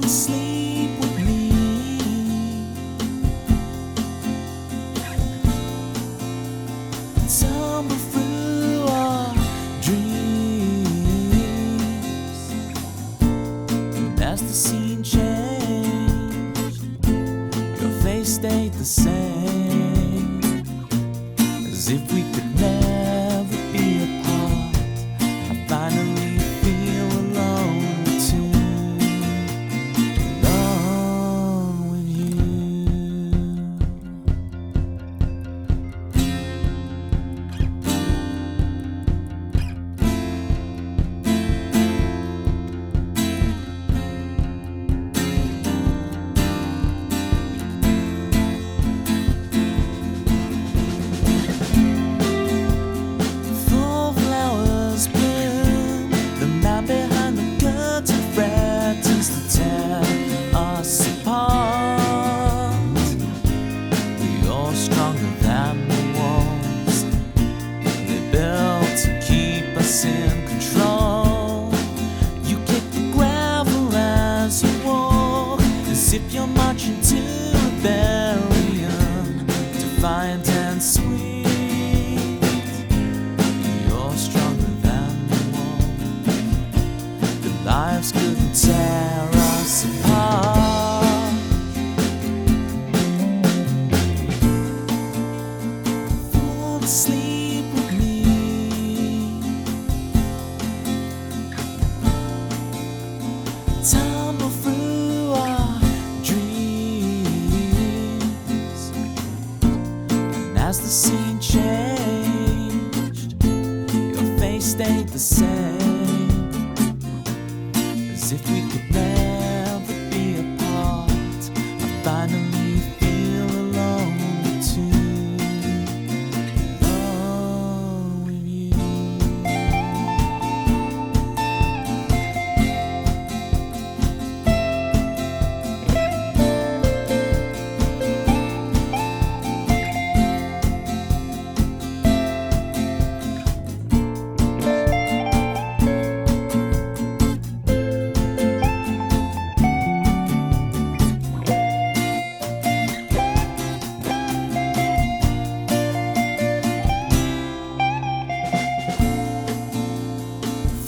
asleep with me. Tumble through our dreams, and as the scene changed, your face stayed the same, as if we could never be apart. I finally feel alone too, alone with you. Full flowers bloom, the man behind the curtain threatens to tear us apart. You're stronger than the walls they built to keep us in control. You kick the gravel as you walk, as if you're marching to rebellion, defiant and sweet. You're stronger than the wall. The lives couldn't tear us apart. Fall asleep with me. Tumble through our dreams, and as the scene changed, your face stayed the same, as if we could never be apart. I finally feel alone too, alone with you.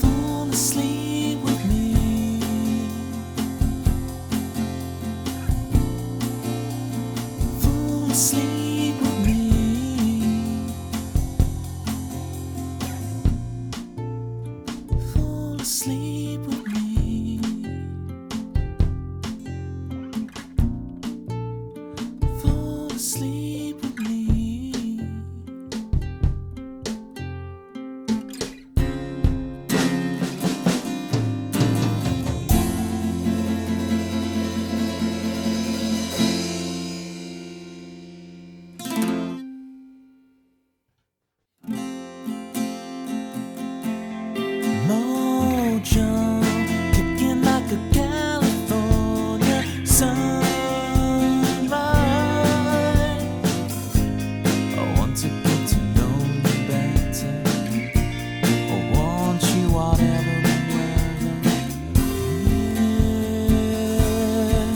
Fall asleep with me. Fall asleep with me. Fall asleep with me. Fall asleep with me. Mojo, kicking like a California sunrise. I want to get to know you better. I want you whatever the weather.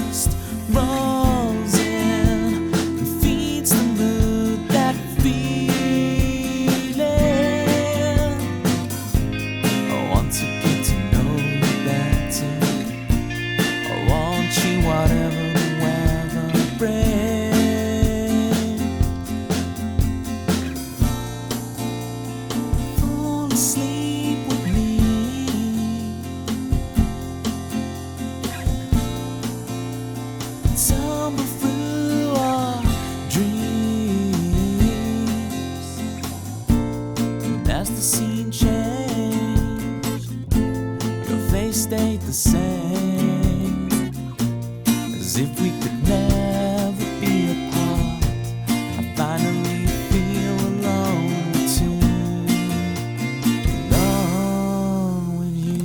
Mist rolls in and feeds the mood, that feeling. I want to get to know you better. I want you whatever the weather brings. Fall asleep with me. Tumble through our dreams, and as the scene changed, your face stayed the same, as if we could never be apart. I finally feel alone too, alone with you.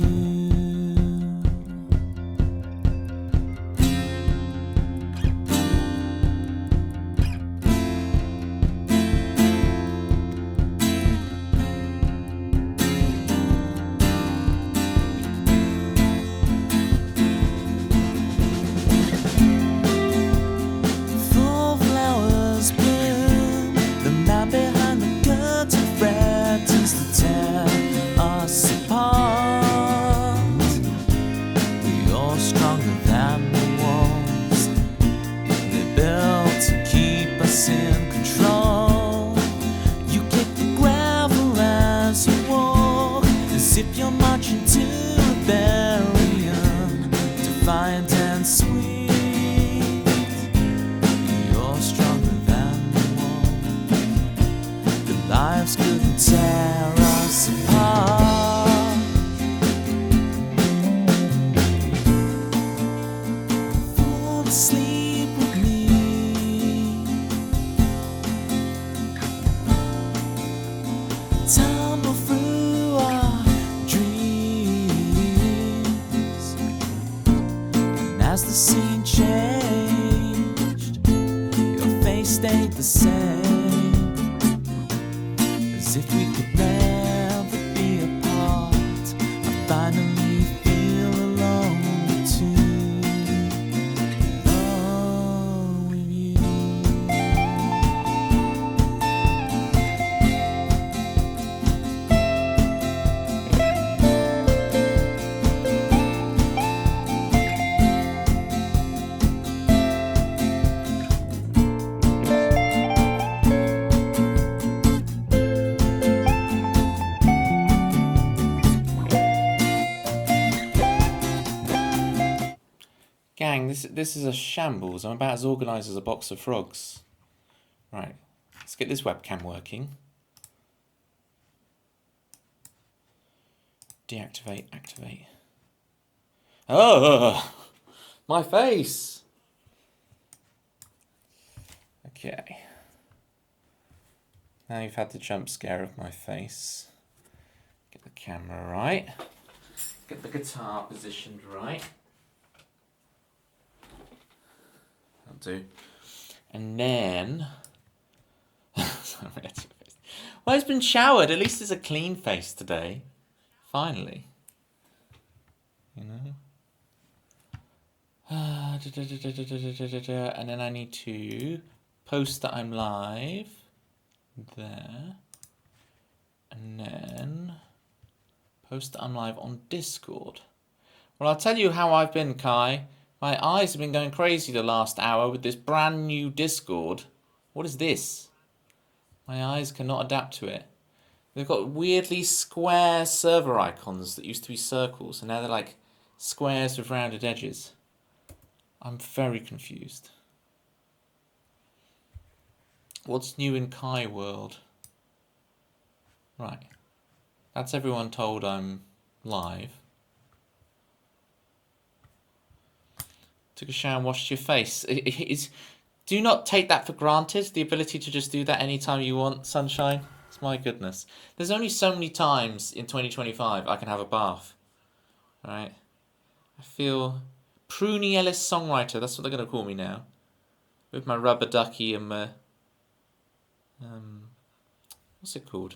to sleep with me. Tumble through our dreams, and as the scene changed, your face stayed the same, as if we could never be apart. I finally feel alone too, alone with you. Gang, this is a shambles. I'm about as organised as a box of frogs. Right, let's get this webcam working. Deactivate, activate. Oh, my face. Okay. Now you've had the jump scare of my face. Get the camera right. Get the guitar positioned right. That'll do. And then... well, it's been showered. At least it's a clean face today. Finally. You know? And then I need to post that I'm live. There. And then post that I'm live on Discord. Well, I'll tell you how I've been, Kai. My eyes have been going crazy the last hour with this brand new Discord. What is this? My eyes cannot adapt to it. They've got weirdly square server icons that used to be circles, and now they're like squares with rounded edges. I'm very confused. What's new in Kai world? Right. That's everyone told I'm live. Took a shower and washed your face. Do not take that for granted, the ability to just do that anytime you want, sunshine. It's my goodness. There's only so many times in 2025 I can have a bath. Alright? I feel... Pruny Ellis songwriter, that's what they're going to call me now. With my rubber ducky and my... what's it called?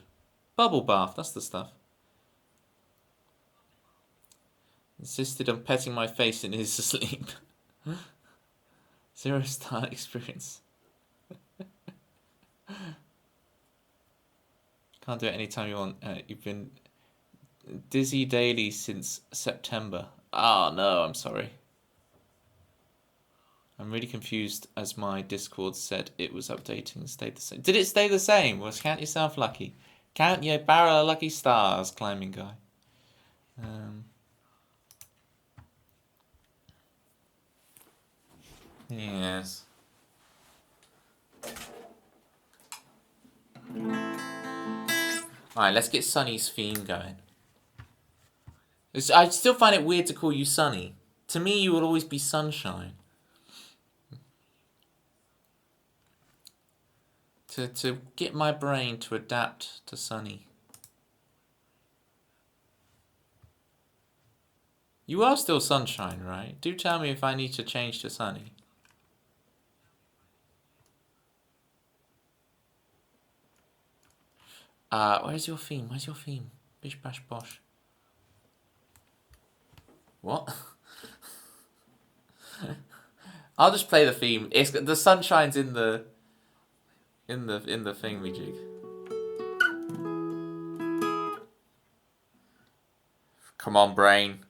Bubble bath, that's the stuff. Insisted on petting my face in his sleep. 0-star experience. Can't do it anytime you want. You've been dizzy daily since September. Oh no, I'm sorry. I'm really confused as my Discord said it was updating and stayed the same. Did it stay the same? Well, count yourself lucky. Count your barrel of lucky stars, climbing guy. Yes. Alright, let's get Sunny's theme going. I still find it weird to call you Sunny. To me, you will always be Sunshine. To get my brain to adapt to Sunny. You are still Sunshine, right? Do tell me if I need to change to Sunny. Where's your theme? Where's your theme? Bish bash bosh. What? I'll just play the theme. It's the sunshine's in the thingamajig. Come on, brain.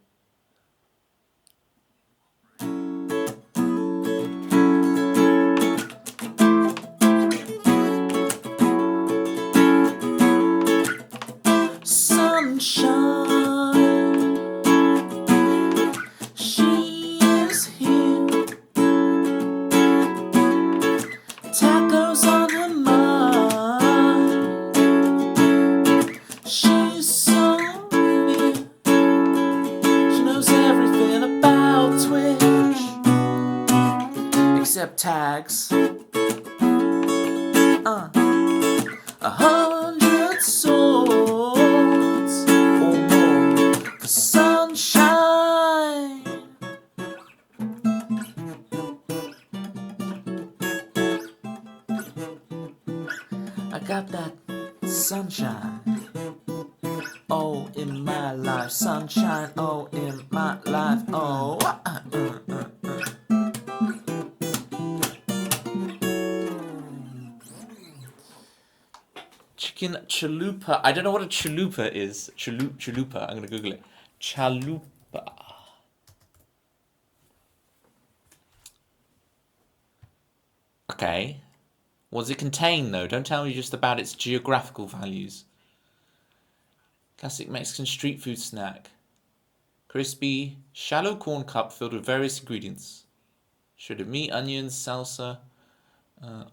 accept tags. 100 swords or more for sunshine. I got that sunshine. Oh, in my life, sunshine. Oh, in my life. Oh. Chicken chalupa. I don't know what a chalupa is. Chalupa. I'm gonna Google it. Chalupa. Okay. What does it contain, though? Don't tell me just about its geographical values. Classic Mexican street food snack. Crispy, shallow corn cup filled with various ingredients. Shredded meat, onions, salsa,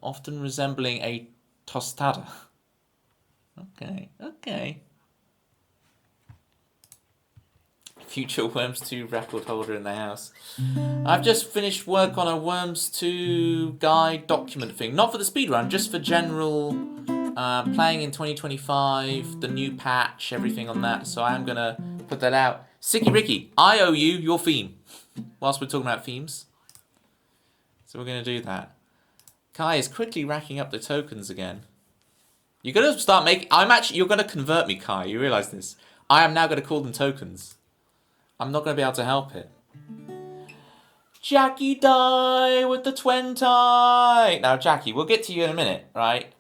often resembling a tostada. Okay. Future Worms 2 record holder in the house. I've just finished work on a Worms 2 guide document thing. Not for the speedrun, just for general playing in 2025, the new patch, everything on that. So I'm going to put that out. Sicky Ricky, I owe you your theme. Whilst we're talking about themes. So we're going to do that. Kai is quickly racking up the tokens again. You're going to start making... You're going to convert me, Kai. You realise this? I am now going to call them tokens. I'm not going to be able to help it. Jackie die with the 20. Now, Jackie, we'll get to you in a minute, right?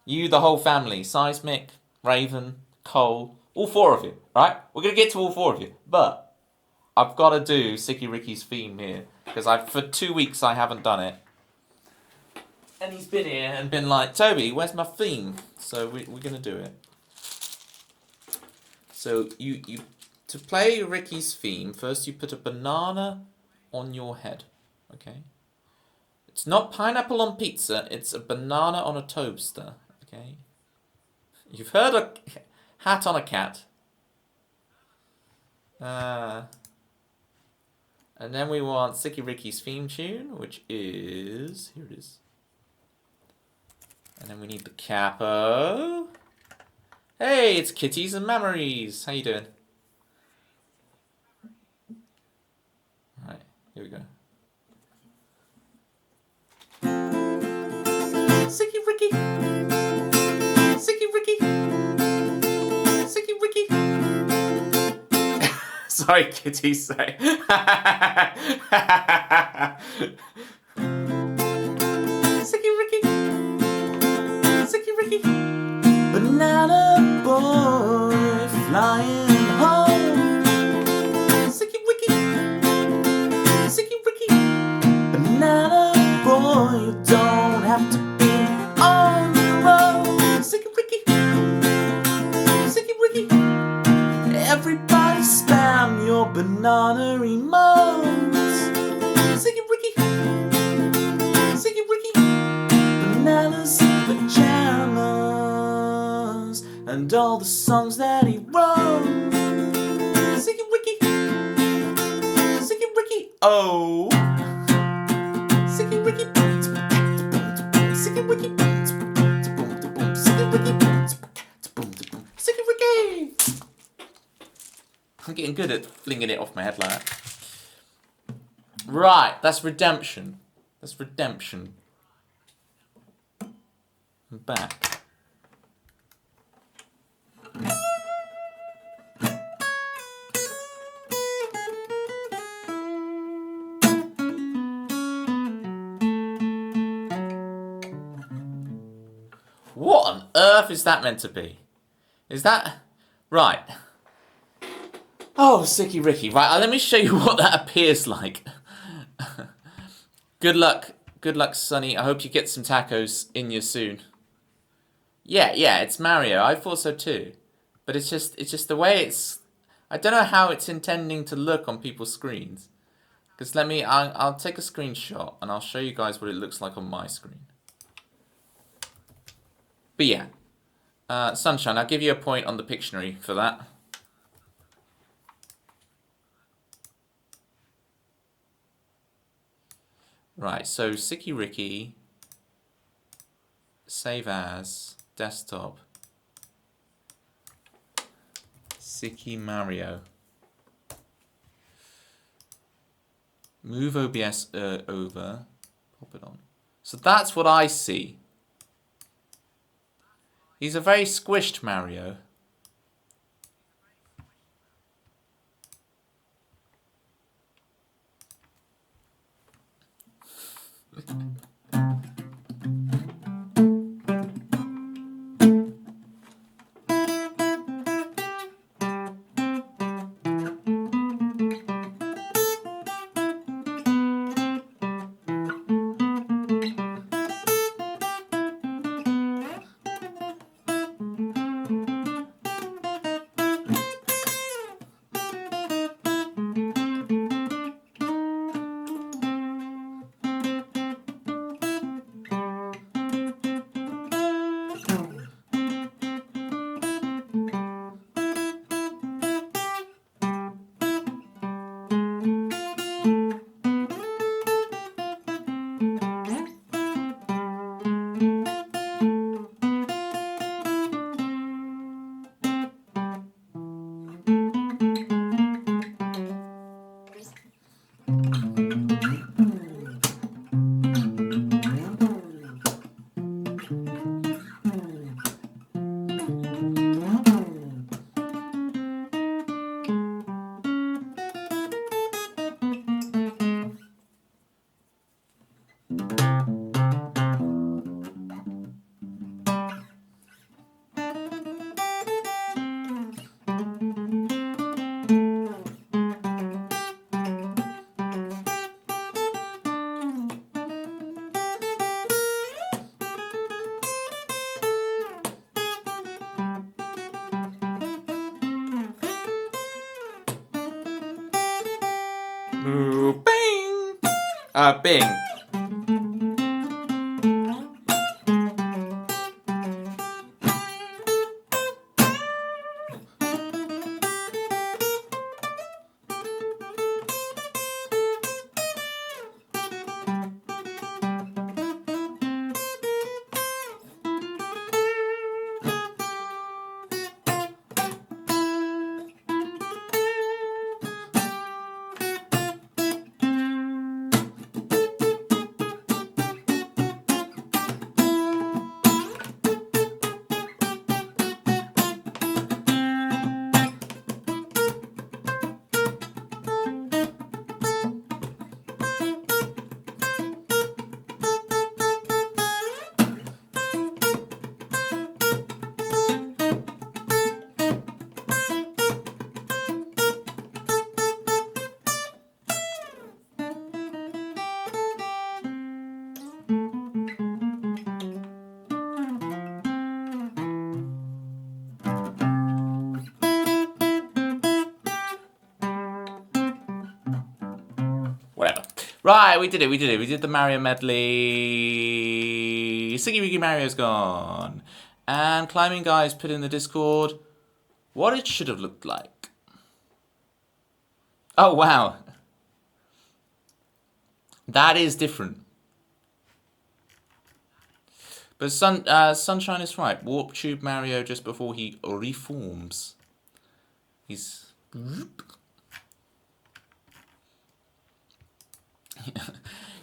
You, the whole family. Seismic, Raven, Cole. All 4 of you, right? We're going to get to all 4 of you. But I've got to do Sicky Ricky's theme here. Because for 2 weeks I haven't done it. And he's been here and been like, Toby, where's my theme? So we're going to do it. So you to play Ricky's theme, first you put a banana on your head. Okay? It's not pineapple on pizza, it's a banana on a Tobster. Okay? You've heard a hat on a cat. And then we want Sicky Ricky's theme tune, which is... Here it is. And then we need the capo. Hey, it's Kitties and Memories. How you doing? Alright, here we go. Sicky Ricky. Sicky Ricky. Sicky Ricky. Sorry, Kitty, sorry. Sicky Ricky. Sicky Ricky. Banana boy flying home. Sicky Ricky. Sicky Ricky. Banana boy, you don't have to be on your own. Sicky Ricky. Sicky Ricky. Everybody spam your banana emotes. Sicky Ricky. Sicky Ricky. Bananas in pajamas. And all the songs that he wrote. Sicky Ricky. Sicky Ricky. Oh. Sicky Ricky. Sicky Ricky. Sicky Ricky. Sicky Ricky. I'm getting good at flinging it off my head like that. Right, that's redemption. That's redemption. I'm back. What on earth is that meant to be? Is that... Right. Oh, Sicky Ricky. Right, let me show you what that appears like. Good luck. Good luck, Sonny. I hope you get some tacos in you soon. Yeah, it's Mario. I thought so too. But it's just the way it's... I don't know how it's intending to look on people's screens. Because I'll take a screenshot and I'll show you guys what it looks like on my screen. But yeah. Sunshine, I'll give you a point on the Pictionary for that. Right, so Sicky Ricky, save as, desktop, Sicky Mario. Move OBS over, pop it on. So that's what I see. He's a very squished Mario. Bing! Bing. Whatever. Right, we did it. We did the Mario medley. Siggy Wiggy Mario's gone. And Climbing Guys put in the Discord what it should have looked like. Oh, wow. That is different. But Sunshine is right. Warp Tube Mario just before he reforms. He's...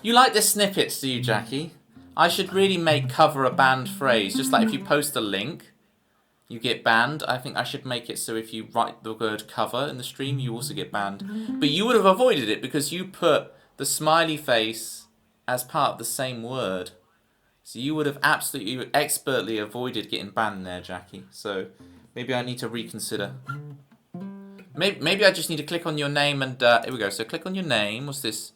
You like the snippets, do you, Jackie? I should really make cover a banned phrase. Just like if you post a link, you get banned. I think I should make it so if you write the word cover in the stream, you also get banned. But you would have avoided it because you put the smiley face as part of the same word. So you would have absolutely expertly avoided getting banned there, Jackie. So maybe I need to reconsider. Maybe I just need to click on your name and... here we go. So click on your name. What's this?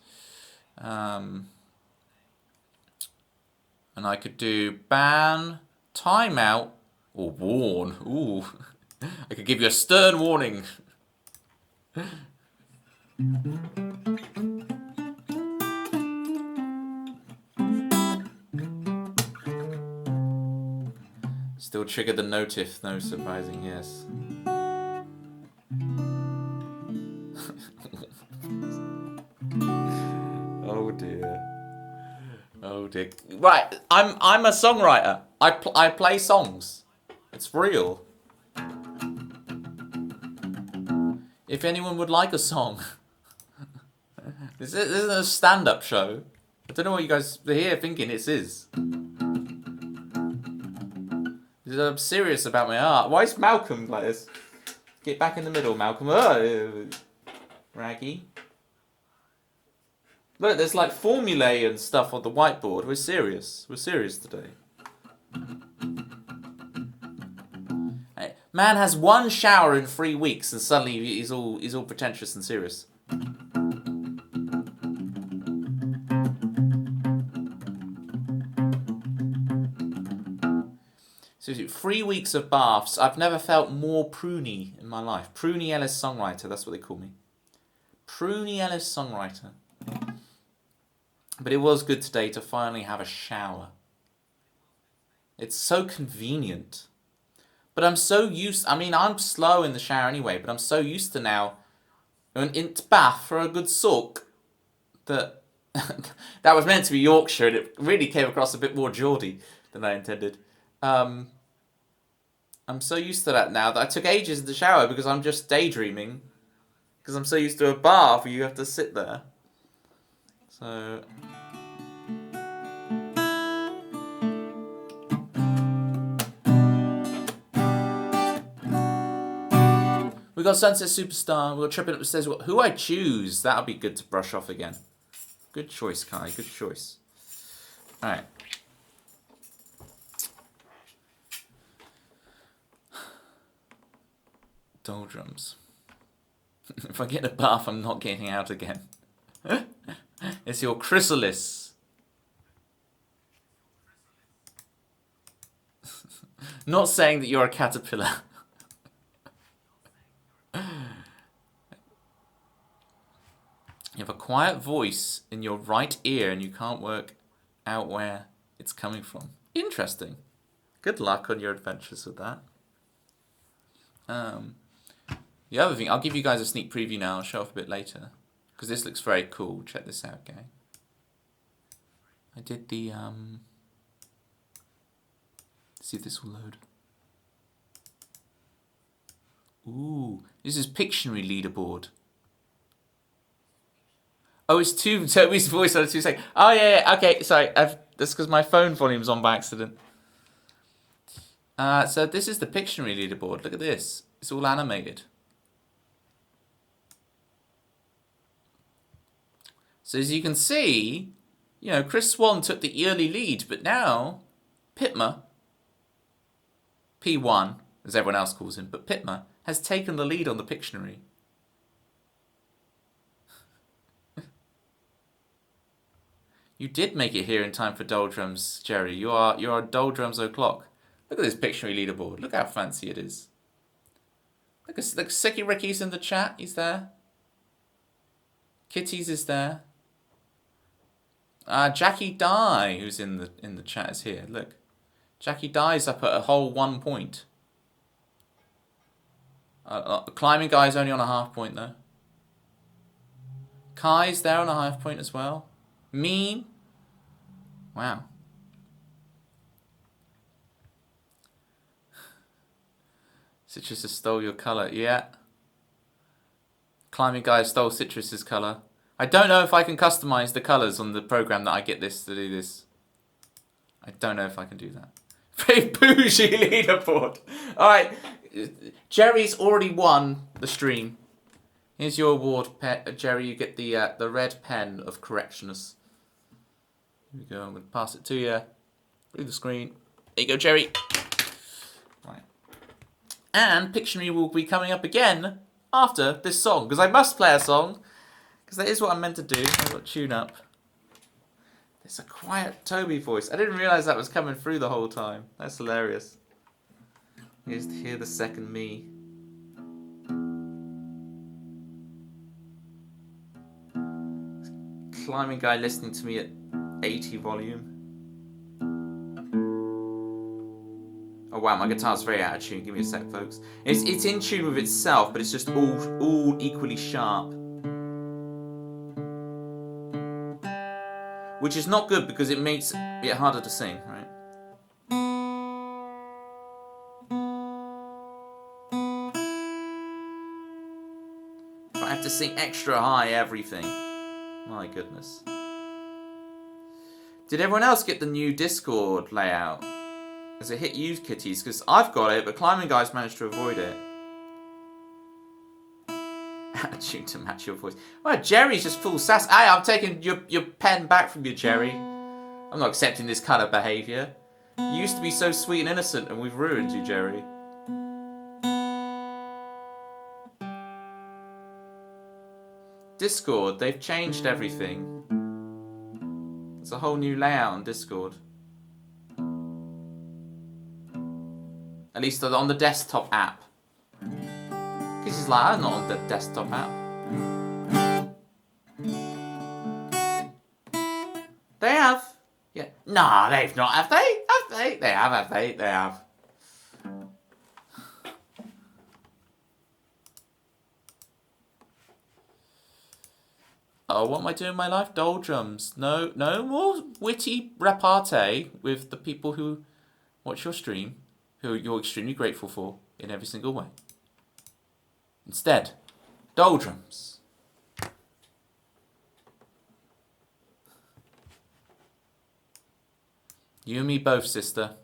And I could do ban, timeout, or warn. Ooh. I could give you a stern warning. Still triggered the notif, no surprising, yes. Oh dear. Oh dear. Right, I'm a songwriter. I play songs. It's real. If anyone would like a song, this isn't a stand-up show. I don't know what you guys are here thinking it is. I'm serious about my art. Why is Malcolm like this? Get back in the middle, Malcolm. Oh, Raggy. Look, there's like formulae and stuff on the whiteboard. We're serious. We're serious today. Hey, man has one shower in 3 weeks and suddenly he's all pretentious and serious. Seriously, 3 weeks of baths. I've never felt more pruny in my life. Pruny Ellis songwriter, that's what they call me. Pruny Ellis songwriter. But it was good today to finally have a shower. It's so convenient. But I'm so used... I mean, I'm slow in the shower anyway, but I'm so used to now going into bath for a good soak that... that was meant to be Yorkshire, and it really came across a bit more Geordie than I intended. I'm so used to that now that I took ages in the shower because I'm just daydreaming. Because I'm so used to a bath where you have to sit there. So... we got Sunset Superstar, we got Tripping Up the Stairs. Who I choose? That'll be good to brush off again. Good choice, Kai. Good choice. Alright. Doldrums. If I get a bath, I'm not getting out again. It's your chrysalis. Not saying that you're a caterpillar. You have a quiet voice in your right ear and you can't work out where it's coming from. Interesting. Good luck on your adventures with that. The other thing, I'll give you guys a sneak preview now. I'll show off a bit later. Because this looks very cool. Check this out, gang. I did the... see if this will load. Ooh, this is Pictionary leaderboard. Oh, it's Toby's voice on 2 seconds. Oh, yeah, okay, sorry. That's because my phone volume's on by accident. So this is the Pictionary leaderboard. Look at this. It's all animated. So as you can see, you know, Chris Swan took the early lead, but now Pitma, P1, as everyone else calls him, but Pitma has taken the lead on the Pictionary. You did make it here in time for Doldrums, Jerry. You are Doldrums o'clock. Look at this Pictionary leaderboard. Look how fancy it is. Look, Sicky Ricky's in the chat. He's there. Kitty's is there. Jackie Dye, who's in the chat, is here. Look, Jackie Dye's up at a whole 1 point. Climbing Guy's only on a half point though. Kai's there on a half point as well. Meme. Wow. Citrus has stole your colour. Yeah. Climbing Guy stole Citrus's colour. I don't know if I can customise the colours on the program that I get this to do this. I don't know if I can do that. Very bougie leaderboard. Alright. Jerry's already won the stream. Here's your award, Jerry. You get the red pen of correctness. Here we go. I'm going to pass it to you. Through the screen. There you go, Jerry. Right. And Pictionary will be coming up again after this song. Because I must play a song. Because that is what I'm meant to do. I've got to tune up. There's a quiet Toby voice. I didn't realise that was coming through the whole time. That's hilarious. Here's to hear the second me. Climbing Guy listening to me at 80 volume. Oh wow, my guitar's very out of tune. Give me a sec, folks. It's in tune with itself, but it's just all equally sharp. which is not good because it makes it harder to sing, right? If I have to sing extra high everything, my goodness. Did everyone else get the new Discord layout? Has it hit you, kitties? Because I've got it, but Climbing Guys managed to avoid it. Attitude to match your voice. Well, Jerry's just full sass. Hey, I'm taking your pen back from you, Jerry. I'm not accepting this kind of behaviour. You used to be so sweet and innocent, and we've ruined you, Jerry. Discord, they've changed everything. There's a whole new layout on Discord. At least on the desktop app. Because he's like, I'm not on the desktop app. They have. Yeah. No, they've not. Have they? Have they? They have they? They have. Oh, what am I doing in my life? Doldrums. No more witty repartee with the people who watch your stream, who you're extremely grateful for in every single way. Instead, doldrums. You and me both, sister.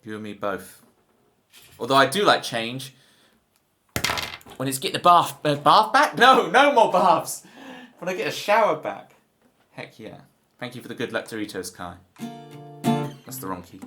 You and me both. Although I do like change. When it's getting a bath back? No more baths. When I get a shower back. Heck yeah. Thank you for the good luck Doritos, Kai. That's the wrong key.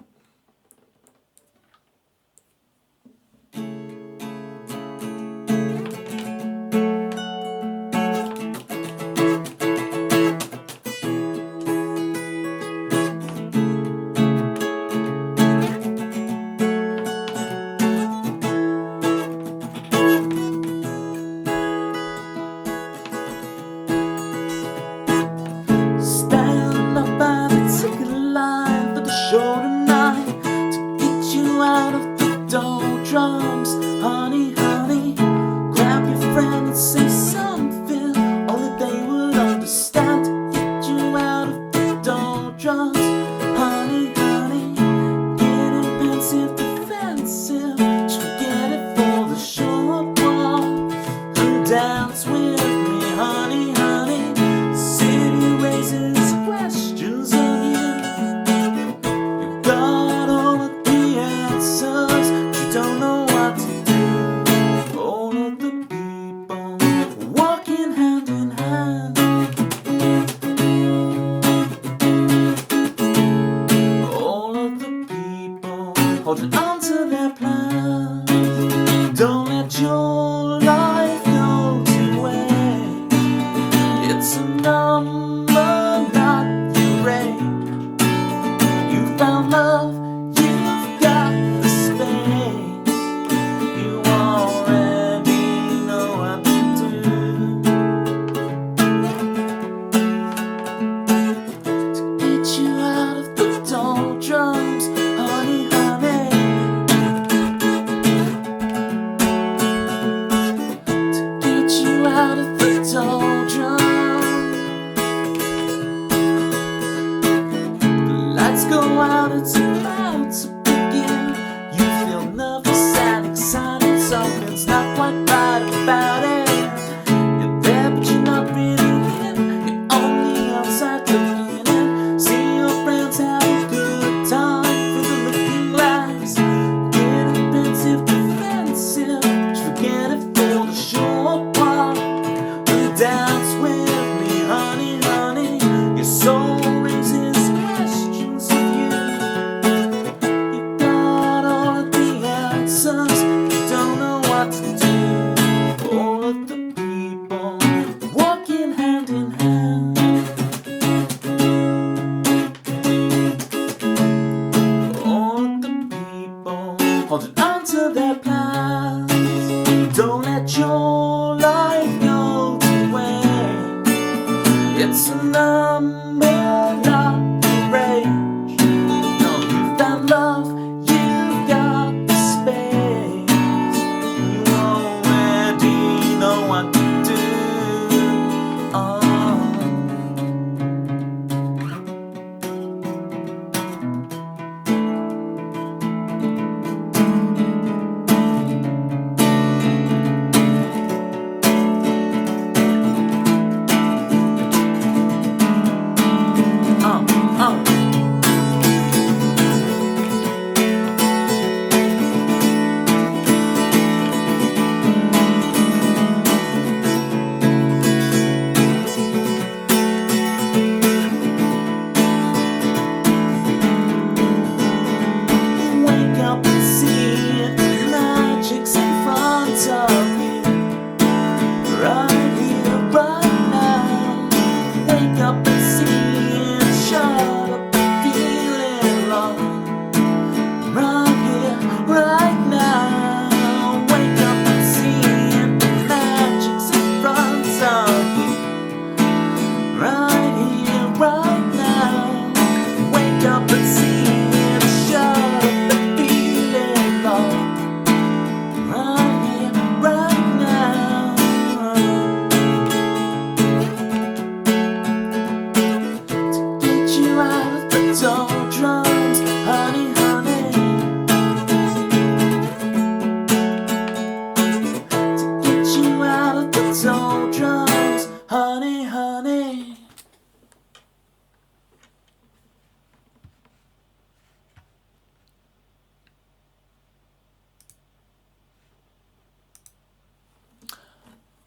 money.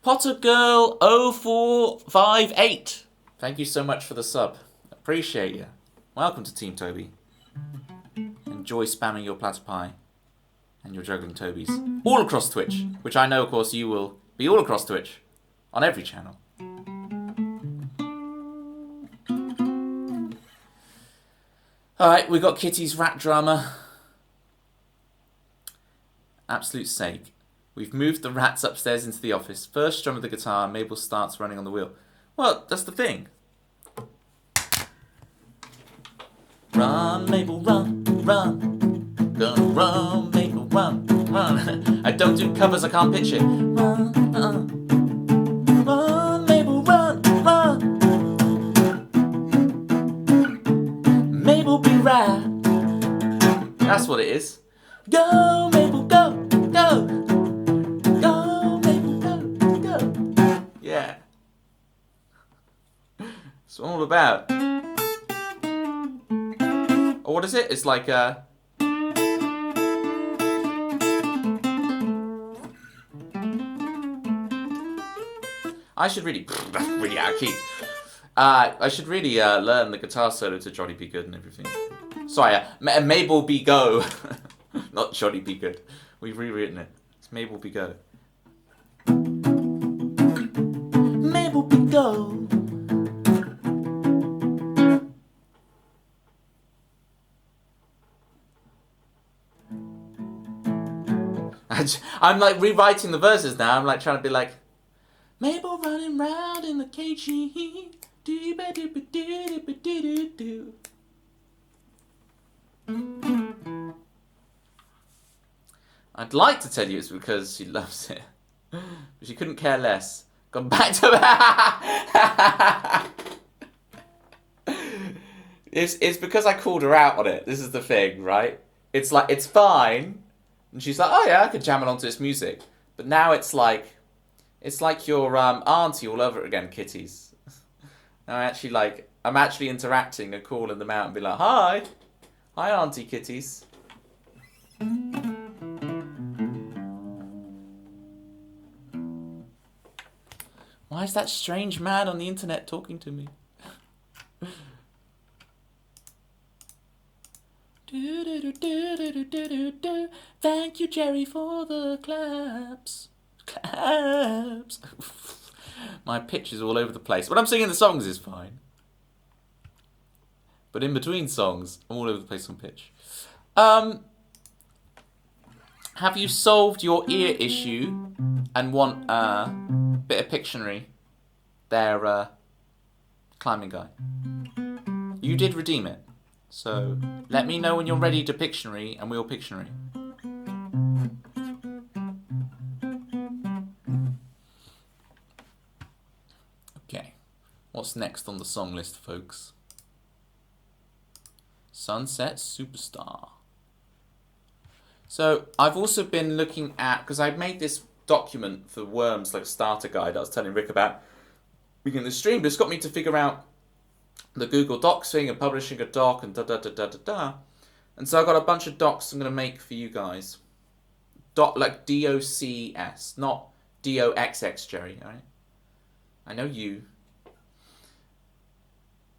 Potter Girl 0458. Thank you so much for the sub. Appreciate you. Welcome to Team Toby. Enjoy spamming your platter pie and your juggling Tobies all across Twitch, which I know, of course, you will be all across Twitch on every channel. Alright, we got Kitty's rap drama. Absolute sake. We've moved the rats upstairs into the office. First strum of the guitar, Mabel starts running on the wheel. Well, that's the thing. Run, Mabel, run, run. Gonna run, Mabel, run, run. I don't do covers, I can't pitch it. Run, run, Mabel, run, run. Mabel be right. That's what it is. Go, Mabel, go, go. Go, Mabel, go, go. Yeah. It's all about. Or what is it? It's like I should really that's really out of key. I should really learn the guitar solo to Johnny Be Good and everything. Sorry, Mabel Be Go. Not Johnny Be Good. We've rewritten it. It's Mabel Be Go. Mabel Be Go. I'm like rewriting the verses now. I'm like trying to be like Mabel running round in the cage. I'd like to tell you it's because she loves it, but she couldn't care less. Gone back to It's because I called her out on it. This is the thing, right? It's like it's fine. And she's like, oh yeah, I could jam along to this music. But now it's like your auntie all over again, kitties. Now I'm actually interacting and calling them out and be like, hi auntie kitties. Why is that strange man on the internet talking to me? Thank you, Jerry, for the claps. Claps. My pitch is all over the place. When I'm singing the songs is fine. But in between songs, I'm all over the place on pitch. Have you solved your ear issue and want a bit of Pictionary? There, climbing guy. You did redeem it. So, let me know when you're ready to Pictionary, and we'll Pictionary. Okay, what's next on the song list, folks? Sunset Superstar. So, I've also been looking at, because I made this document for Worms, like starter guide I was telling Rick about beginning the stream, but it's got me to figure out the Google Docs thing and publishing a doc and da-da-da-da-da-da. And so I've got a bunch of docs I'm going to make for you guys. Like DOCS, not DOXX, Jerry, alright? I know you.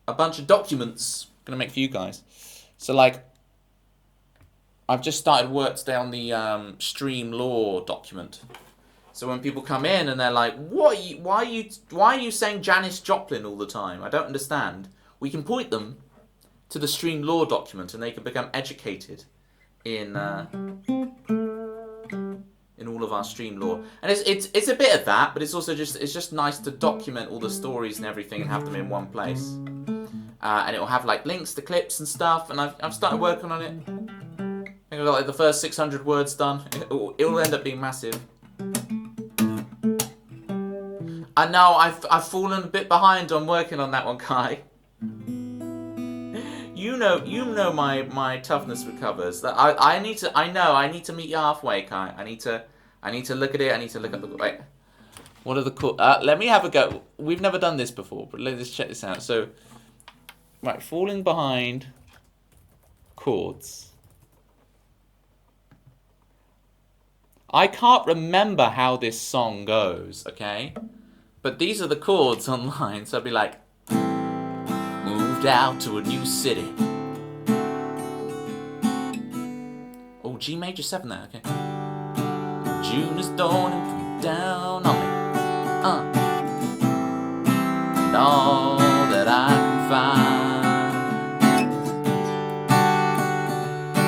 A bunch of documents I'm going to make for you guys. So like, I've just started work today on the stream law document. So when people come in and they're like, why are you saying Janis Joplin all the time? I don't understand. We can point them to the stream law document and they can become educated in all of our stream law. And it's a bit of that, but it's also just nice to document all the stories and everything and have them in one place. And it'll have like links to clips and stuff. And I've started working on it. I think I've got like the first 600 words done. It'll end up being massive. I know I've fallen a bit behind on working on that one, Kai. You know my toughness recovers. That I need to meet you halfway, Kai. I need to look at it. I need to look at the wait. What are the chords? Let me have a go. We've never done this before, but let's check this out. So, right, falling behind chords. I can't remember how this song goes, okay? But these are the chords online, so I'd be like, moved out to a new city. Oh, G major 7 there, okay. June is dawning from down on me. And all that I can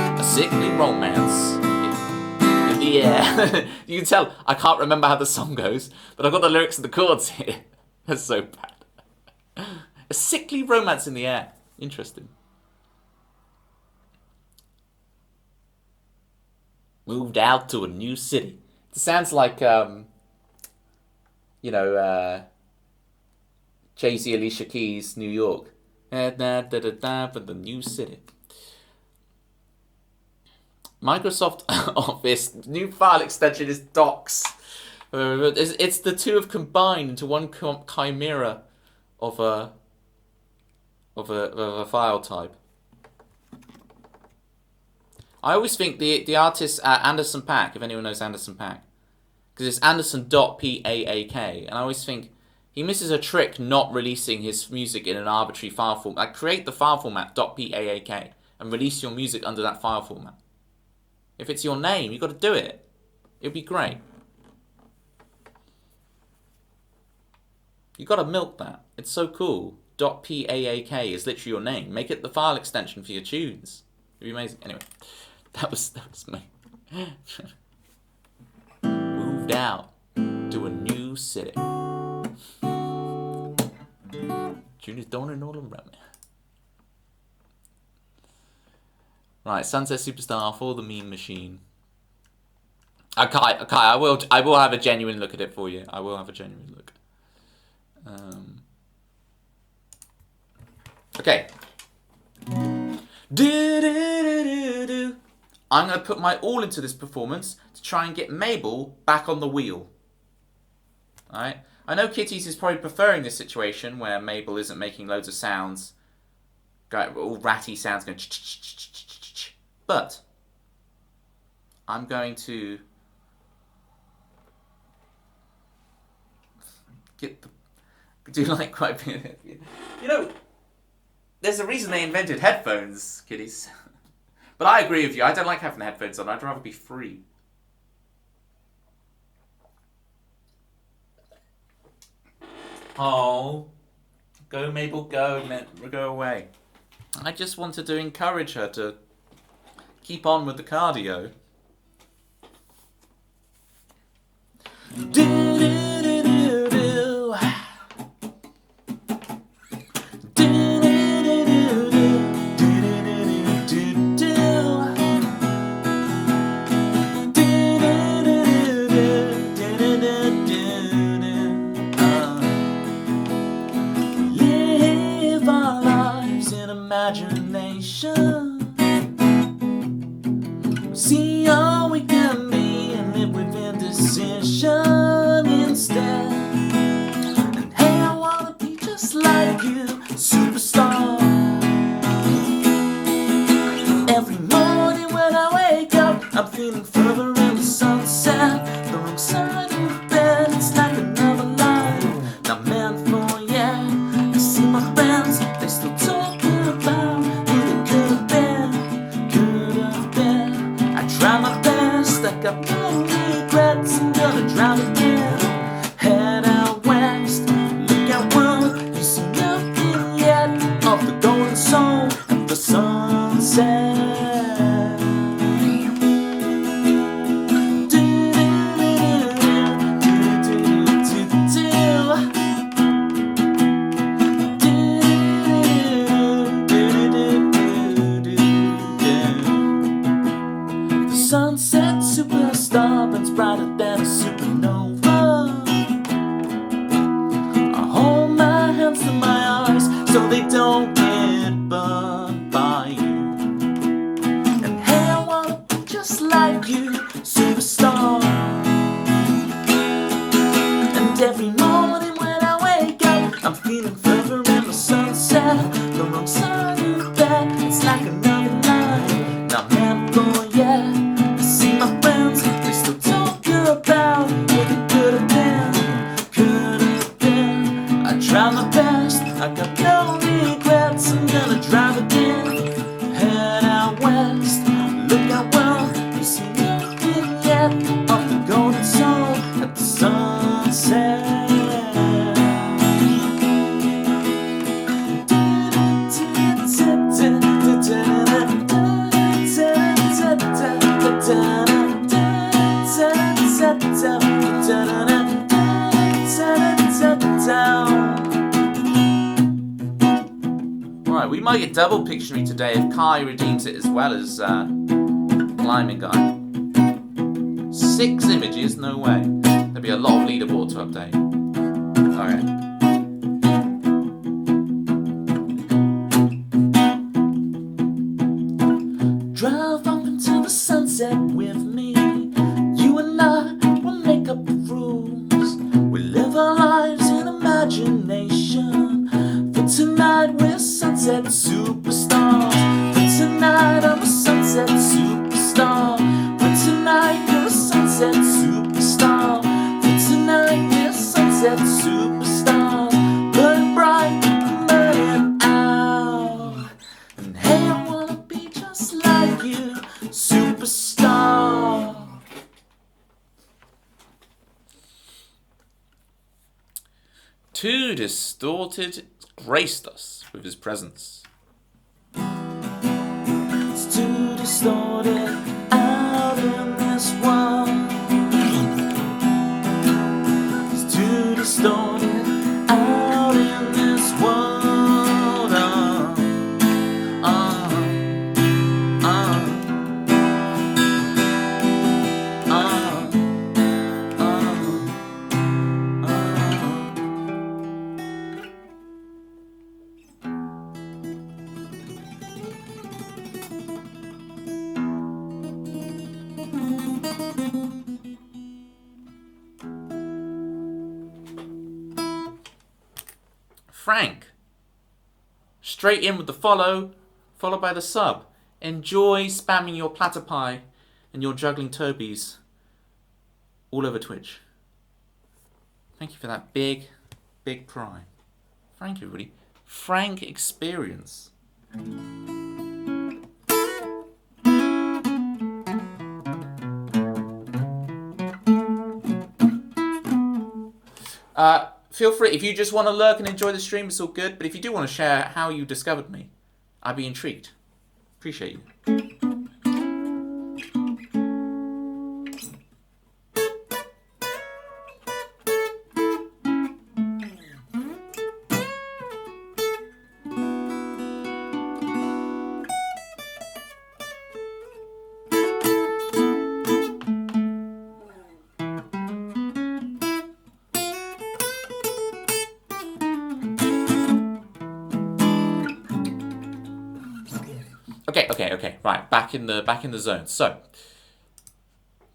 find, a sickly romance. Yeah, you can tell I can't remember how the song goes, but I've got the lyrics and the chords here. That's so bad. A sickly romance in the air. Interesting. Moved out to a new city. It sounds like, Jay-Z, Alicia Keys, New York. For the new city. Microsoft Office new file extension is docs. It's the two have combined into one chimera of a file type. I always think the artist Anderson .Paak, if anyone knows Anderson .Paak, because it's Anderson.Paak, and I always think he misses a trick not releasing his music in an arbitrary file format. Like, create the file format .paak and release your music under that file format. If it's your name, you've got to do it. It'd be great. You've got to milk that. It's so cool. .paak is literally your name. Make it the file extension for your tunes. It'd be amazing. Anyway, that was me. Moved out to a new city. June is dawning all around me. Right, Sunset Superstar for the meme machine. Okay, I will have a genuine look at it for you. I will have a genuine look. Okay. I'm going to put my all into this performance to try and get Mabel back on the wheel. Alright? I know Kitties is probably preferring this situation where Mabel isn't making loads of sounds. All ratty sounds going but I'm going to quite a bit. You know, there's a reason they invented headphones, kiddies. But I agree with you. I don't like having the headphones on. I'd rather be free. Oh, go Mabel, go away. I just wanted to encourage her to keep on with the cardio. Live our lives in imagination. See all we can be and live with indecision instead. And hey, I wanna be just like you, superstar. Every morning when I wake up, I'm feeling further in the sunset. The wrong side of the bed, it's like another life not meant for yet. I see my friends, they still talking about who they could have been. Try my best, I got no regrets. I'm gonna drown again. Head out west, look out world. You see nothing yet of the golden soul and the sunset. step, the wrong side of that. It's like another line. Now I'm going, yeah. I see my friends, they still talk about what it could have been, could have been. I tried my best, I got no regrets. I'm gonna drive again, head out west. Look out well, you see nothing yet of the golden soul at the sunset. Alright, we might get double Pictionary today if Kai redeems it as well as Climbing Guy. 6 images? No way. There'll be a lot of leaderboard to update. Alright. Drive up into the sunset with me. You and I will make up the rules. We live our lives in imagination. For tonight we're sunset superstars. For tonight I'm a sunset superstar. For tonight you're a sunset superstar. For tonight we're sunset superstars. Burn bright, burn out. And hey, I wanna be just like you, superstar. Too Distorted graced us with his presence. It's too distorted out in this world. It's too distorted out in this world. Frank, straight in with the follow, followed by the sub. Enjoy spamming your platter pie and your juggling Tobies all over Twitch. Thank you for that big, big prime. Frank, everybody. Frank experience. Feel free, if you just want to lurk and enjoy the stream, it's all good. But if you do want to share how you discovered me, I'd be intrigued. Appreciate you. Okay. Right, back in the zone. So,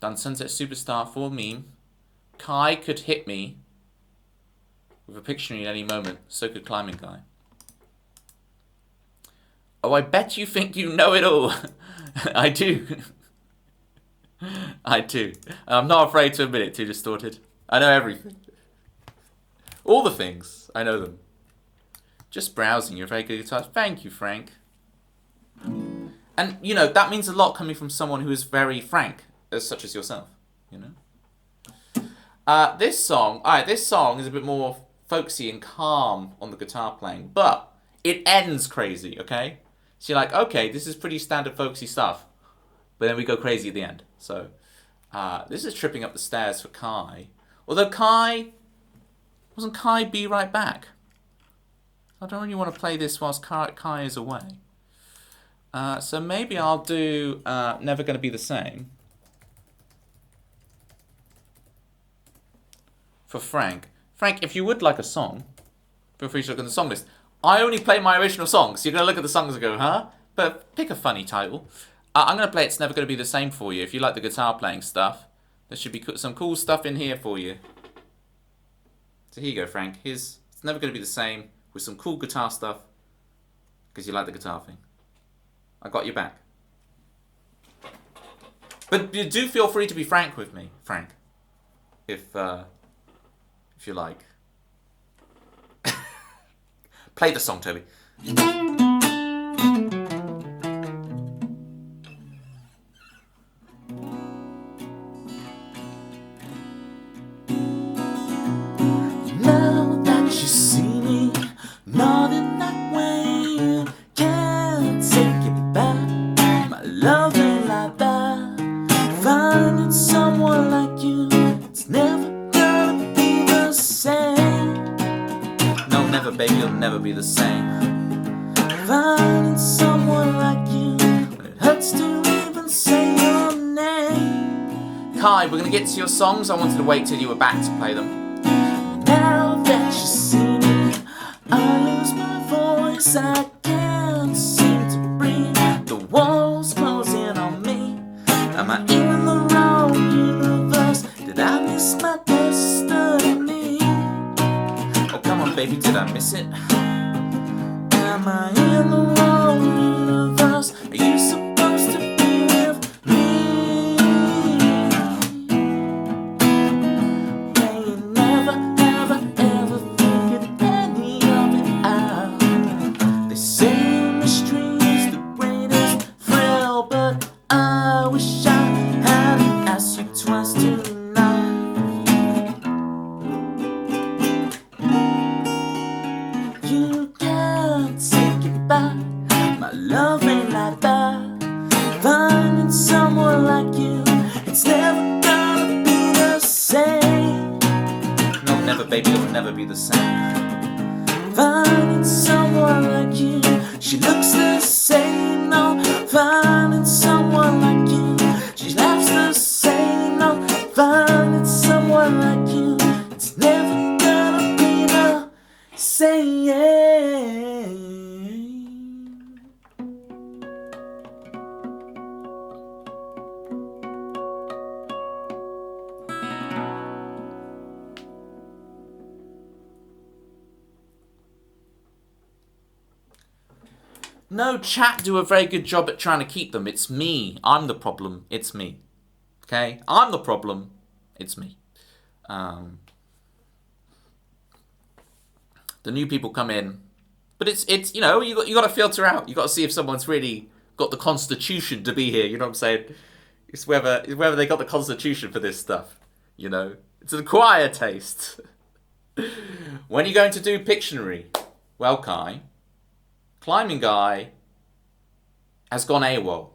done Sunset Superstar for meme. Kai could hit me with a Pictionary at any moment. So could Climbing Guy. Oh, I bet you think you know it all. I do. I do. I'm not afraid to admit it. Too Distorted. I know everything. All the things. I know them. Just browsing. You're very good at touch. Thank you, Frank. And, you know, that means a lot coming from someone who is very frank, such as yourself, you know? This song is a bit more folksy and calm on the guitar playing, but it ends crazy, okay? So you're like, okay, this is pretty standard folksy stuff, but then we go crazy at the end. So, this is Tripping Up the Stairs for Kai. Although wasn't Kai Be Right Back? I don't really want to play this whilst Kai is away. So maybe I'll do Never Gonna Be the Same for Frank. Frank, if you would like a song, feel free to look at the song list. I only play my original songs, so you're going to look at the songs and go, huh? But pick a funny title. I'm going to play It's Never Gonna Be the Same for you. If you like the guitar playing stuff, there should be some cool stuff in here for you. So here you go, Frank. Here's It's Never Gonna Be the Same with some cool guitar stuff Because you like the guitar thing. I got your back. But you do feel free to be frank with me, Frank. If you like. Play the song, Toby. Now that you see me, not in that way, can't take it back. My love ain't like that. Finding someone like you, it's never gonna be the same. No, never, baby, you'll never be the same. Finding someone like you, it hurts to even say your name. Kai, we're going to get to your songs. I wanted to wait till you were back to play them. Now that you see me, I lose my voice. I can't seem to breathe. The walls closing on me. Am I in the wrong universe? Did I miss my destiny? Oh, come on, baby, did I miss it? Am I in the wrong universe? Are you supposed to be with me? May you never, ever, ever figure any of it out. They say mystery is the greatest thrill, but I wish I hadn't asked you twice tonight. You can't take it back. My love ain't like that. Finding someone like you, it's never gonna be the same. No, never, baby, you'll never be the same. Finding someone like you, she looks the same. No, finding someone like you, she laughs the same. No, finding someone like you, it's never gonna be the same. No, chat do a very good job at trying to keep them. It's me. I'm the problem. It's me. Okay? I'm the problem. It's me. The new people come in. But it's you know, you got to filter out. You got to see if someone's really got the constitution to be here. You know what I'm saying? It's whether they got the constitution for this stuff. You know? It's an acquired taste. When are you going to do Pictionary? Well, Kai, Climbing Guy has gone AWOL,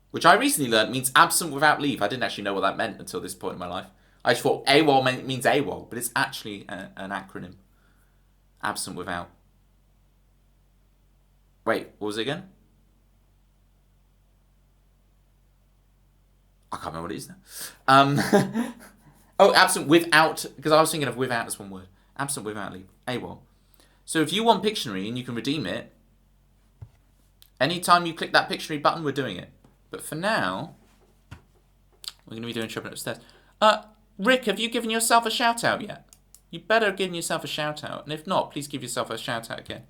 which I recently learned means absent without leave. I didn't actually know what that meant until this point in my life. I just thought AWOL means AWOL, but it's actually an acronym. Absent without. Wait, what was it again? I can't remember what it is now. Oh, absent without, because I was thinking of without as one word. Absent without leave. AWOL. So if you want Pictionary and you can redeem it, anytime you click that Pictionary button, we're doing it. But for now, we're going to be doing Tripping Upstairs. Rick, have you given yourself a shout out yet? You better have given yourself a shout out. And if not, please give yourself a shout out again.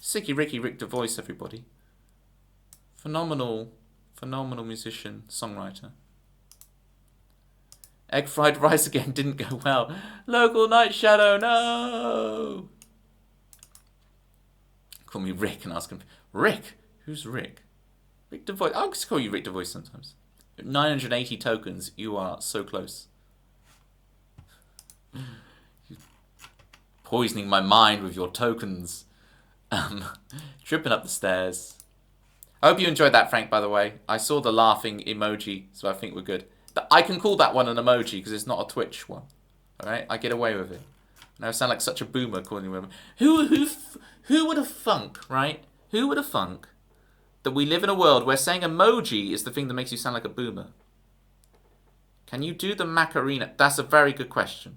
Sicky Ricky Rick DeVoice, everybody. Phenomenal musician, songwriter. Egg fried rice again didn't go well. Local Night Shadow, no! Call me Rick and ask him, Rick? Who's Rick? Rick DeVoice. I'll just call you Rick DeVoice sometimes. 980 tokens. You are so close. You're poisoning my mind with your tokens. Tripping up the stairs. I hope you enjoyed that, Frank, by the way. I saw the laughing emoji, so I think we're good. I can call that one an emoji because it's not a Twitch one. Alright? I get away with it. And I sound like such a boomer calling women. Who would have thunk, right? Who would have thunk that we live in a world where saying emoji is the thing that makes you sound like a boomer? Can you do the Macarena? That's a very good question.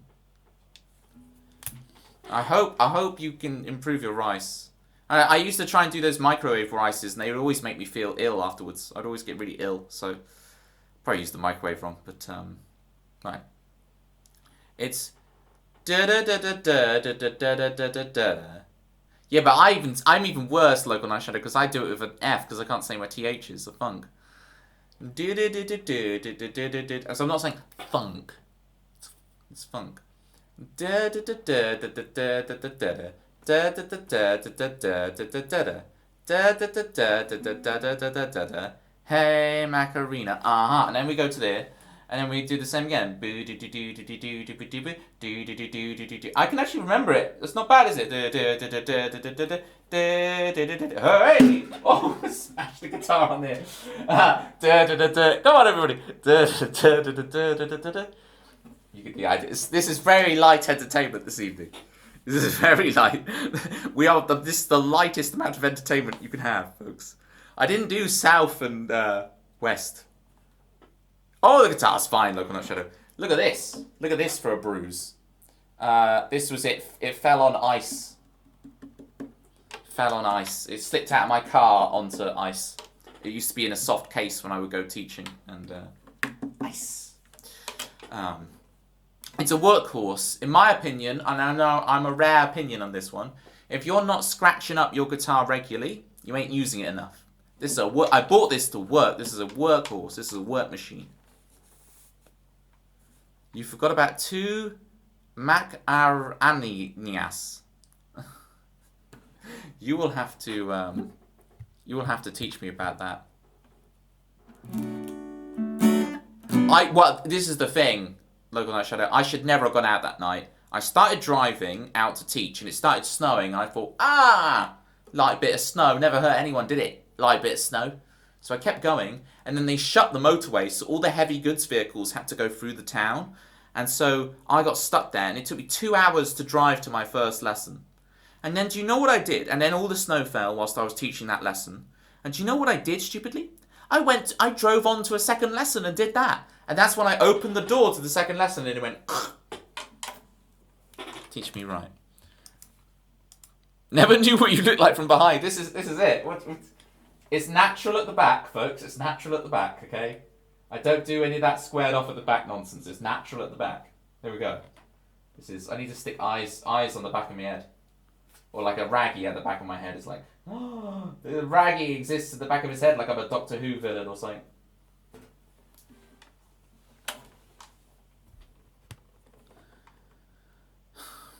I hope you can improve your rice. I used to try and do those microwave rices, and they would always make me feel ill afterwards. I'd always get really ill, so probably used the microwave wrong. But right, it's da da da da da da da da da da da. Yeah, but I'm even worse, Local Night Shadow, because I do it with an F because I can't say my THs. The funk. So I'm not saying funk. It's funk. Hey Macarena, and then we go to there, and then we do the same again. I can actually remember it. It's not bad, is it? Hey! Oh, smash the guitar on there. Come on, everybody. You get the idea. This is very light entertainment this evening. This is very light. This is the lightest amount of entertainment you can have, folks. I didn't do South and West. Oh, the guitar's fine, Local Night Shadow. Look at this. Look at this for a bruise. This was it. It fell on ice. Fell on ice. It slipped out of my car onto ice. It used to be in a soft case when I would go teaching. And ice. It's a workhorse. In my opinion, and I know I'm a rare opinion on this one, if you're not scratching up your guitar regularly, you ain't using it enough. This is I bought this to work. This is a workhorse. This is a work machine. You forgot about 2 Macaranias. You will have to teach me about that. This is the thing, Local Night Shadow. I should never have gone out that night. I started driving out to teach, and it started snowing. And I thought, light bit of snow. Never hurt anyone, did it? Light bit of snow. So I kept going, and then they shut the motorway, so all the heavy goods vehicles had to go through the town. And so I got stuck there, and it took me 2 hours to drive to my first lesson. And then do you know what I did? And then all the snow fell whilst I was teaching that lesson. And do you know what I did, stupidly? I drove on to a second lesson and did that. And that's when I opened the door to the second lesson, and it went... Teach me right. Never knew what you looked like from behind. This is it. It's natural at the back, folks. It's natural at the back, okay? I don't do any of that squared off at the back nonsense. It's natural at the back. There we go. I need to stick eyes on the back of my head. Or like a Raggy at the back of my head. It's like, the Raggy exists at the back of his head like I'm a Doctor Who villain or something.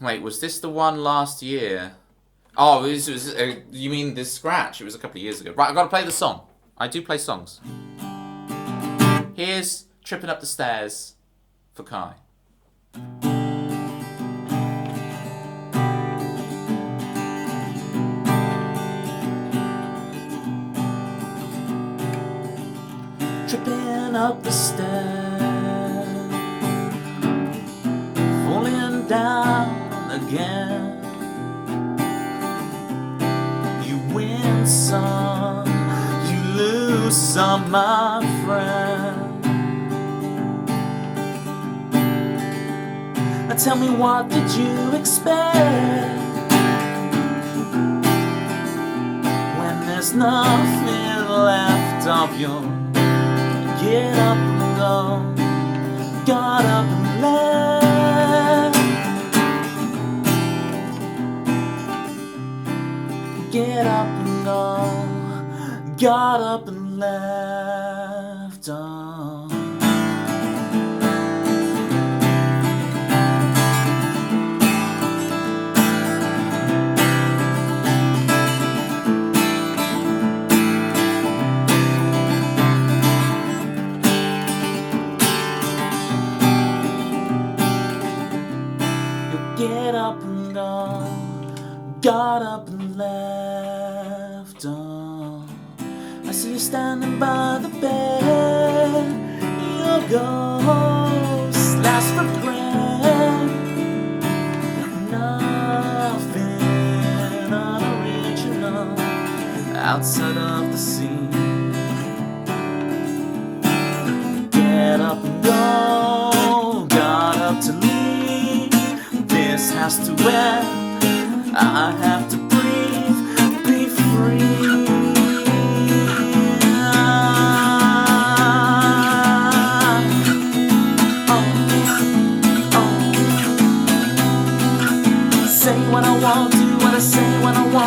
Wait, was this the one last year? Oh, this was, you mean this scratch? It was a couple of years ago. Right, I've got to play the song. I do play songs. Here's Tripping Up the Stairs for Kai. Tripping up the stairs, falling down again. You win some, you lose some, my friend. Now tell me, what did you expect when there's nothing left of you? Get up and go, got up and left. Get up and go, got up and left. Get up and go, got up and left. I see you standing by the bed. Your ghost last for breath. Nothing original outside of the scene. Get up and go, got up to leave. This has to end, I have to breathe, be free. Say what I want, do what I say when I want.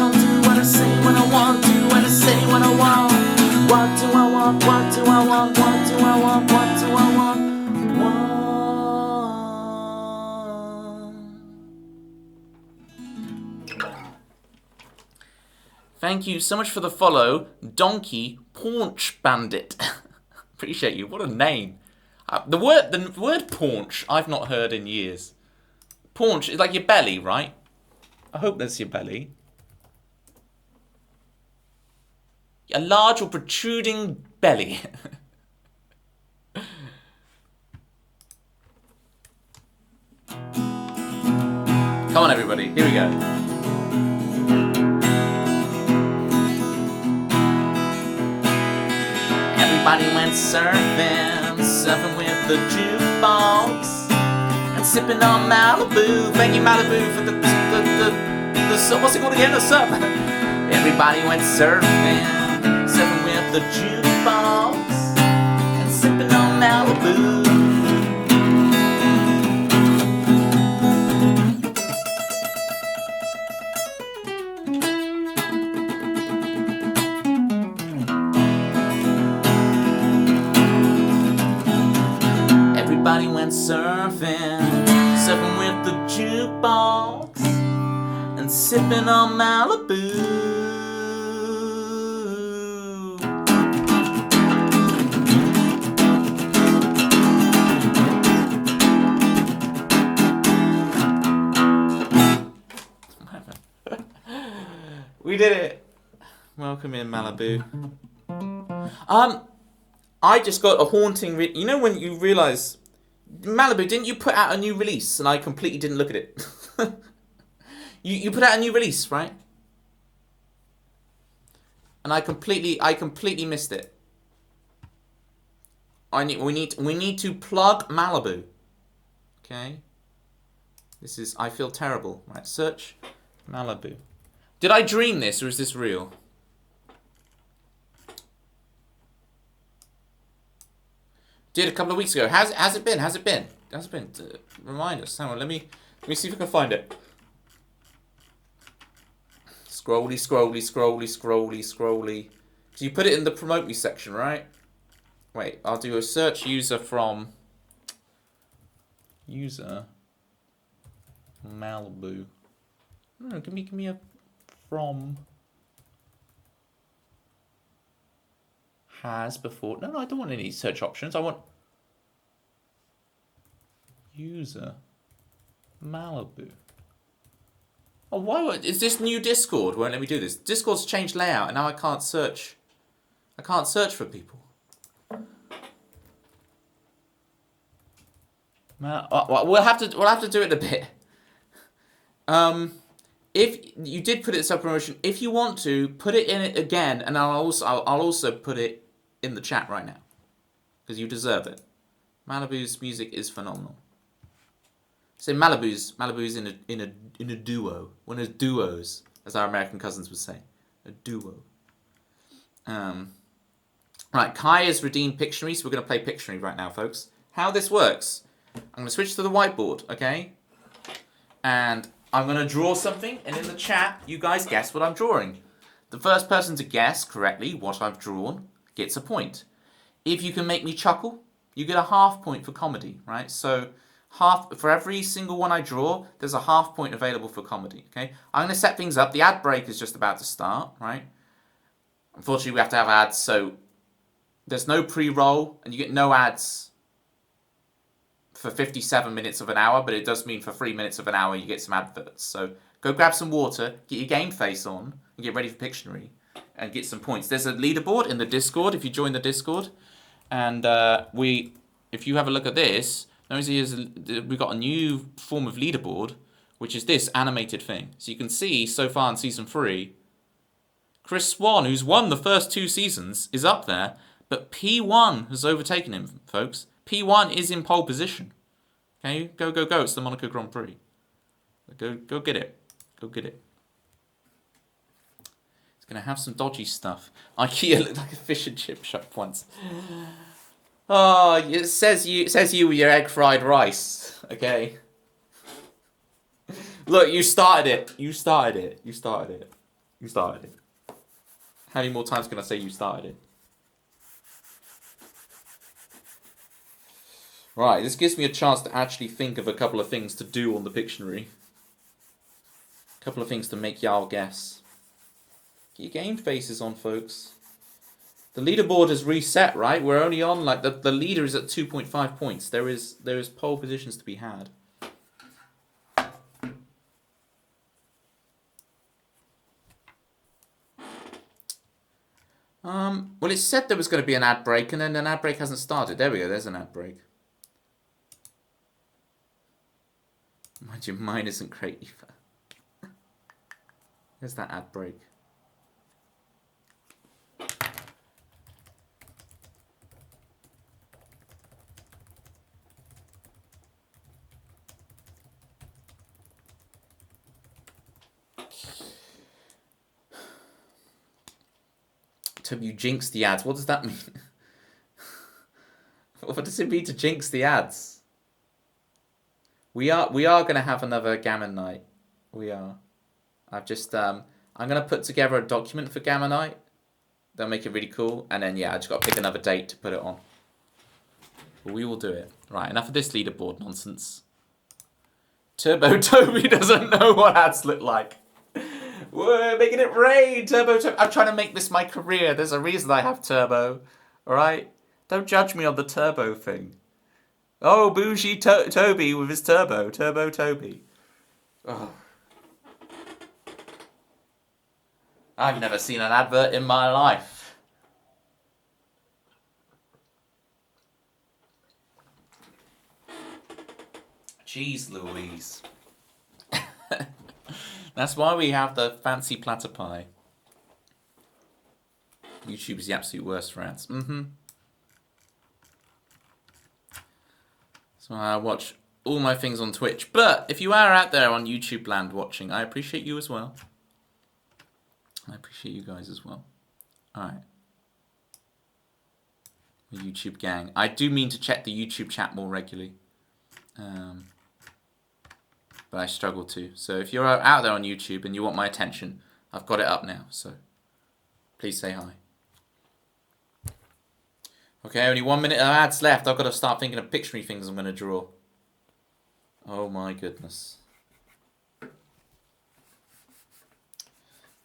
Thank you so much for the follow, Donkey Paunch Bandit. Appreciate you. What a name. The word paunch I've not heard in years. Paunch is like your belly, right? I hope that's your belly. A large or protruding belly. Come on, everybody. Here we go. Everybody went surfing, surfing with the jukebox, and sipping on Malibu. Thank you, Malibu, for the what's it called again? The surf. Everybody went surfing, surfing with the jukebox, and sipping on Malibu. Everybody went surfing, surfing with the jukebox, and sipping on Malibu. We did it. Welcome in, Malibu. I just got a haunting. You know when you realise, Malibu, didn't you put out a new release and I completely didn't look at it? you put out a new release, right? And I completely missed it. We need to plug Malibu. Okay. I feel terrible. Right, search Malibu. Did I dream this or is this real? Did a couple of weeks ago. Has it been? Remind us. Hang on, let me see if I can find it. Scrolly. So you put it in the promote me section, right? Wait, I'll do a search user from Malibu. No, give me a from has before. No, I don't want any search options. I want user Malibu. Oh, why is this new Discord? Won't let me do this. Discord's changed layout, and now I can't search. I can't search for people. We'll have to do it a bit. If you did put it as a promotion, if you want to put it in it again, and I'll also put it in the chat right now, because you deserve it. Malibu's music is phenomenal. So Malibu's in a duo, one of those duos, as our American cousins would say, a duo. Right, Kai has redeemed Pictionary, so we're going to play Pictionary right now, folks. How this works, I'm going to switch to the whiteboard, okay? And I'm going to draw something, and in the chat, you guys guess what I'm drawing. The first person to guess correctly what I've drawn gets a point. If you can make me chuckle, you get a half point for comedy, right? So for every single one I draw, there's a half point available for comedy, okay? I'm going to set things up. The ad break is just about to start, right? Unfortunately, we have to have ads, so there's no pre-roll, and you get no ads for 57 minutes of an hour, but it does mean for 3 minutes of an hour you get some adverts. So go grab some water, get your game face on, and get ready for Pictionary, and get some points. There's a leaderboard in the Discord if you join the Discord, and if you have a look at this, we've got a new form of leaderboard, which is this animated thing. So you can see so far in season 3, Chris Swan, who's won the first 2 seasons, is up there, but P1 has overtaken him, folks. P1 is in pole position. Okay, go. It's the Monaco Grand Prix. Go get it. Go get it. It's going to have some dodgy stuff. IKEA looked like a fish and chip shop once. Oh, it says you with your egg fried rice. Okay. Look, you started it. How many more times can I say you started it? Right, this gives me a chance to actually think of a couple of things to do on the Pictionary. A couple of things to make y'all guess. Get your game faces on, folks. The leaderboard is reset, right? We're only on, like, the leader is at 2.5 points. There is pole positions to be had. Well, it said there was going to be an ad break, and then an ad break hasn't started. There we go, there's an ad break. Mind you, mine isn't great either. There's that ad break. You jinx the ads. What does that mean? What does it mean to jinx the ads? We are gonna have another Gammon night. We are. I've just I'm gonna put together a document for Gammon night. They'll make it really cool, and then yeah, I just got to pick another date to put it on. But we will do it. Right, enough of this leaderboard nonsense. Turbo Toby doesn't know what ads look like. We're making it rain, Turbo. I'm trying to make this my career. There's a reason I have Turbo. Alright? Don't judge me on the Turbo thing. Oh, bougie Toby with his Turbo. Turbo Toby. Oh. I've never seen an advert in my life. Jeez Louise. That's why we have the fancy platter pie. YouTube is the absolute worst for ads. So I watch all my things on Twitch. But if you are out there on YouTube land watching, I appreciate you as well. I appreciate you guys as well. Alright. The YouTube gang. I do mean to check the YouTube chat more regularly. But I struggle to. So if you're out there on YouTube and you want my attention, I've got it up now. So please say hi. Okay, only 1 minute of ads left. I've got to start thinking of Pictionary things I'm going to draw. Oh my goodness. I've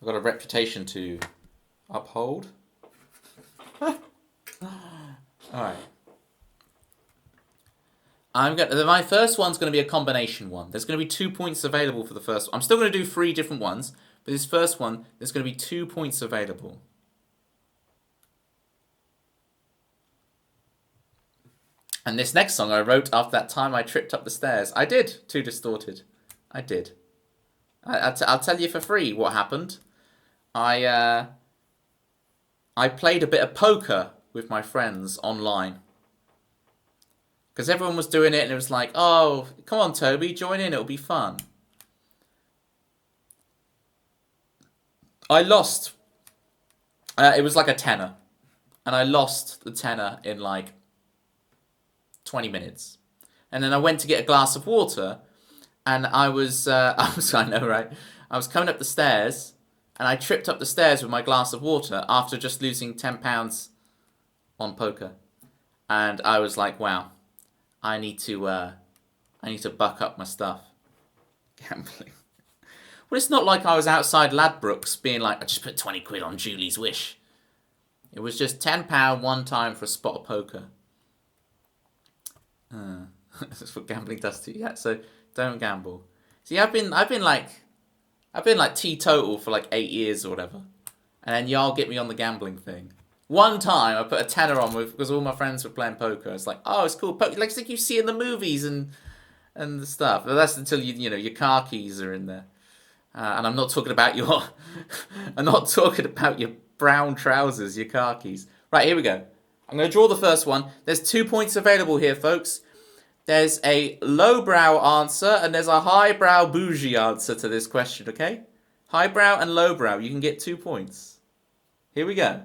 got a reputation to uphold. Alright. My first one's going to be a combination one. There's going to be 2 points available for the first one. I'm still going to do 3 different ones, but this first one, there's going to be 2 points available. And this next song I wrote after that time I tripped up the stairs. I did. Too distorted. I did. I'll tell you for free what happened. I played a bit of poker with my friends online. Because everyone was doing it and it was like, oh, come on, Toby, join in, it'll be fun. I lost. It was like a tenner. And I lost the tenner in like 20 minutes. And then I went to get a glass of water. And I was I know, right? I was coming up the stairs. And I tripped up the stairs with my glass of water after just losing £10 on poker. And I was like, wow. I need to buck up my stuff. Gambling. Well, it's not like I was outside Ladbrokes being like, I just put 20 quid on Julie's wish. It was just £10 one time for a spot of poker. That's what gambling does to you. Yeah, so don't gamble. See, I've been like teetotal for like 8 years or whatever. And then y'all get me on the gambling thing. One time I put a tenner on because all my friends were playing poker. It's like, oh, it's cool. Like it's like you see in the movies and the stuff. But that's until you know your car keys are in there. And I'm not talking about your brown trousers, your car keys. Right, here we go. I'm going to draw the first one. There's 2 points available here, folks. There's a lowbrow answer and there's a highbrow bougie answer to this question, okay? Highbrow and lowbrow, you can get 2 points. Here we go.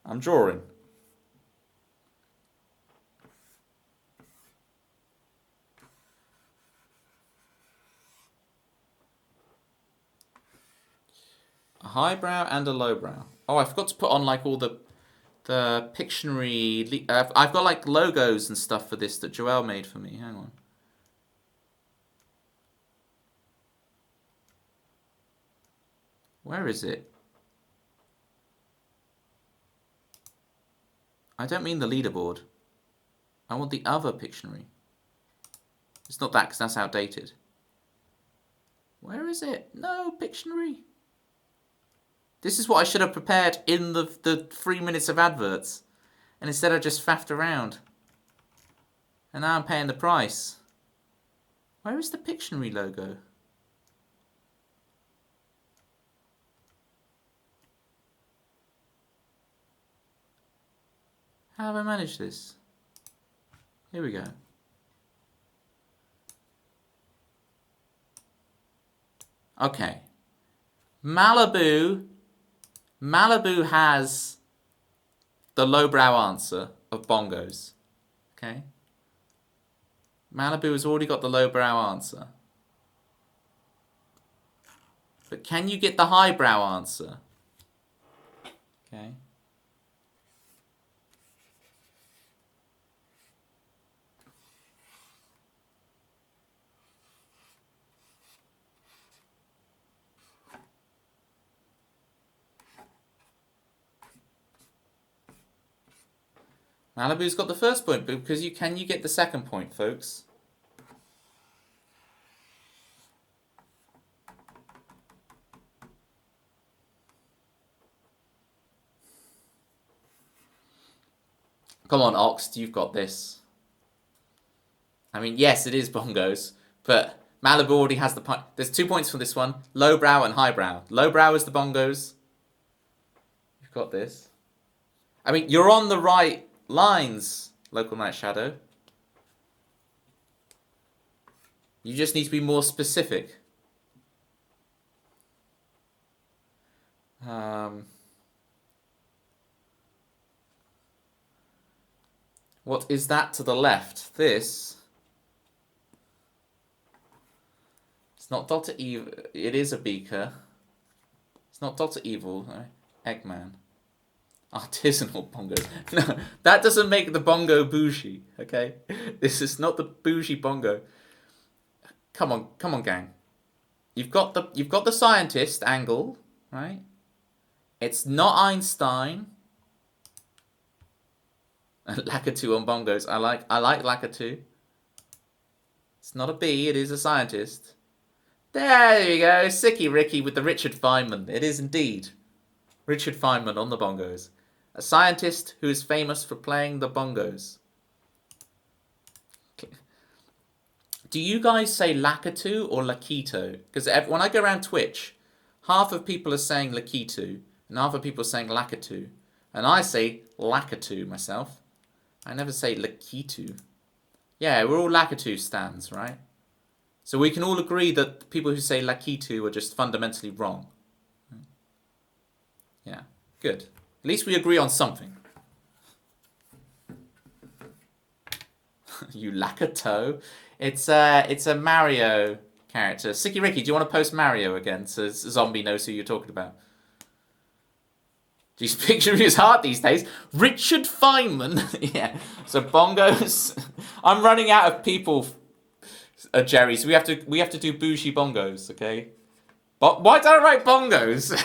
I'm drawing. A highbrow and a lowbrow. Oh, I forgot to put on like all the Pictionary. I've got like logos and stuff for this that Joelle made for me. Hang on. Where is it? I don't mean the leaderboard. I want the other Pictionary. It's not that, because that's outdated. Where is it? No, Pictionary. This is what I should have prepared in the 3 minutes of adverts. And instead I just faffed around. And now I'm paying the price. Where is the Pictionary logo? How have I managed this? Here we go. Okay. Malibu has the lowbrow answer of bongos. Okay? Malibu has already got the lowbrow answer. But can you get the highbrow answer? Okay. Malibu's got the first point, but because you get the second point, folks? Come on, Ox, you've got this. I mean, yes, it is bongos, but Malibu already has the point. There's 2 points for this one. Lowbrow and highbrow. Lowbrow is the bongos. You've got this. I mean, you're on the right lines, Local Night Shadow. You just need to be more specific. What is that to the left? This. It's not Dr. Evil. It is a beaker. It's not Dr. Evil. No. Eggman. Artisanal bongos. No, that doesn't make the bongo bougie. Okay, this is not the bougie bongo. Come on, gang. You've got the scientist angle, right? It's not Einstein. Lakitu on bongos. I like Lakitu. It's not a bee. It is a scientist. There you go. Sicky Ricky with the Richard Feynman. It is indeed Richard Feynman on the bongos. A scientist who is famous for playing the bongos. Do you guys say Lakitu or Lakito? Because when I go around Twitch, half of people are saying Lakitu and half of people are saying Lakitu. And I say Lakitu myself. I never say Lakitu. Yeah, we're all Lakitu stans, right? So we can all agree that people who say Lakitu are just fundamentally wrong. Yeah, good. At least we agree on something. You Lakato. It's a Mario character. Sicky Ricky, do you want to post Mario again so Zombie knows who you're talking about? Do you picture his heart these days? Richard Feynman. Yeah. So bongos. I'm running out of people, Jerry. So we have to do bougie bongos, okay? But why did I write bongos?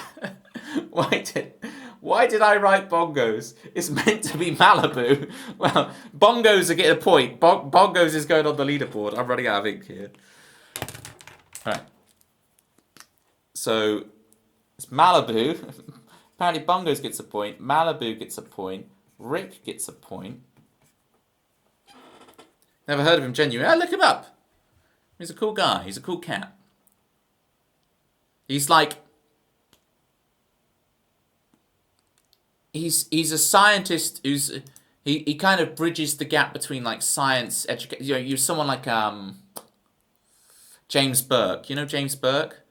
Why did I write bongos? It's meant to be Malibu. Well, bongos are getting a point. Bongos is going on the leaderboard. I'm running out of ink here. All right. So it's Malibu. Apparently bongos gets a point. Malibu gets a point. Rick gets a point. Never heard of him genuinely. Oh, look him up. He's a cool guy. He's a cool cat. He's like... He's a scientist who's... He kind of bridges the gap between like science, education... You know, you're someone like James Burke. You know James Burke?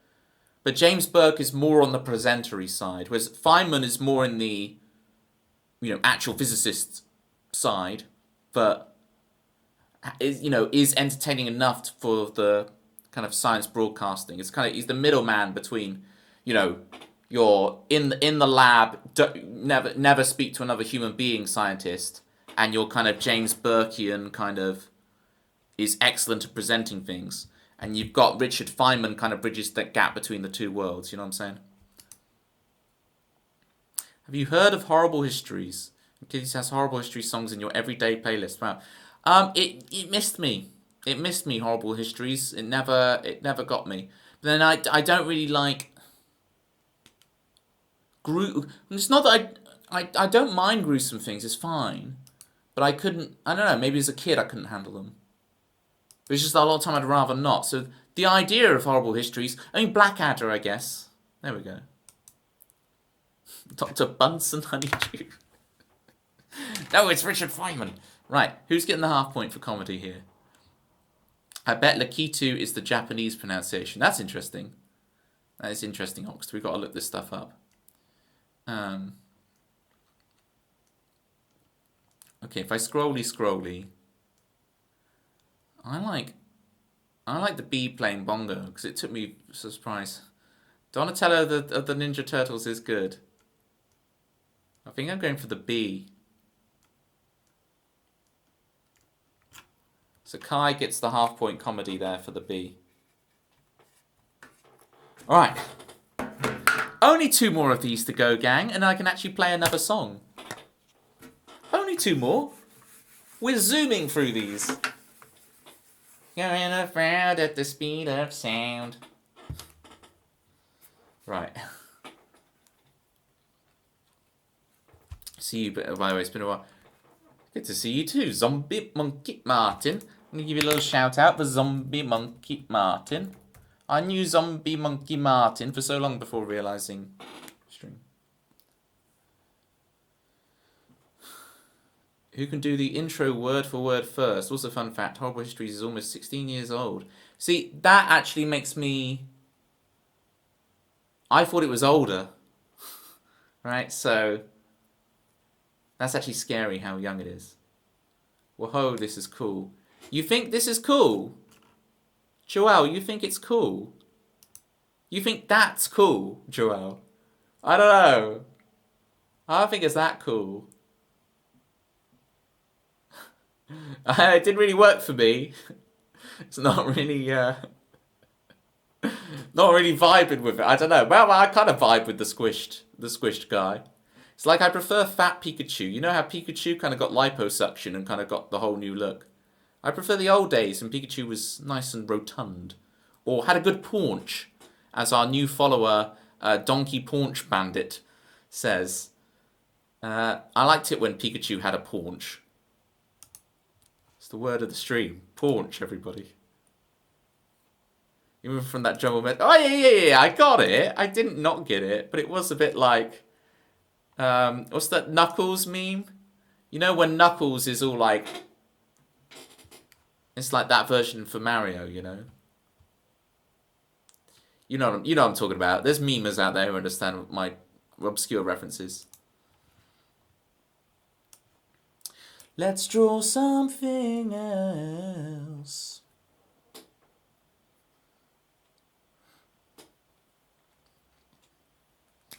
But James Burke is more on the presentery side, whereas Feynman is more in the, actual physicist side, but is entertaining enough for the kind of science broadcasting. He's the middleman between, you're in the lab, never speak to another human being scientist, and you're kind of James Burkean kind of is excellent at presenting things. And you've got Richard Feynman kind of bridges that gap between the two worlds, you know what I'm saying? Have you heard of Horrible Histories? Kitties has Horrible History songs in your everyday playlist. Wow. It missed me. It missed me, Horrible Histories. It never got me. But then I don't really like it's not that I don't mind gruesome things, it's fine. But I don't know, maybe as a kid I couldn't handle them. But it's just that a lot of time I'd rather not. So the idea of Horrible Histories, I mean Blackadder, I guess. There we go. Dr. Bunsen Honeydew. No, it's Richard Feynman. Right, who's getting the half point for comedy here? I bet Lakitu is the Japanese pronunciation. That's interesting. That is interesting, Ox. We've got to look this stuff up. Okay, if I scrolly, I like the bee playing bongo because it took me a surprise. Donatello of the Ninja Turtles is good. I think I'm going for the bee. So Kai gets the half point comedy there for the bee. All right. Only 2 more of these to go, gang, and I can actually play another song. Only 2 more. We're zooming through these. Going around at the speed of sound. Right. See you, by the way, it's been a while. Good to see you too, Zombie Monkey Martin. I'm going to give you a little shout out for Zombie Monkey Martin. I knew Zombie Monkey Martin for so long before realising stream. Who can do the intro word for word first? Also, fun fact, Horrible Histories is almost 16 years old. See, that actually makes me... I thought it was older. Right, so... That's actually scary how young it is. Whoa, this is cool. You think this is cool? Joelle, you think it's cool? You think that's cool, Joelle? I don't know. I don't think it's that cool. It didn't really work for me. It's not really, not really vibing with it. I don't know. Well, I kind of vibe with the squished guy. It's like I prefer fat Pikachu. You know how Pikachu kind of got liposuction and kind of got the whole new look? I prefer the old days when Pikachu was nice and rotund. Or had a good paunch, as our new follower, Donkey Paunch Bandit, says. I liked it when Pikachu had a paunch. It's the word of the stream. Paunch, everybody. Even from that jungle met. Oh, yeah, I got it. I didn't not get it, but it was a bit like... what's that Knuckles meme? You know when Knuckles is all like... It's like that version for Mario, you know? You know what I'm talking about. There's memers out there who understand my obscure references. Let's draw something else.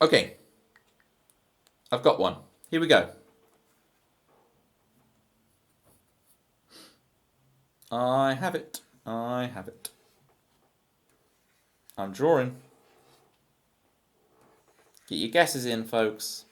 Okay. I've got one. Here we go. I have it. I'm drawing. Get your guesses in, folks.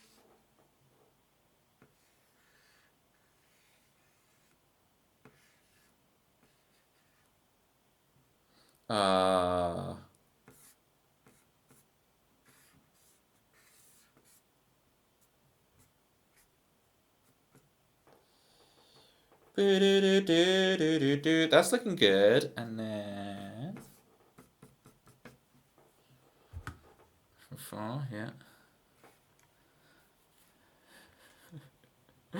That's looking good. And then... From far, yeah. I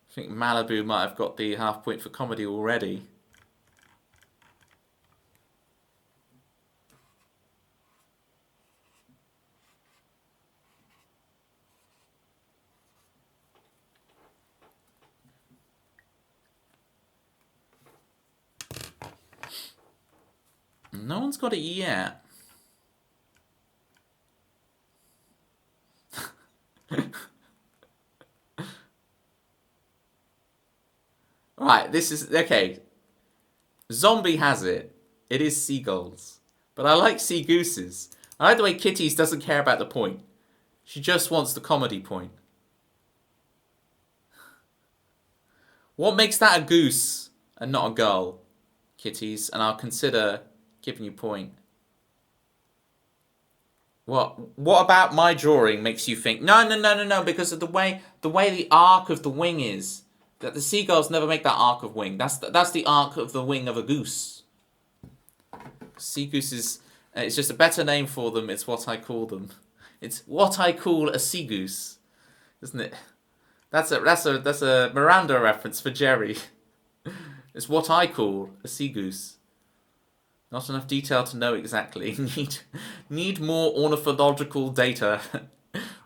think Malibu might have got the half point for comedy already. No one's got it yet. Right, this is... Okay. Zombie has it. It is seagulls. But I like sea gooses. I like the way Kitties doesn't care about the point. She just wants the comedy point. What makes that a goose and not a gull, kitties? And I'll consider giving you point. What about my drawing makes you think no, because of the way the arc of the wing is, that the seagulls never make that arc of wing. That's the arc of the wing of a goose. Sea gooses, it's just a better name for them. It's what I call them. It's what I call a sea goose, isn't it? That's a Miranda reference for Jerry. It's what I call a sea goose. Not enough detail to know exactly. Need more ornithological data.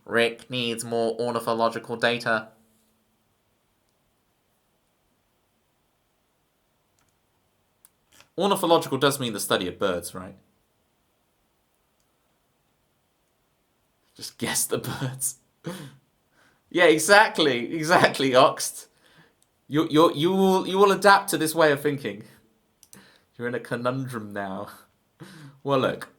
Rick needs more ornithological data. Ornithological does mean the study of birds, right? Just guess the birds. Yeah, exactly, Oxt. You will adapt to this way of thinking. You're in a conundrum now. Well, look.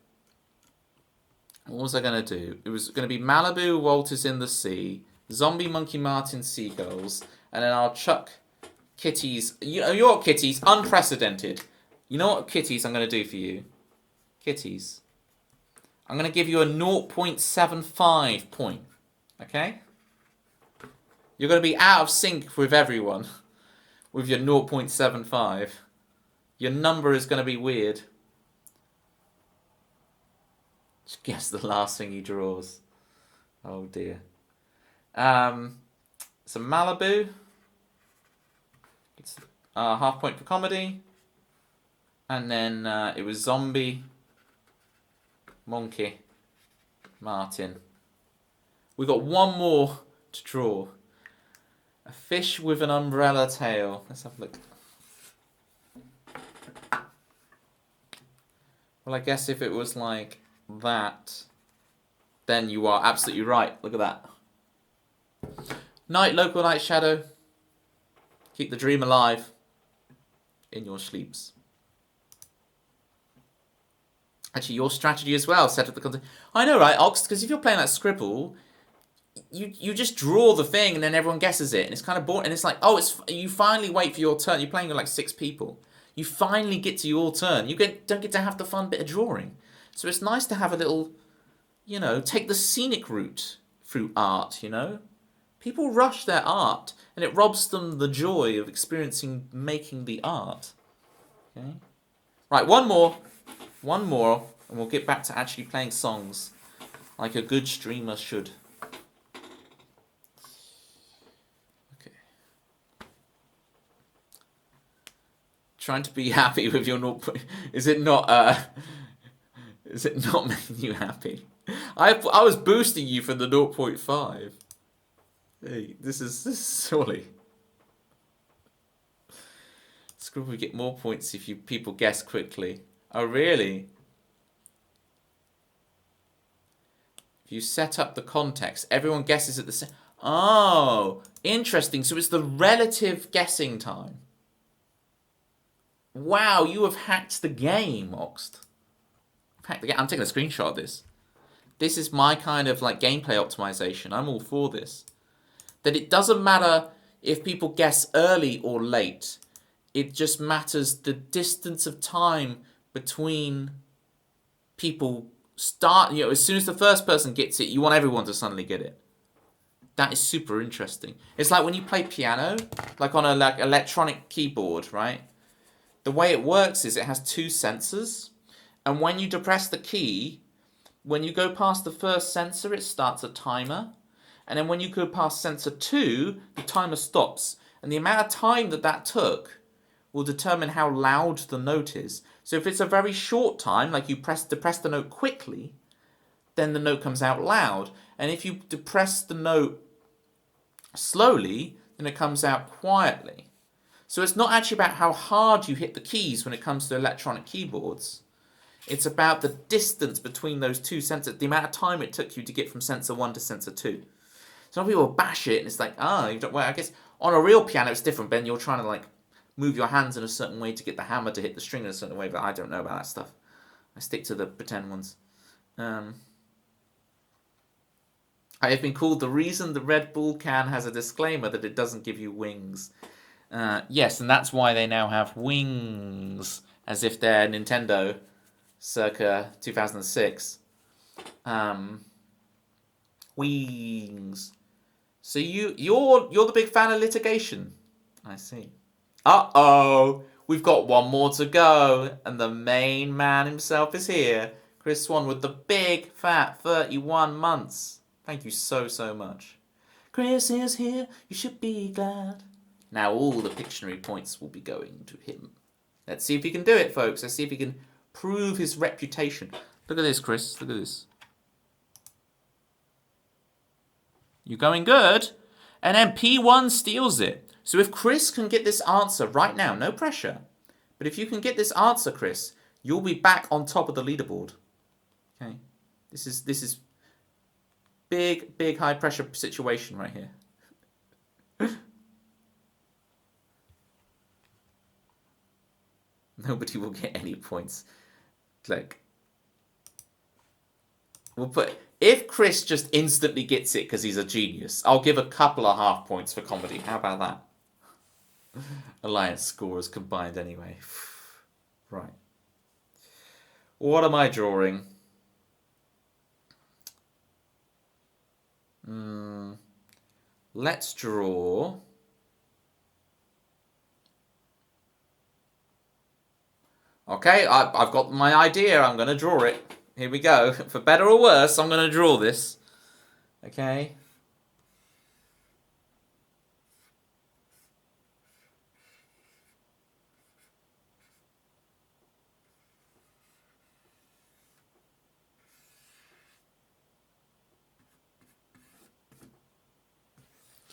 What was I going to do? It was going to be Malibu, Walters in the Sea, Zombie, Monkey, Martin, Seagulls, and then I'll chuck kitties. You know what, kitties? Unprecedented. You know what, kitties, I'm going to do for you? Kitties. I'm going to give you a 0.75 point. Okay? You're going to be out of sync with everyone with your 0.75. Your number is going to be weird. Just guess the last thing he draws. Oh dear. So Malibu. It's half point for comedy. And then it was Zombie, Monkey, Martin. We got one more to draw. A fish with an umbrella tail. Let's have a look. Well, I guess if it was like that, then you are absolutely right. Look at that. Night, local night shadow. Keep the dream alive in your sleeps. Actually, your strategy as well. Set up the content. I know, right, Ox? Because if you're playing that Scribble, you just draw the thing and then everyone guesses it, and it's kind of boring. And it's like, oh, you finally wait for your turn. You're playing with like 6 people. You finally get to your turn. You don't get to have the fun bit of drawing. So it's nice to have a little, take the scenic route through art, People rush their art, and it robs them the joy of making the art. Okay? Right, one more, and we'll get back to actually playing songs like a good streamer should. Okay. Trying to be happy with your 0. Is it not making you happy? I was boosting you for the 0.5. Hey, this is silly. Scribble will get more points if people guess quickly. Oh, really? If you set up the context, everyone guesses at the same. Oh, interesting. So it's the relative guessing time. Wow, you have hacked the game, Oxt. Hacked the game. I'm taking a screenshot of this. This is my kind of like gameplay optimization. I'm all for this. That it doesn't matter if people guess early or late. It just matters the distance of time between people start. As soon as the first person gets it, you want everyone to suddenly get it. That is super interesting. It's like when you play piano, like on a electronic keyboard, right? The way it works is it has 2 sensors, and when you depress the key, when you go past the first sensor, it starts a timer. And then when you go past sensor 2, the timer stops. And the amount of time that took will determine how loud the note is. So if it's a very short time, like you depress the note quickly, then the note comes out loud. And if you depress the note slowly, then it comes out quietly. So it's not actually about how hard you hit the keys when it comes to electronic keyboards. It's about the distance between those 2 sensors, the amount of time it took you to get from sensor 1 to sensor 2. Some people bash it, and it's like, well, I guess on a real piano it's different, Ben. You're trying to like move your hands in a certain way to get the hammer to hit the string in a certain way, but I don't know about that stuff. I stick to the pretend ones. I I have been called the reason the Red Bull can has a disclaimer that it doesn't give you wings. Yes, and that's why they now have wings, as if they're Nintendo circa 2006. Wings. So you're the big fan of litigation. I see. Uh-oh. We've got one more to go, and the main man himself is here. Chris Swan with the big fat 31 months. Thank you so much. Chris is here, you should be glad. Now all the Pictionary points will be going to him. Let's see if he can do it, folks. Let's see if he can prove his reputation. Look at this, Chris. Look at this. You're going good. And then P1 steals it. So if Chris can get this answer right now, no pressure. But if you can get this answer, Chris, you'll be back on top of the leaderboard. Okay. This is big high pressure situation right here. Nobody will get any points. Like, we'll put, if Chris just instantly gets it because he's a genius, I'll give a couple of half points for comedy. How about that? Alliance scorers combined anyway. Right. What am I drawing? Let's draw. Okay, I've got my idea. I'm going to draw it. Here we go. For better or worse, I'm going to draw this. Okay.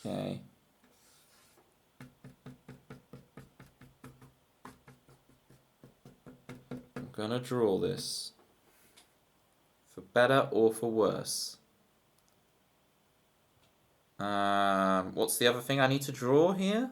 Okay. I'm gonna draw this. For better or for worse. What's the other thing I need to draw here?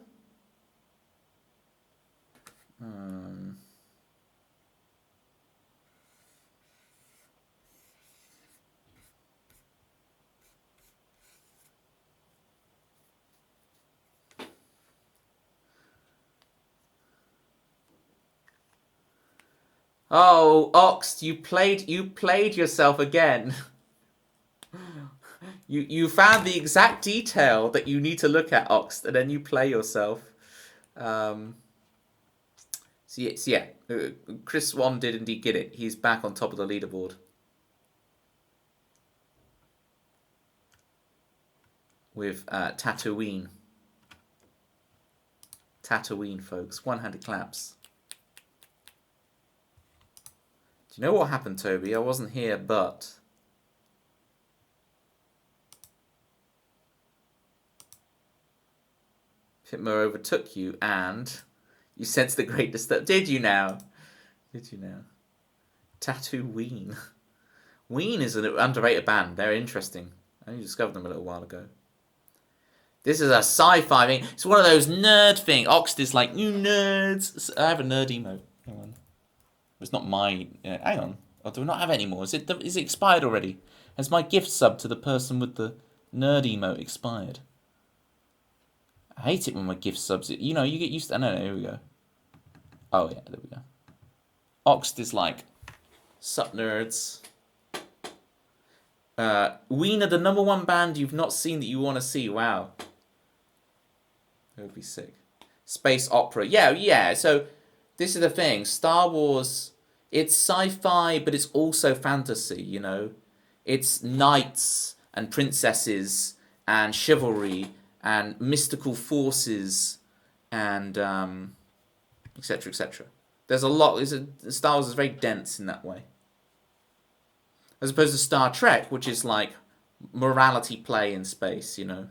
Oh, Ox, you played yourself again. You found the exact detail that you need to look at, Ox, and then you play yourself. Yeah, Chris Swan did indeed get it. He's back on top of the leaderboard. With Tatooine. Tatooine, folks. One-handed claps. Do you know what happened, Toby? I wasn't here, but... Pitmer overtook you, and... You sensed the great disturb. Did you now? Did you now? Tatooine. Ween is an underrated band. They're interesting. I only discovered them a little while ago. This is a sci-fi thing. It's one of those nerd things. Oxed is like, you nerds. I have a nerd emote. Hang on. It's not my... hang on. Oh, do we not have it anymore? Is it expired already? Has my gift sub to the person with the nerd emote expired? I hate it when my gift subs... You know, you get used to... No, here we go. Oh, yeah, there we go. Oxed is like, sup, nerds. Ween are the #1 band you've not seen that you want to see. Wow. That would be sick. Space opera. Yeah. So, this is the thing. Star Wars, it's sci-fi, but it's also fantasy, you know. It's knights and princesses and chivalry and mystical forces and etc. etc. There's a lot. Star Wars is very dense in that way. As opposed to Star Trek, which is like morality play in space, you know.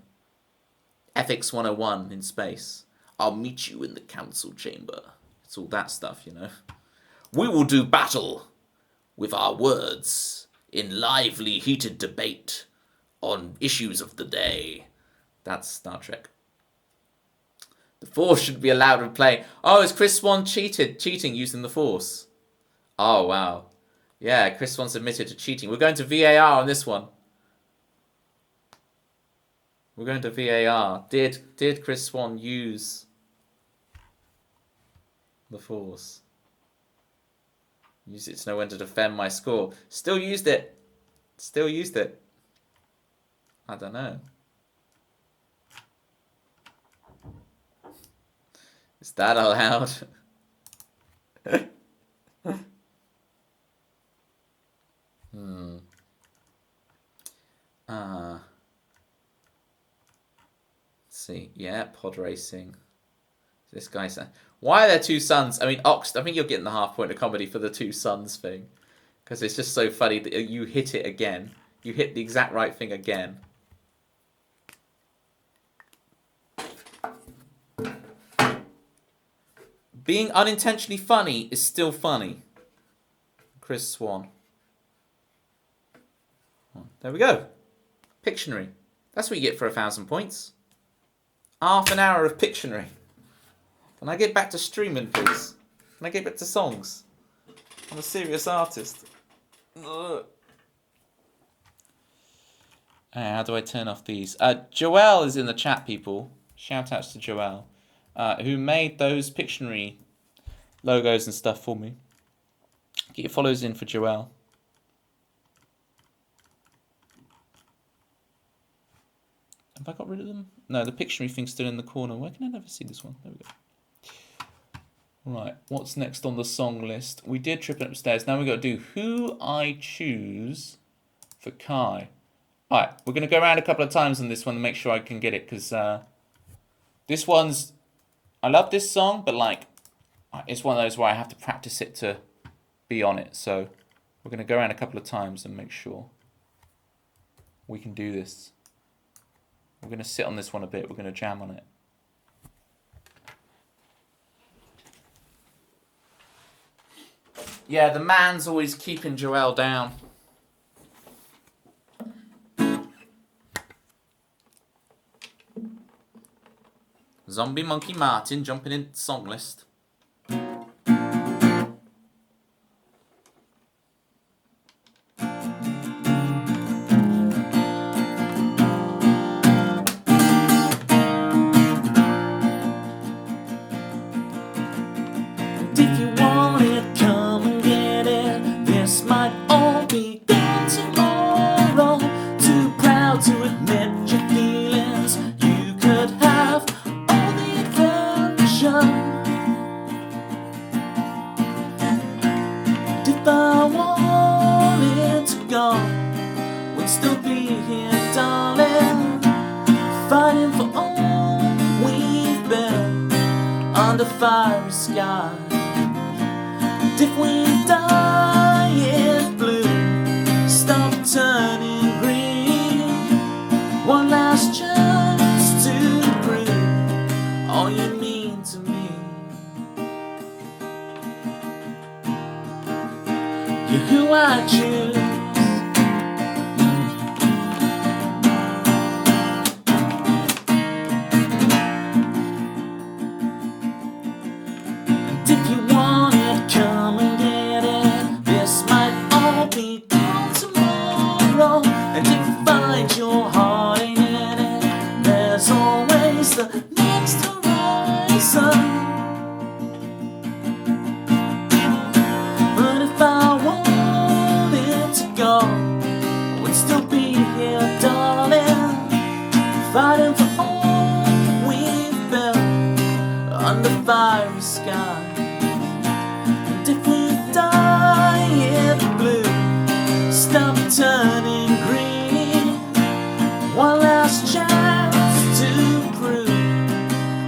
Ethics 101 in space. I'll meet you in the council chamber. It's all that stuff, you know. We will do battle with our words in lively, heated debate on issues of the day. That's Star Trek. The Force should be allowed to play. Oh, is Chris Swan cheating using the Force? Oh, wow. Yeah, Chris Swan's admitted to cheating. We're going to VAR on this one. We're going to VAR. Did Chris Swan use the force? Use it to know when to defend my score. Still used it. Still used it. I don't know. Is that allowed? Let's see. Yeah, pod racing. This guy's... Why are there two suns? I mean, Ox, I think you're getting the half point of comedy for the two suns thing. Because it's just so funny that you hit it again. You hit the exact right thing again. Being unintentionally funny is still funny. Chris Swan. There we go. Pictionary. That's what you get for 1,000 points. Half an hour of Pictionary. Can I get back to streaming, please? Can I get back to songs? I'm a serious artist. Ugh. How do I turn off these? Joelle is in the chat, people. Shout outs to Joelle. Who made those Pictionary logos and stuff for me. Get your follows in for Joelle. Have I got rid of them? No, the Pictionary thing's still in the corner. Why can I never see this one? There we go. Right, what's next on the song list? We did Tripping Upstairs. Now we've got to do Who I Choose for Kai. Alright, we're going to go around a couple of times on this one to make sure I can get it, because this one's... I love this song, but like, it's one of those where I have to practice it to be on it. So we're going to go around a couple of times and make sure we can do this. We're going to sit on this one a bit. We're going to jam on it. Yeah, the man's always keeping Joelle down. Zombie Monkey Martin jumping in the song list. If you want it, come and get it. This might all be gone tomorrow. Too proud to admit your feelings. You could have all the adventure. If I wanted to go, we'd still be here, darling, fighting for all we've been under fiery skies. If we die in blue, stop turning green. One last chance to prove all you mean to me. You're who I choose. And if you want it, come and get it. This might all be gone tomorrow. And if you find your heart ain't in it, there's always the next horizon. But if I wanted to go, I would still be here, darling, fighting for all we've built under fiery skies. And if we die in blue, stop turning green. One last chance to prove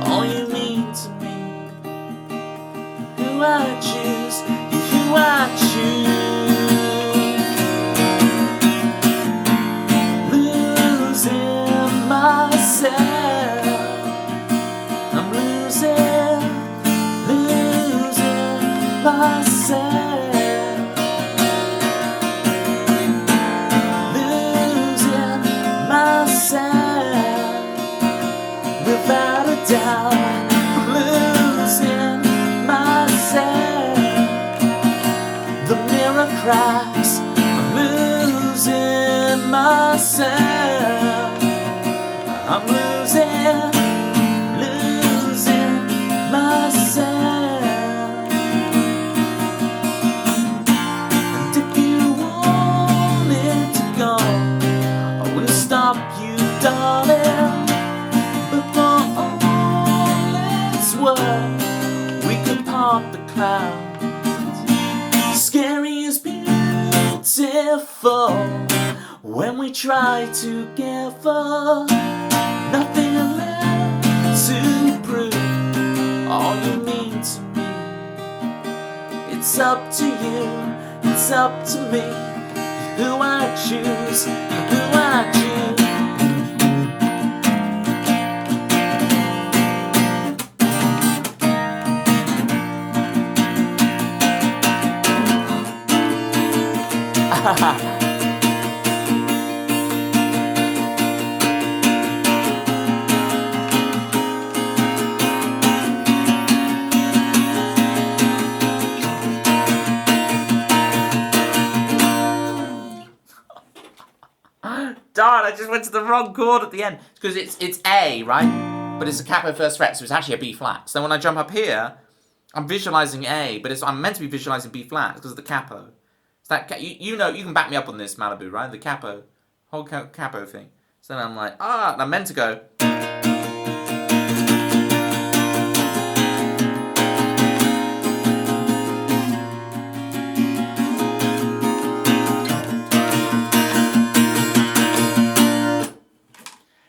all you mean to me. Who I choose, who I choose. Losing myself. I'm losing myself. Losing myself. Without a doubt, I'm losing myself. The mirror cracks, I'm losing myself. I'm beautiful when we try together. Nothing left to prove. All you mean to me. It's up to you. It's up to me. You're who I choose. You're who I choose. Darn, I just went to the wrong chord at the end. Because it's A, right? But it's a capo first fret, so it's actually a B flat. So when I jump up here, I'm visualizing A, but I'm meant to be visualizing B flat because of the capo. So that you know, you can back me up on this, Malibu, right? The capo, whole capo thing. So then I'm like, and I'm meant to go.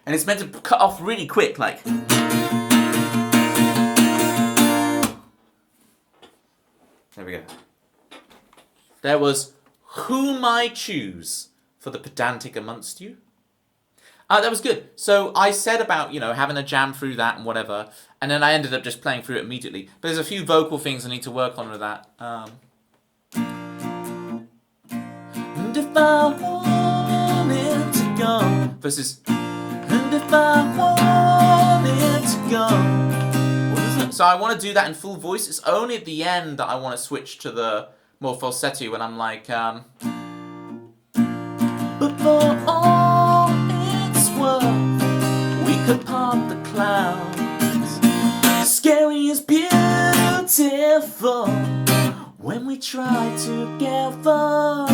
And it's meant to cut off really quick, like. There we go. There was Whom I Choose for the pedantic amongst you. That was good. So I said about, having a jam through that and whatever, and then I ended up just playing through it immediately. But there's a few vocal things I need to work on with that. And if I wanted to go versus and if I wanted to go. What is it? So I want to do that in full voice. It's only at the end that I want to switch to the more falsetto when I'm like, but for all it's worth, we could part the clouds. Scary is beautiful when we try together.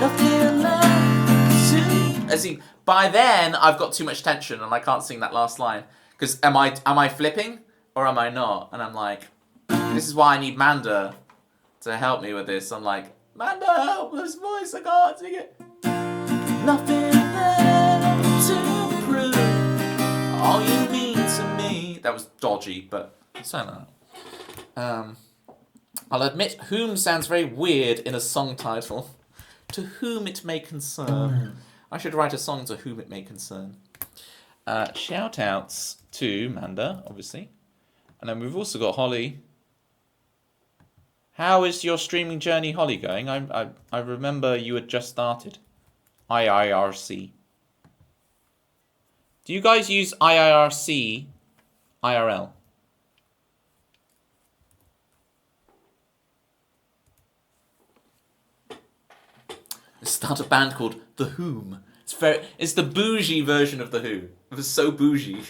Nothing left to. See, by then I've got too much tension and I can't sing that last line. Because am I flipping or am I not? And I'm like, this is why I need Manda to help me with this. I'm like, Manda, help this voice, I can't sing it. Nothing left to prove. All you mean to me. That was dodgy, but so that. I'll admit, whom sounds very weird in a song title. To whom it may concern. I should write a song to whom it may concern. Shout outs to Manda, obviously. And then we've also got Holly. How is your streaming journey, Holly, going? I remember you had just started. IIRC. Do you guys use IIRC IRL? Start a band called The Whom. It's the bougie version of The Who. It was so bougie.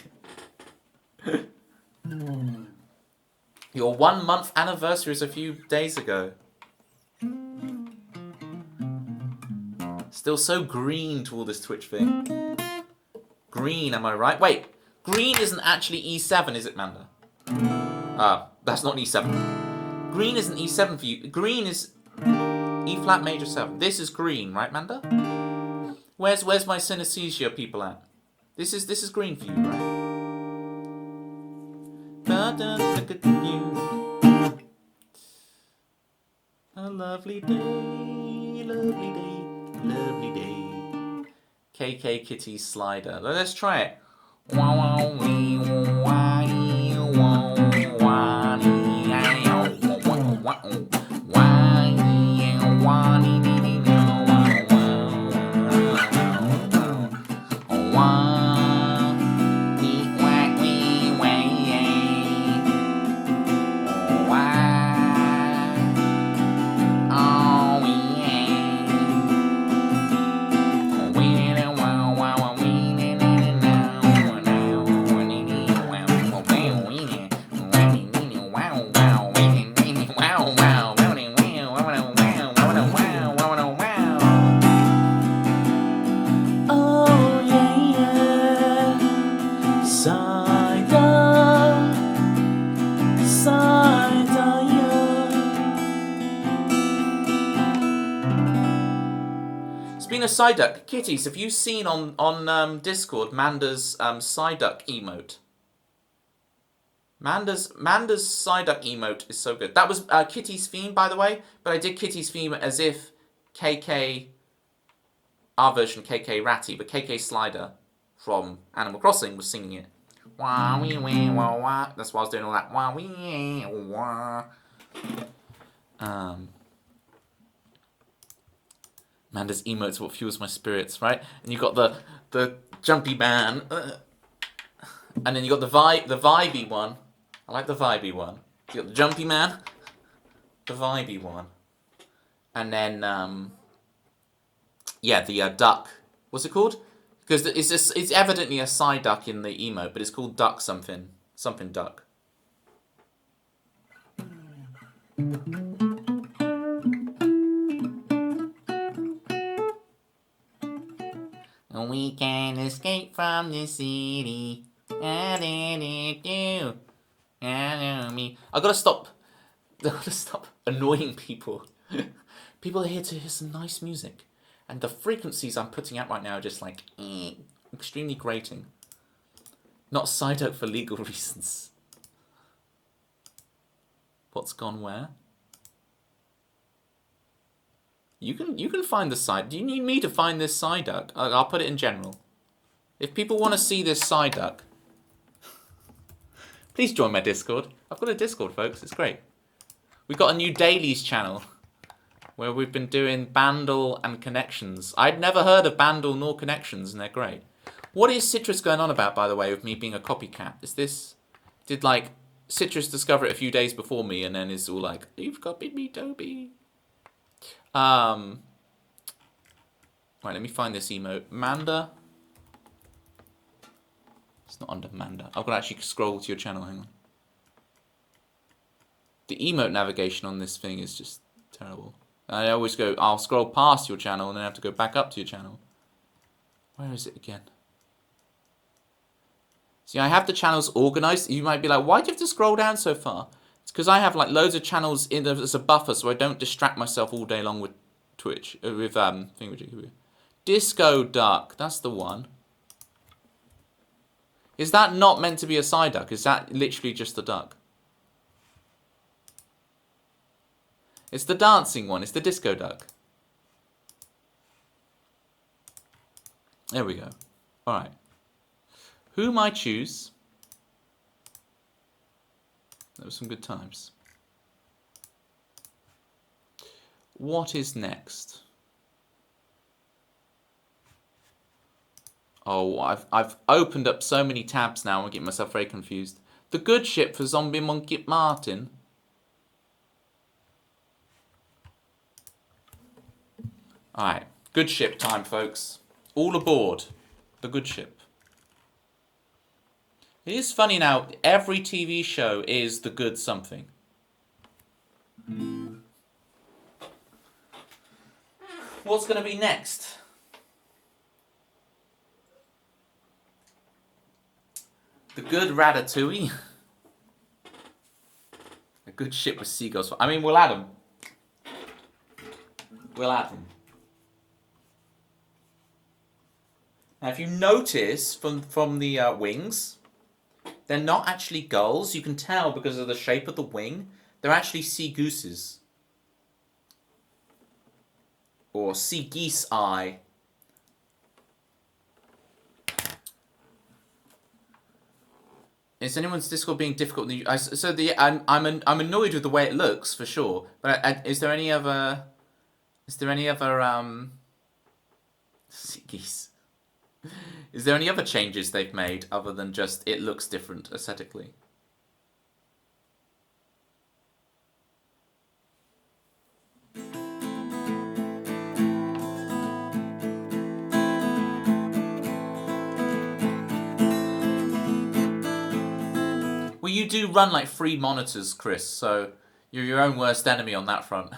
Your 1 month anniversary is a few days ago. Still so green to all this Twitch thing. Green, am I right? Wait, green isn't actually E7, is it, Manda? That's not an E7. Green isn't E7 for you. Green is E flat major 7. This is green, right, Manda? Where's my synesthesia people at? This is green for you, right? Look at you. A lovely day, lovely day, lovely day. KK Kitty Slider. Let's try it. Speaking of Psyduck, kitties, have you seen on Discord Manda's Psyduck emote? Manda's Psyduck emote is so good. That was Kitty's theme, by the way, but I did Kitty's theme as if KK, our version KK Ratty, but KK Slider from Animal Crossing was singing it. Wah wee wee wah wah. That's why I was doing all that. Wah wee wah. Manda's emotes what fuels my spirits, right? And you got the jumpy man, and then you got the vibey one. I like the vibey one. You got the jumpy man, the vibey one, and then the duck. What's it called? Because it's evidently a Psyduck in the emote, but it's called duck something duck. We can escape from the city. I gotta stop annoying people. People are here to hear some nice music. And the frequencies I'm putting out right now are just like extremely grating. Not Psyduck for legal reasons. What's gone where? You can find the Psyduck. Do you need me to find this Psyduck? I'll put it in general. If people want to see this Psyduck, please join my Discord. I've got a Discord, folks. It's great. We've got a new dailies channel where we've been doing Bandle and Connections. I'd never heard of Bandle nor Connections, and they're great. What is Citrus going on about, by the way, with me being a copycat? Did like Citrus discover it a few days before me, and then is all like, "You've copied me, Toby." Right, let me find this emote. Manda. It's not under Manda. I've got to actually scroll to your channel. Hang on. The emote navigation on this thing is just terrible. I always go, I'll scroll past your channel and then have to go back up to your channel. Where is it again? See, I have the channels organized. You might be like, why do you have to scroll down so far? It's because I have like loads of channels in as a buffer so I don't distract myself all day long with Twitch. With thingamajig. Disco Duck, that's the one. Is that not meant to be a Psyduck? Is that literally just a duck? It's the dancing one. It's the Disco Duck. There we go. Alright. Whom I choose. That was some good times. What is next? Oh, I've opened up so many tabs now. I'm getting myself very confused. The good ship for Zombie Monkey Martin. Alright, good ship time, folks. All aboard the good ship. It is funny now, every TV show is the good something. What's going to be next? The good Ratatouille? A good ship with seagulls. I mean, we'll add them. We'll add them. Now, if you notice from the wings, they're not actually gulls. You can tell because of the shape of the wing. They're actually sea gooses. Or sea geese eye. Is anyone's Discord being difficult? I'm annoyed with the way it looks for sure. But is there any other? Sea geese. Is there any other changes they've made other than just it looks different aesthetically? Well, you do run like 3 monitors, Chris, so you're your own worst enemy on that front.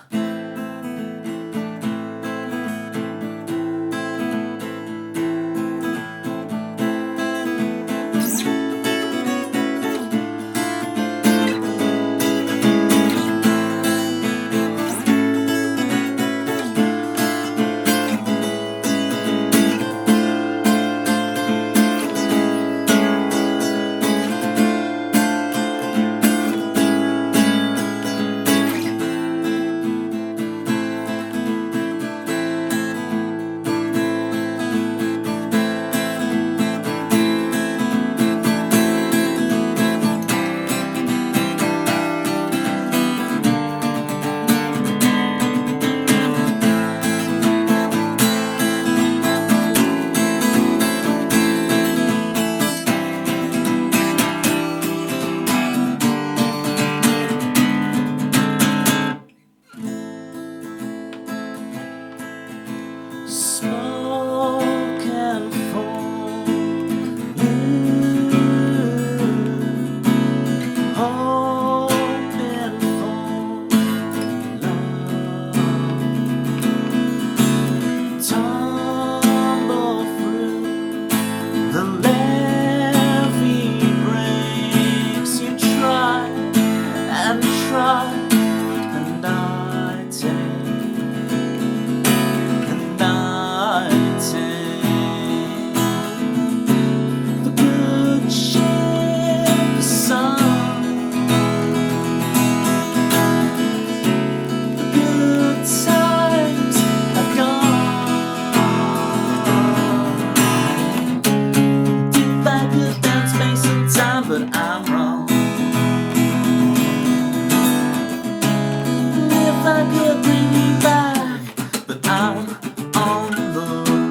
I'm on the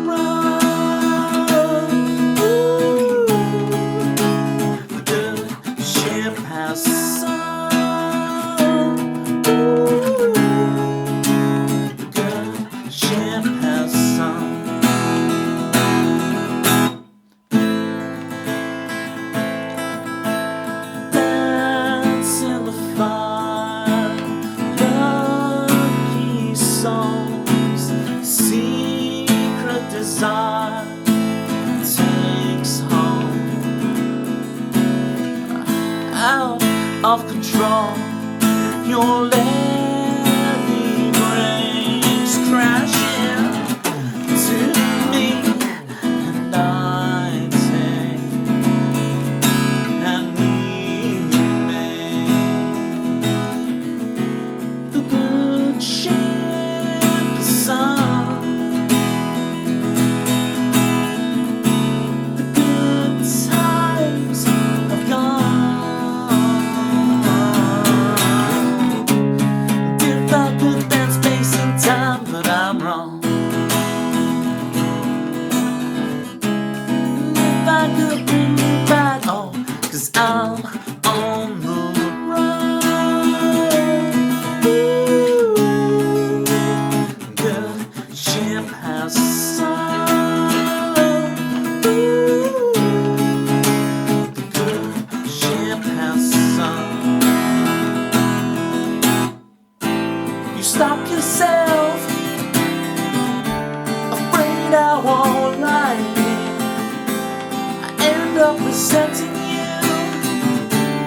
run. Ooh, the good ship has sunk. Ooh, the good ship has sunk. Dance in the fire, lucky souls, secret desire takes home. Out of control, your levy breaks, crashing to me, and I take and we make the good ship song. The good times have gone. If I could bend space and time, but I'm wrong. If I could bring you back home, 'cause I'm on the run. Ooh, good ship has sunk. Ooh, the good ship has sunk. You stop yourself, afraid I won't like it. I end up resenting you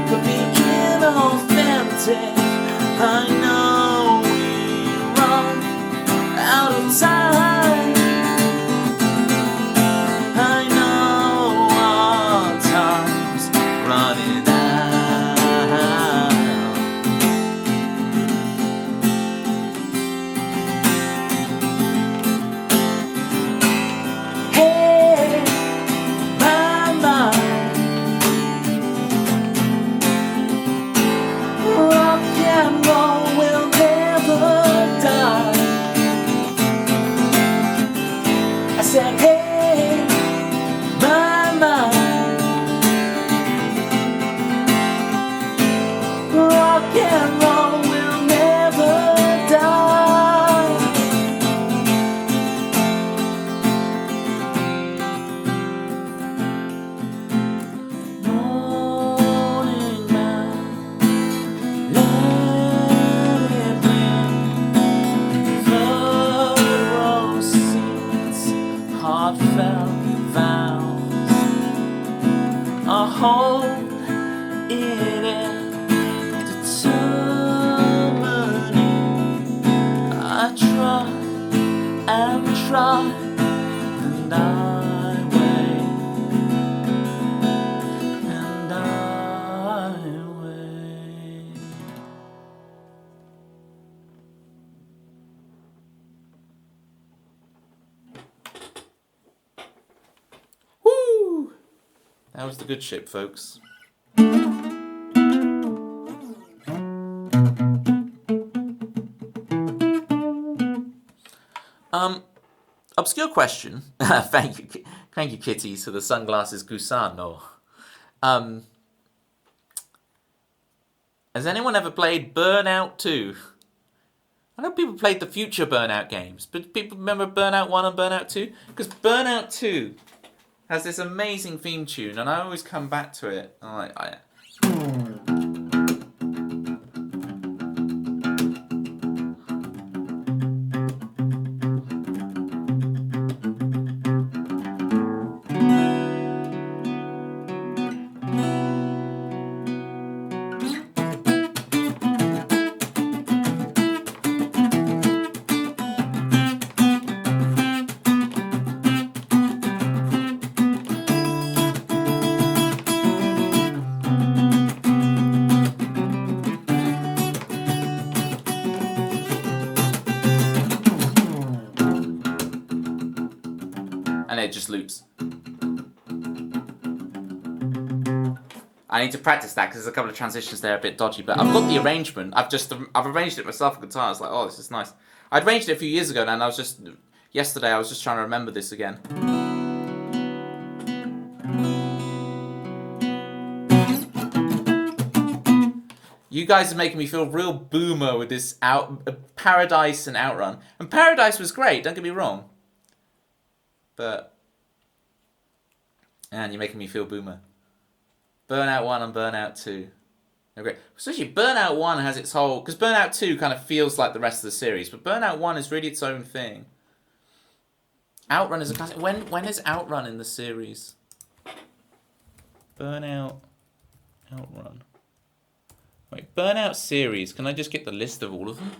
for being inauthentic. I know we run out of time. I know our time's running out. Hey, my mind, rock and roll will never die. I said, hey, my mind, rock and roll will never die. Morning man, let it rain. Third row seats, heartfelt vows. I hold it in determining. I try and try, and I wait, and I wait. Woo! That was the good ship, folks. Obscure question. Thank you, Kitty, to the sunglasses Gusano. Has anyone ever played Burnout 2? I know people played the future Burnout games, but people remember Burnout 1 and Burnout 2? Because Burnout 2 has this amazing theme tune, and I always come back to it. And it just loops. I need to practice that because there's a couple of transitions there a bit dodgy, but I've got the arrangement. I've arranged it myself on guitar. It's like, oh, this is nice. I'd arranged it a few years ago now, and yesterday I was just trying to remember this again. You guys are making me feel real boomer with this Paradise and Outrun. And Paradise was great, don't get me wrong. But... And you're making me feel boomer. Burnout 1 and Burnout 2. They're great. Especially Burnout 1 has its whole... Because Burnout 2 kind of feels like the rest of the series. But Burnout 1 is really its own thing. Outrun is a classic. When is Outrun in the series? Burnout... Outrun... Wait, Burnout series. Can I just get the list of all of them?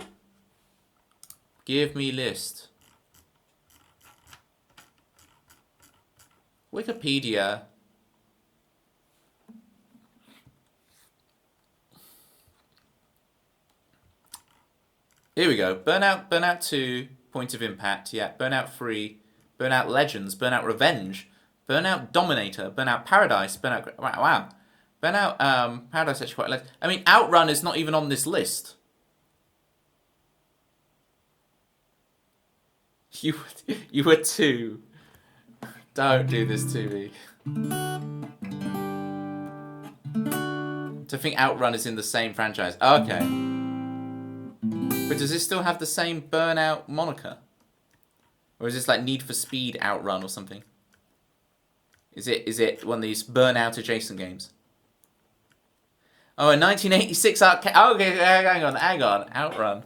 Give me list. Wikipedia. Here we go. Burnout 2, Point of Impact. Yeah. Burnout 3, Burnout Legends, Burnout Revenge, Burnout Dominator, Burnout Paradise, Burnout... Wow. Burnout Paradise actually quite... I mean, Outrun is not even on this list. You were 2. Don't do this to me. To think Outrun is in the same franchise. Okay. But does it still have the same Burnout moniker? Or is this like Need for Speed Outrun or something? Is it one of these Burnout adjacent games? Oh, a 1986 arcade. Oh, okay, hang on. Outrun.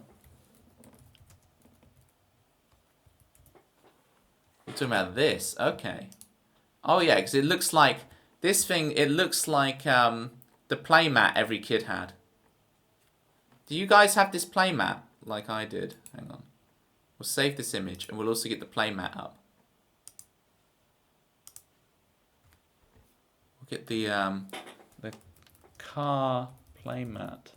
You're talking about this. Okay. Oh, yeah, because it looks like... This thing, it looks like the playmat every kid had. Do you guys have this playmat like I did? Hang on. We'll save this image, and we'll also get the playmat up. We'll get the car playmat.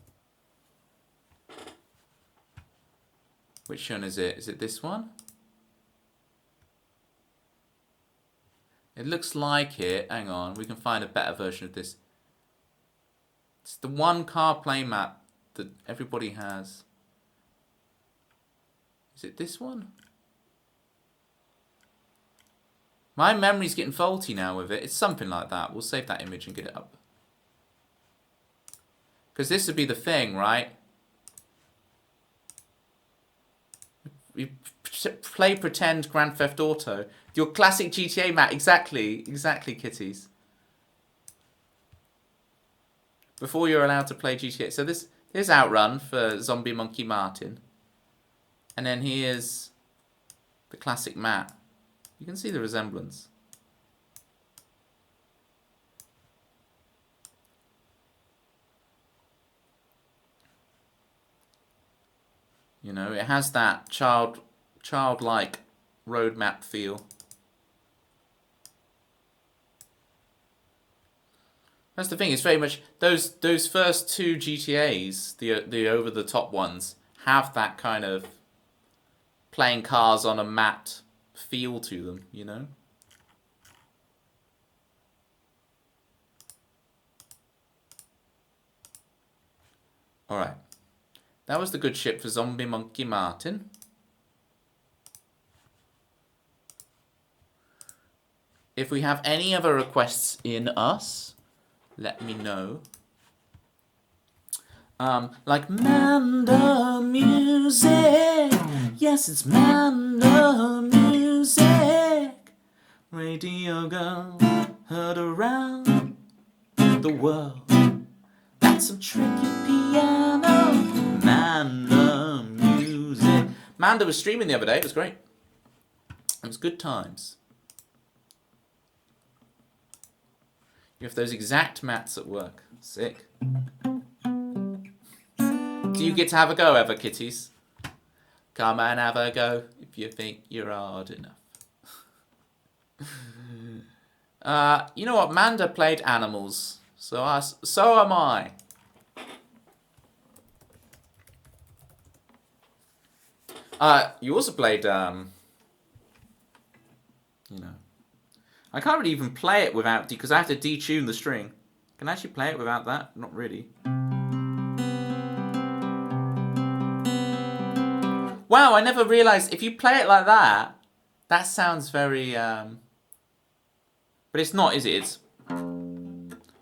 Which one is it? Is it this one? It looks like it. Hang on, we can find a better version of this. It's the one car playmat that everybody has. Is it this one? My memory's getting faulty now with it. It's something like that. We'll save that image and get it up. Because this would be the thing, right? You play pretend Grand Theft Auto. Your classic GTA map. Exactly, kitties. Before you're allowed to play GTA. So here's Outrun for Zombie Monkey Martin. And then here's the classic map. You can see the resemblance. You know, it has that childlike roadmap feel. That's the thing. It's very much those first 2 GTAs, the over the top ones, have that kind of playing cars on a mat feel to them. You know. All right. That was the good ship for Zombie Monkey Martin. If we have any other requests in us, let me know. Like Manda music. Yes, it's Manda music. Radio girl heard around the world. That's some tricky piano. Manda music. Manda was streaming the other day. It was great. It was good times. You have those exact mats at work. Sick. Do you get to have a go ever, kitties? Come and have a go if you think you're hard enough. You know what? Manda played Animals. So am I. You also played, you know. I can't really even play it without, because I have to detune the string. Can I actually play it without that? Not really. Wow, I never realised if you play it like that, that sounds very... But it's not, is it?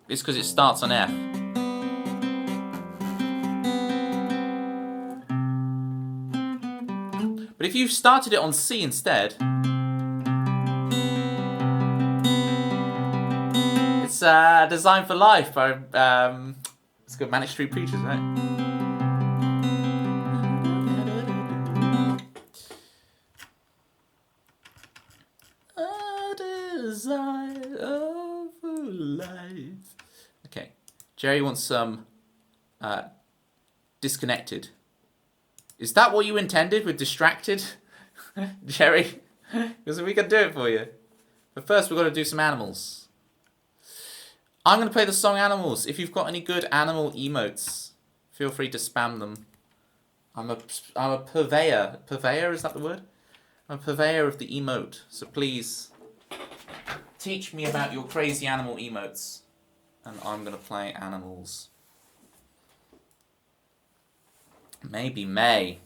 It's because it starts on F. But if you started it on C instead, it's Designed for Life by it's good Manic Street Preachers, right? A desire of life. Okay, Jerry wants some Disconnected. Is that what you intended with Distracted, Jerry? Because we can do it for you. But first we've got to do some animals. I'm going to play the song Animals. If you've got any good animal emotes, feel free to spam them. I'm a purveyor. Purveyor, is that the word? I'm a purveyor of the emote. So please, teach me about your crazy animal emotes. And I'm going to play Animals. Maybe May.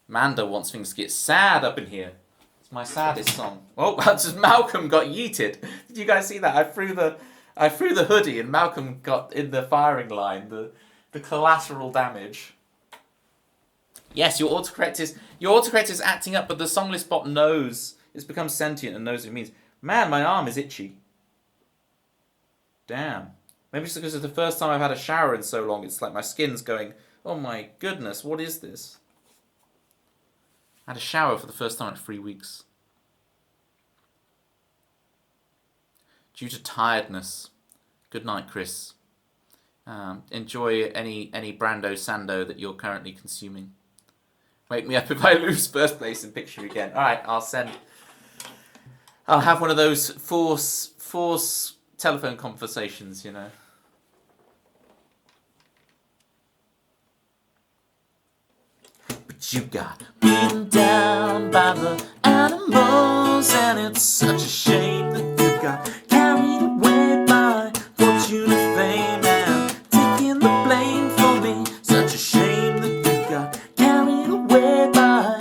Manda wants things to get sad up in here. It's my saddest song. Oh, just Malcolm got yeeted. Did you guys see that? I threw the hoodie and Malcolm got in the firing line. The collateral damage. Yes, your autocorrect is acting up, but the song list bot knows. It's become sentient and knows what it means. Man, my arm is itchy. Damn. Maybe it's because it's the first time I've had a shower in so long. It's like my skin's going, oh my goodness, what is this? I had a shower for the first time in 3 weeks. Due to tiredness. Good night, Chris. Enjoy any Brando Sando that you're currently consuming. Wake me up if I lose first place in picture again. Alright, I'll have one of those force telephone conversations, you know. But you got beaten down by the animals, and it's such a shame that you got carried away by fortune and fame and taking the blame for me. Such a shame that you got carried away by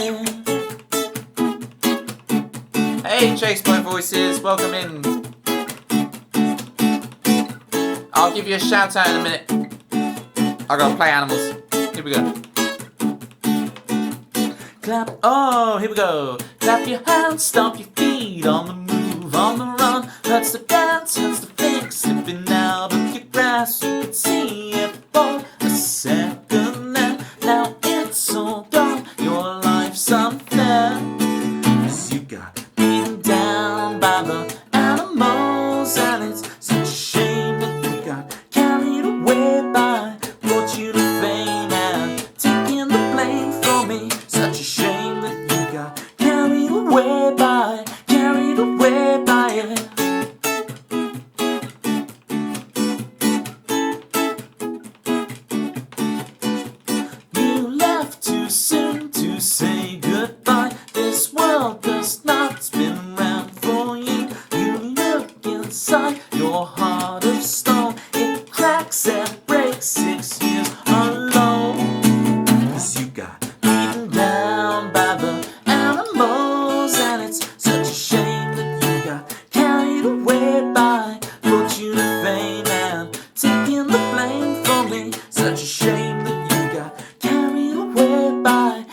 it. Hey, Chase Point Voices, welcome in. I'll give you a shout out in a minute. I gotta play Animals. Here we go. Clap, oh, here we go. Clap your hands, stomp your feet, on the move, on the run. That's the dance, that's the fix, slipping out of your grasp. You can see it for a second, and now it's all gone. Your life's unfair. 'Cause you got beaten down by the animals, and it's such a shame that you got carried away by fortune and fame and taking the blame for me. Such a shame that you got carried away by it. You left too soon to say goodbye. This world does not spin round for you. You look inside your heart of stone. It cracks and breaks 6 years alone. 'Cause you got beaten down by the animals, and it's such a shame that you got carried away by fortune and fame and taking the blame for me. Such a shame that you got carried away by it.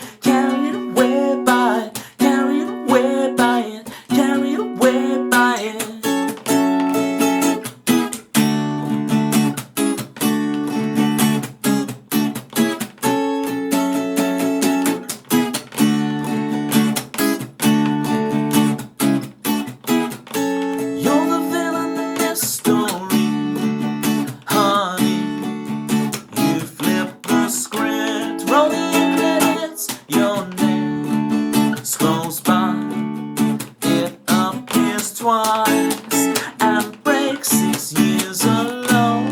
You're the villain in this story, honey. You flip the script, roll the credits, your name scrolls by. It appears twice and breaks 6 years alone.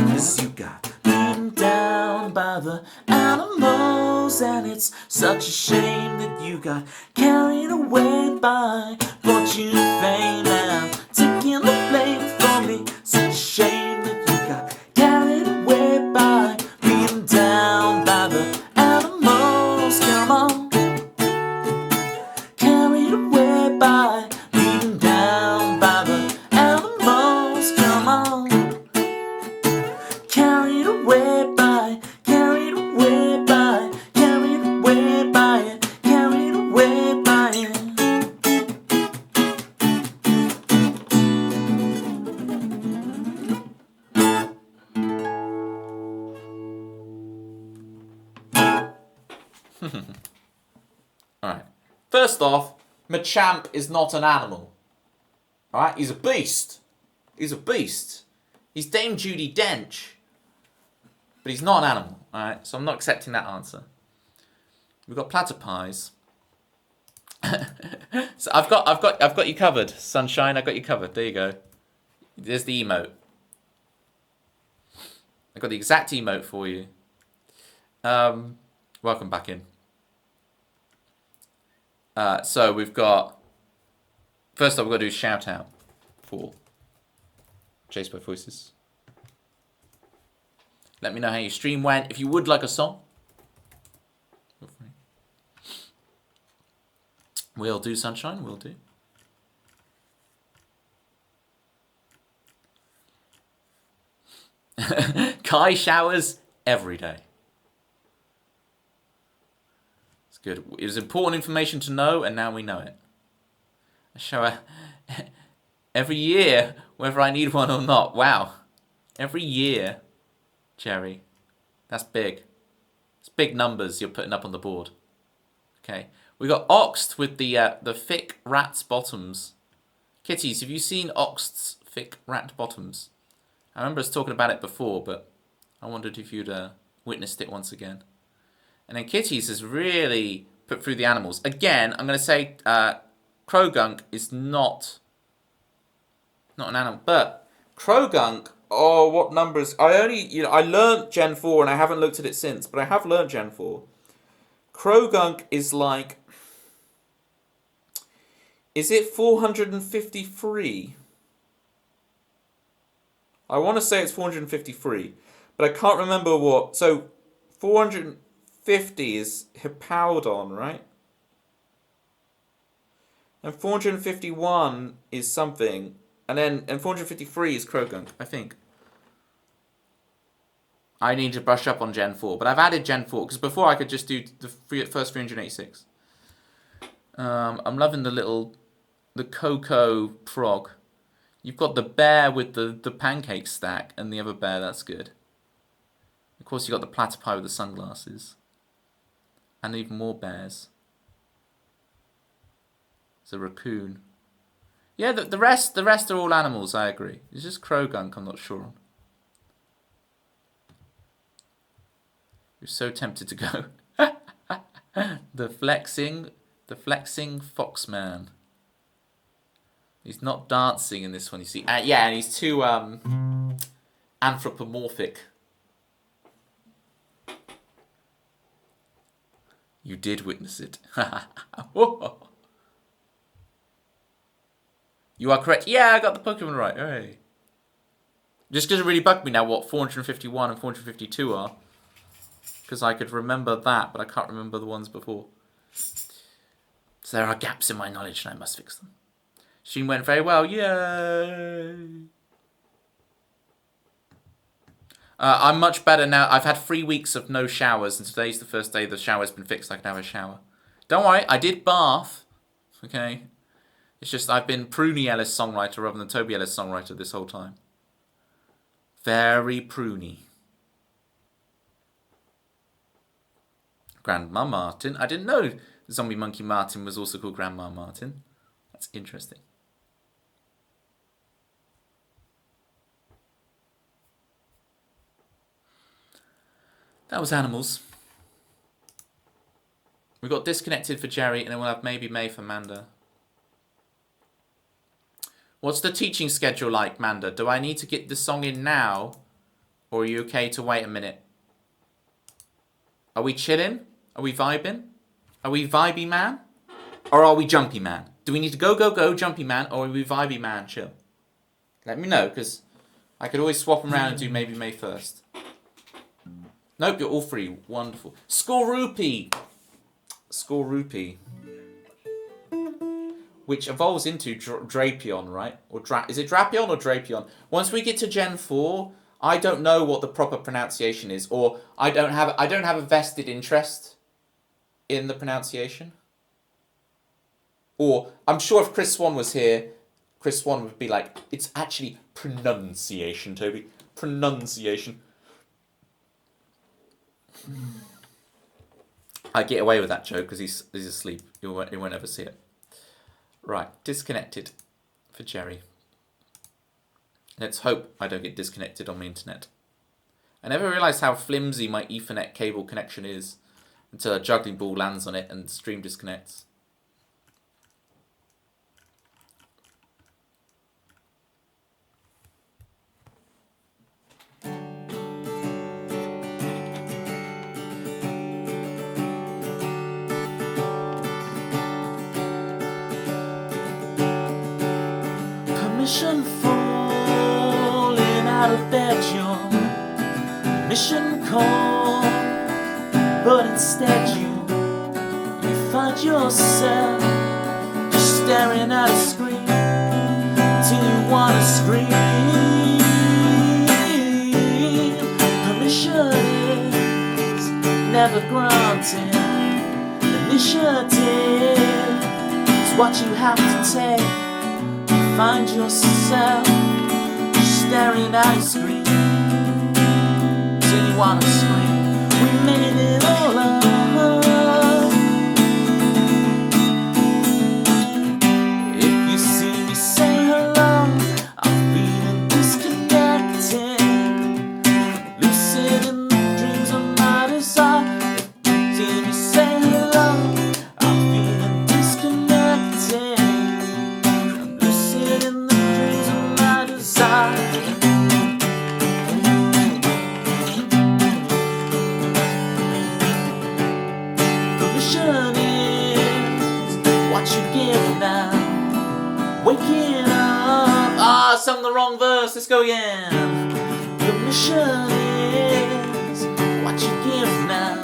'Cause you got beaten down by the animals, and it's such a shame that you got carried away by fortune and fame and taking the blame for me. Such a shame that you got carried away by beaten down by the animals. First off, Machamp is not an animal. Alright? He's a beast. He's a beast. He's Dame Judi Dench. But he's not an animal. Alright? So I'm not accepting that answer. We've got platypus. So I've got you covered. Sunshine, I've got you covered. There you go. There's the emote. I've got the exact emote for you. Welcome back in. So we've got... First off, we've got to do a shout out for Chase by Voices. Let me know how your stream went. If you would like a song, feel free. We'll do, Sunshine. We'll do. Kai showers every day. It's good. It was important information to know, and now we know it. I shower every year, whether I need one or not. Wow. Every year, Jerry. That's big. It's big numbers you're putting up on the board. Okay. We got Oxed with the thick rat's bottoms. Kitties, have you seen Oxed's thick rat bottoms? I remember us talking about it before, but I wondered if you'd witnessed it once again. And then Kitties has really put through the animals. Again, I'm going to say Krogunk is not an animal. But Krogunk, oh, what numbers? I learnt Gen 4 and I haven't looked at it since, but I have learnt Gen 4. Krogunk is like... Is it 453? I want to say it's 453, but I can't remember what. So 450 is Hippowdon, right? And 451 is something, and 453 is Krogunk, I think. I need to brush up on Gen 4, but I've added Gen 4 because before I could just do the first 386. I'm loving the Cocoa frog. You've got the bear with the pancake stack and the other bear, that's good. Of course, you've got the platypi with the sunglasses. And even more bears. There's a raccoon. Yeah, the rest are all animals, I agree. It's just Krogunk I'm not sure on. You're so tempted to go. The flexing foxman. He's not dancing in this one, you see. Yeah, and he's too anthropomorphic. You did witness it. You are correct. Yeah, I got the Pokemon right. Hey. Just because it really bugged me now what 451 and 452 are. Because I could remember that, but I can't remember the ones before. So there are gaps in my knowledge and I must fix them. Stream went very well. Yay! I'm much better now. I've had 3 weeks of no showers, and today's the first day the shower's been fixed. I can have a shower. Don't worry, I did bath. Okay? It's just I've been Pruny Ellis songwriter rather than Toby Ellis songwriter this whole time. Very pruny. Grandma Martin. I didn't know Zombie Monkey Martin was also called Grandma Martin. That's interesting. That was animals. We got disconnected for Jerry, and then we'll have maybe May for Manda. What's the teaching schedule like, Manda? Do I need to get the song in now, or are you okay to wait a minute? Are we chilling? Are we vibing? Are we vibey man? Or are we jumpy man? Do we need to go jumpy man, or are we vibey man chill? Let me know, because I could always swap them around and do maybe May first. Nope, you're all free. Wonderful. Skorupi. Skorupi. Which evolves into Drapion, right? Or is it Drapion or Drapion? Once we get to Gen 4, I don't know what the proper pronunciation is, or I don't have a vested interest in the pronunciation. Or I'm sure if Chris Swan was here, Chris Swan would be like, it's actually pronunciation, Toby. Pronunciation. I get away with that joke because he's asleep. He won't ever see it. Right, disconnected for Jerry. Let's hope I don't get disconnected on my internet. I never realised how flimsy my Ethernet cable connection is until a juggling ball lands on it and the stream disconnects. Permission falling out of bed, your mission call, but instead you find yourself just staring at a screen till you wanna scream. Permission is never granted. Initiative is what you have to take. Find yourself staring at a screen till you wanna scream. We made it all up. If you see me say hello, I'm feeling disconnected, lucid in the dreams of my desire. If you see me say hello, I'm feeling disconnected, in the dreams of my desire. Permission is what you give now. Waking up. I sung the wrong verse. Let's go again. Permission is what you give now.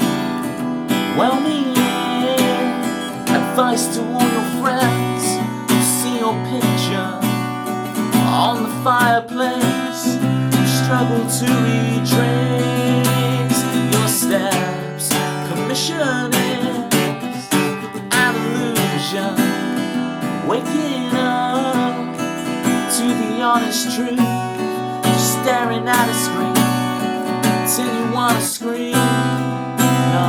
Well-meaning advice to all your friends. See your picture on the fireplace. You struggle to retrace your steps. Permission is an illusion. Waking up to the honest truth. Just staring at a screen till you wanna scream. No.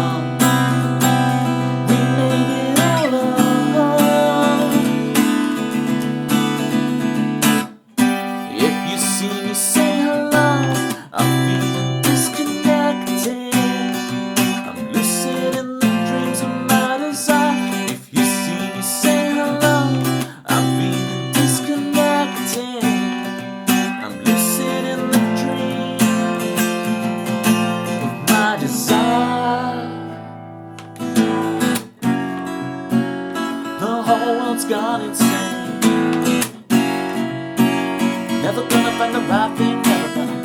We made it all up. If you see me say hello, I'm feeling disconnected. I'm lucid in the dreams of my desire. If you see me say hello, I'm feeling disconnected. I'm lucid in the dreams of my desire. The whole world's gone insane. Never gonna find the right thing, never gonna.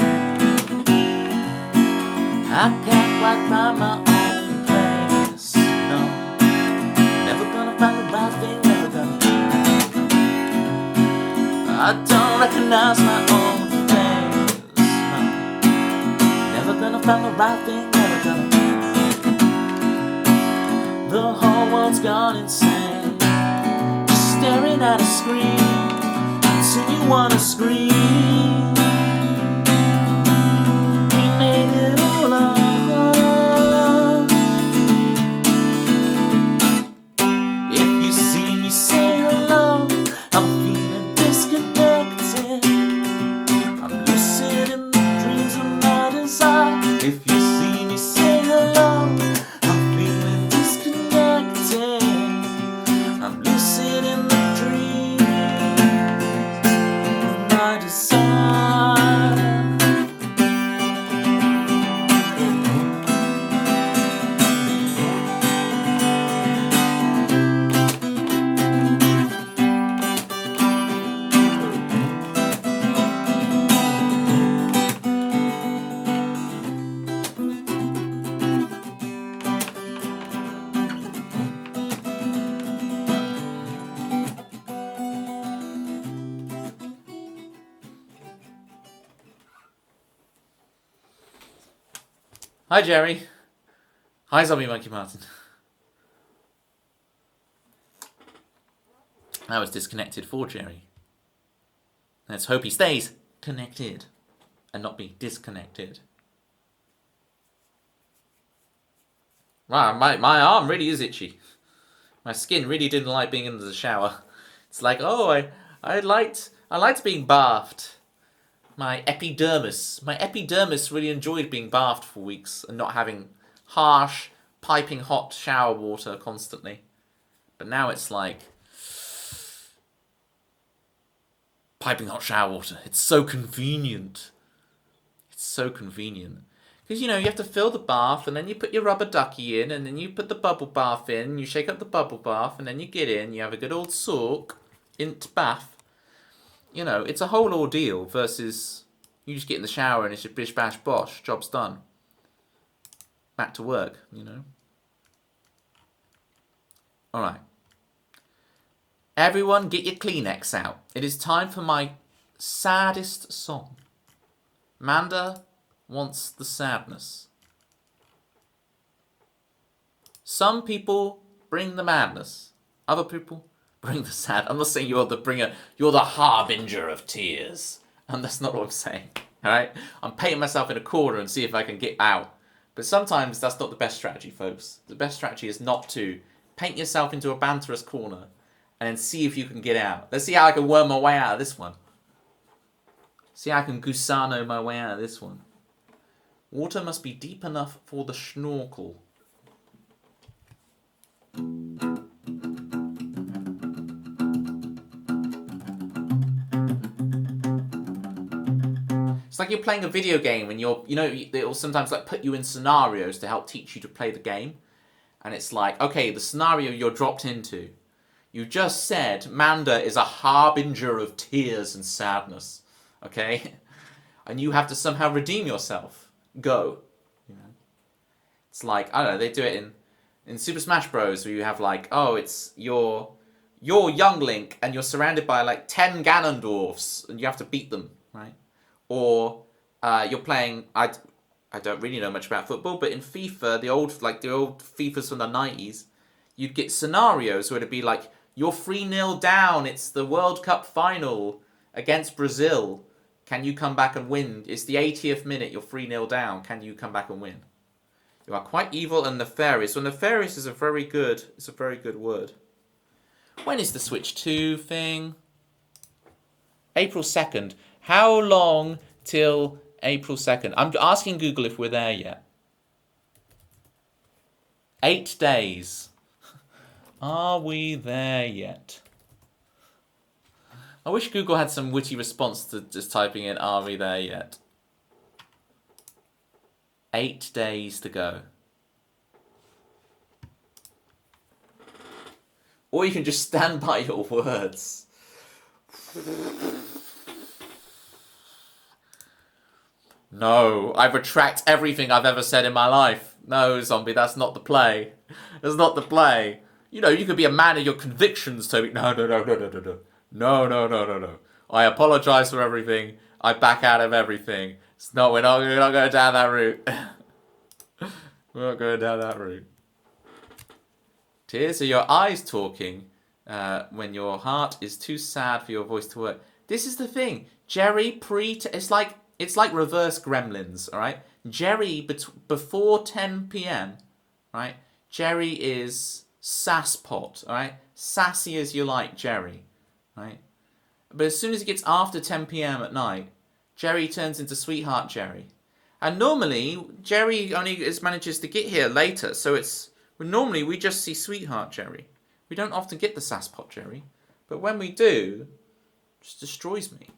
I can't quite find my own place, no. Never gonna find the right thing, never gonna. I don't recognize my own face, no. Never gonna find the right thing, never gonna. The whole world's gone insane. Just staring at a screen till you wanna scream. We made it all up. If you see me say hello, I'm feeling disconnected. I'm lucid in the dreams of my desire. If you see me say hello, I'm feeling disconnected. I'm lucid in the dreams my desire. Hi, Jerry. Hi, Zombie Monkey Martin. I was disconnected for Jerry. Let's hope he stays connected and not be disconnected. Wow, my arm really is itchy. My skin really didn't like being in the shower. It's like, oh, I liked being bathed. My epidermis really enjoyed being bathed for weeks and not having harsh, piping hot shower water constantly. But now it's like piping hot shower water. It's so convenient. It's so convenient. Because, you have to fill the bath, and then you put your rubber ducky in, and then you put the bubble bath in, you shake up the bubble bath, and then you get in, you have a good old soak, int bath. It's a whole ordeal versus you just get in the shower and it's your bish bash bosh, job's done. Back to work. Alright. Everyone get your Kleenex out. It is time for my saddest song. Manda wants the sadness. Some people bring the madness. Other people bring the sad. I'm not saying you're the bringer. You're the harbinger of tears. And that's not what I'm saying. Alright? I'm painting myself in a corner and see if I can get out. But sometimes that's not the best strategy, folks. The best strategy is not to paint yourself into a banterous corner and then see if you can get out. Let's see how I can worm my way out of this one. See how I can gusano my way out of this one. Water must be deep enough for the schnorkel. It's like you're playing a video game and they'll sometimes put you in scenarios to help teach you to play the game. And it's like, okay, the scenario you're dropped into. You just said Manda is a harbinger of tears and sadness. Okay? And you have to somehow redeem yourself. Go. It's like, I don't know, they do it in Super Smash Bros. Where you have it's you're young Link and you're surrounded by 10 Ganondorfs and you have to beat them, right? Or you're playing, I don't really know much about football, but in FIFA, the old FIFAs from the 90s, you'd get scenarios where it'd be like, you're 3-0 down, it's the World Cup final against Brazil. Can you come back and win? It's the 80th minute, you're 3-0 down, can you come back and win? You are quite evil and nefarious. Well, nefarious is a very good word. When is the Switch 2 thing? April 2nd. How long till April 2nd? I'm asking Google if we're there yet. 8 days. Are we there yet? I wish Google had some witty response to just typing in, are we there yet? 8 days to go. Or you can just stand by your words. No, I retract everything I've ever said in my life. No, zombie, that's not the play. That's not the play. You could be a man of your convictions, Toby. No. No. I apologise for everything. I back out of everything. We're not going down that route. We're not going down that route. Tears are your eyes talking when your heart is too sad for your voice to work. This is the thing. Jerry it's like reverse Gremlins, all right? Jerry before 10 p.m., right? Jerry is sasspot, all right? Sassy as you like, Jerry, right? But as soon as it gets after 10 p.m. at night, Jerry turns into Sweetheart Jerry. And normally, Jerry only manages to get here later, so normally we just see Sweetheart Jerry. We don't often get the sasspot Jerry. But when we do, it just destroys me.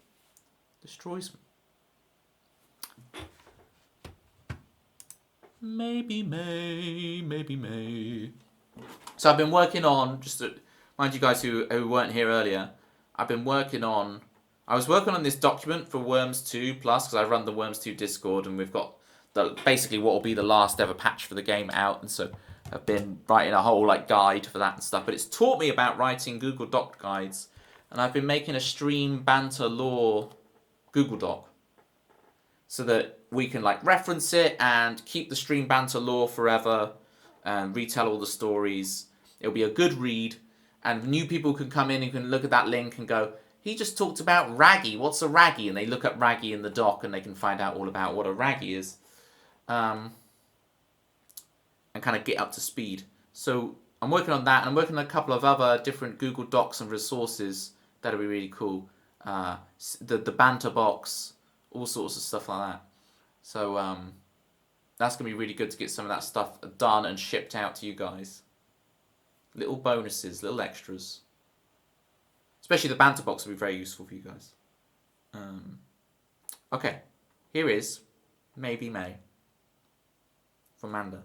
Destroys me. Maybe May. So I've been working on, just to mind you guys who weren't here earlier, I was working on this document for Worms 2 Plus, because I run the Worms 2 Discord, and we've got basically what will be the last ever patch for the game out, and so I've been writing a whole guide for that and stuff, but it's taught me about writing Google Doc guides, and I've been making a stream banter lore Google Doc, so that we can reference it and keep the stream banter lore forever and retell all the stories. It'll be a good read, and new people can come in and can look at that link and go, he just talked about Raggy, what's a Raggy? And they look up Raggy in the doc and they can find out all about what a Raggy is. And and kind of get up to speed. So I'm working on that, and I'm working on a couple of other different Google Docs and resources that'll be really cool. The Banter box, all sorts of stuff like that. So that's going to be really good to get some of that stuff done and shipped out to you guys. Little bonuses, little extras. Especially the Banter box will be very useful for you guys. Okay, here is Maybe May from Manda.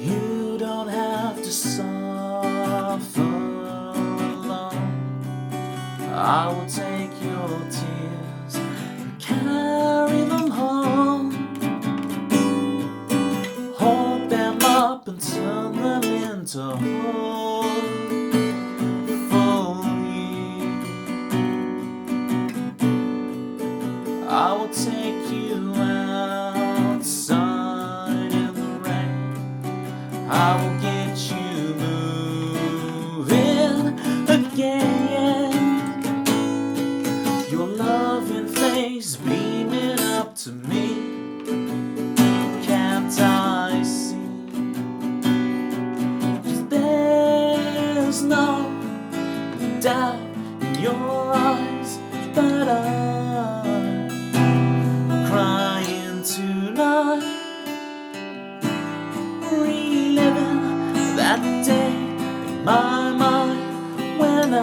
You don't have to suffer alone. I will take your tears and carry them home. Hold them up and turn them into hope for you. I will take you outside in the rain. I will get you moving again. Your loving face beaming up to me. Can't I see? 'Cause there's no doubt in your eyes, but I'm crying tonight, reliving that day in my mind when I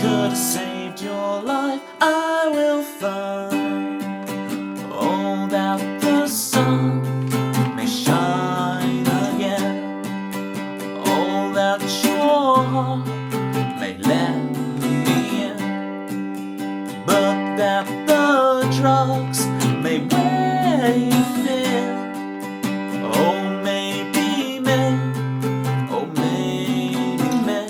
could have saved your life. I will find, oh, that the sun may shine again, oh, that your heart may let me in, but that the drugs may wear you thin. Oh, maybe May, oh, maybe May.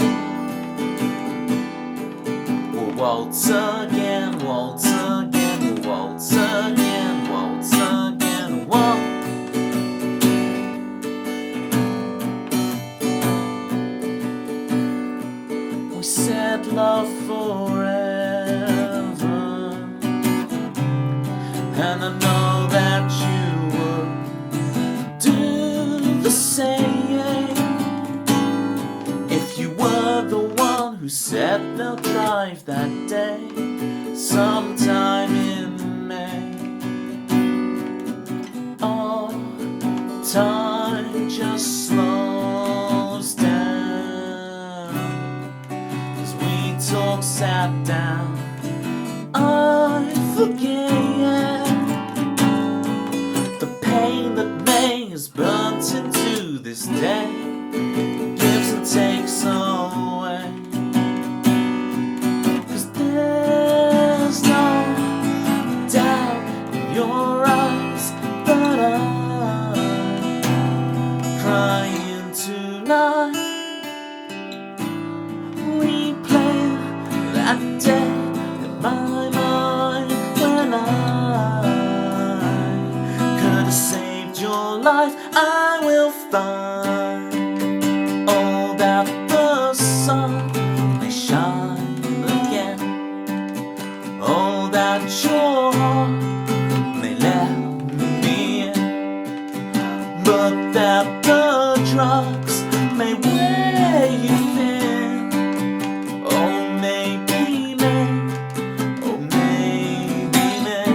We'll waltz again, waltz again, we'll waltz again, waltz again, waltz. We said love forever, and I know that you would do the same if you were the one who said they'll drive that day sometime in May. Oh, time just slows down as we talk, sat down. I forget the pain that May has burnt into this day. Gives and takes away. 'Cause there's no doubt in your eyes, but I'm crying tonight, replaying that day in my mind when I could have saved your life. I will find, oh, that the sun may shine again, oh, that your heart may let me in, but that the drugs may wear you thin. Oh, maybe May, oh, maybe May.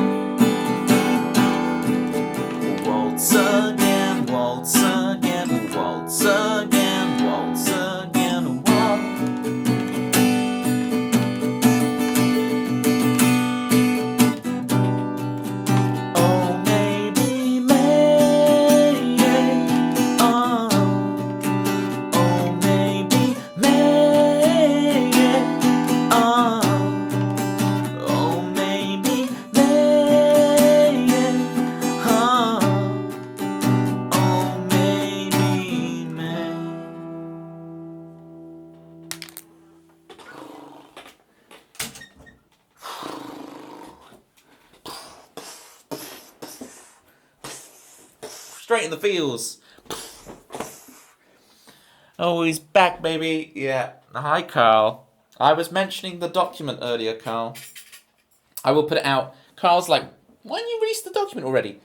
Waltz again, waltz again, waltz again, waltz again, waltz. Oh, maybe May, oh, oh, maybe May, oh, oh, maybe May, oh, oh, maybe May. Straight in the feels. Oh, he's back, baby. Yeah. Hi, Carl. I was mentioning the document earlier, Carl. I will put it out. Carl's like, why didn't you release the document already?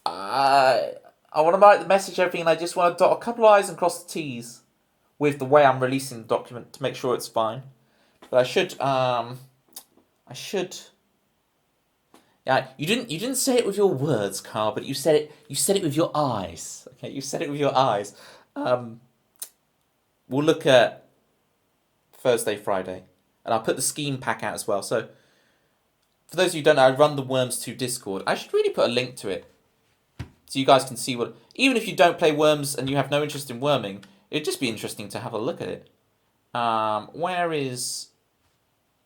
I want to write the message, everything, and I just want to dot a couple of I's and cross the T's with the way I'm releasing the document to make sure it's fine. But I should. Yeah, you didn't say it with your words, Carl, but you said it. You said it with your eyes. Okay, you said it with your eyes. We'll look at Thursday, Friday, and I'll put the scheme pack out as well. So, for those of you who don't know, I run the Worms 2 Discord. I should really put a link to it, so you guys can see what. Even if you don't play Worms and you have no interest in worming, it'd just be interesting to have a look at it. Where is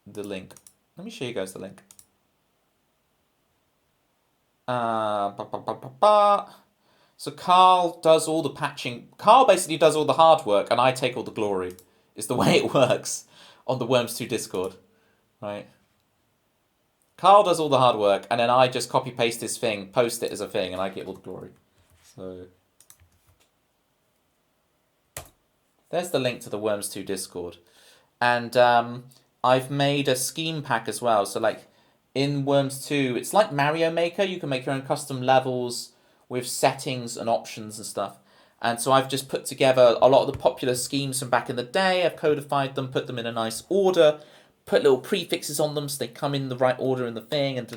the link? Let me show you guys the link. So Carl does all the patching. Carl basically does all the hard work, and I take all the glory. Is the way it works on the Worms 2 Discord, right? Carl does all the hard work, and then I just copy paste his thing, post it as a thing, and I get all the glory. So there's the link to the Worms 2 Discord, and I've made a scheme pack as well. So like in Worms 2, it's like Mario Maker. You can make your own custom levels with settings and options and stuff. And so I've just put together a lot of the popular schemes from back in the day. I've codified them, put them in a nice order, put little prefixes on them so they come in the right order in the thing, and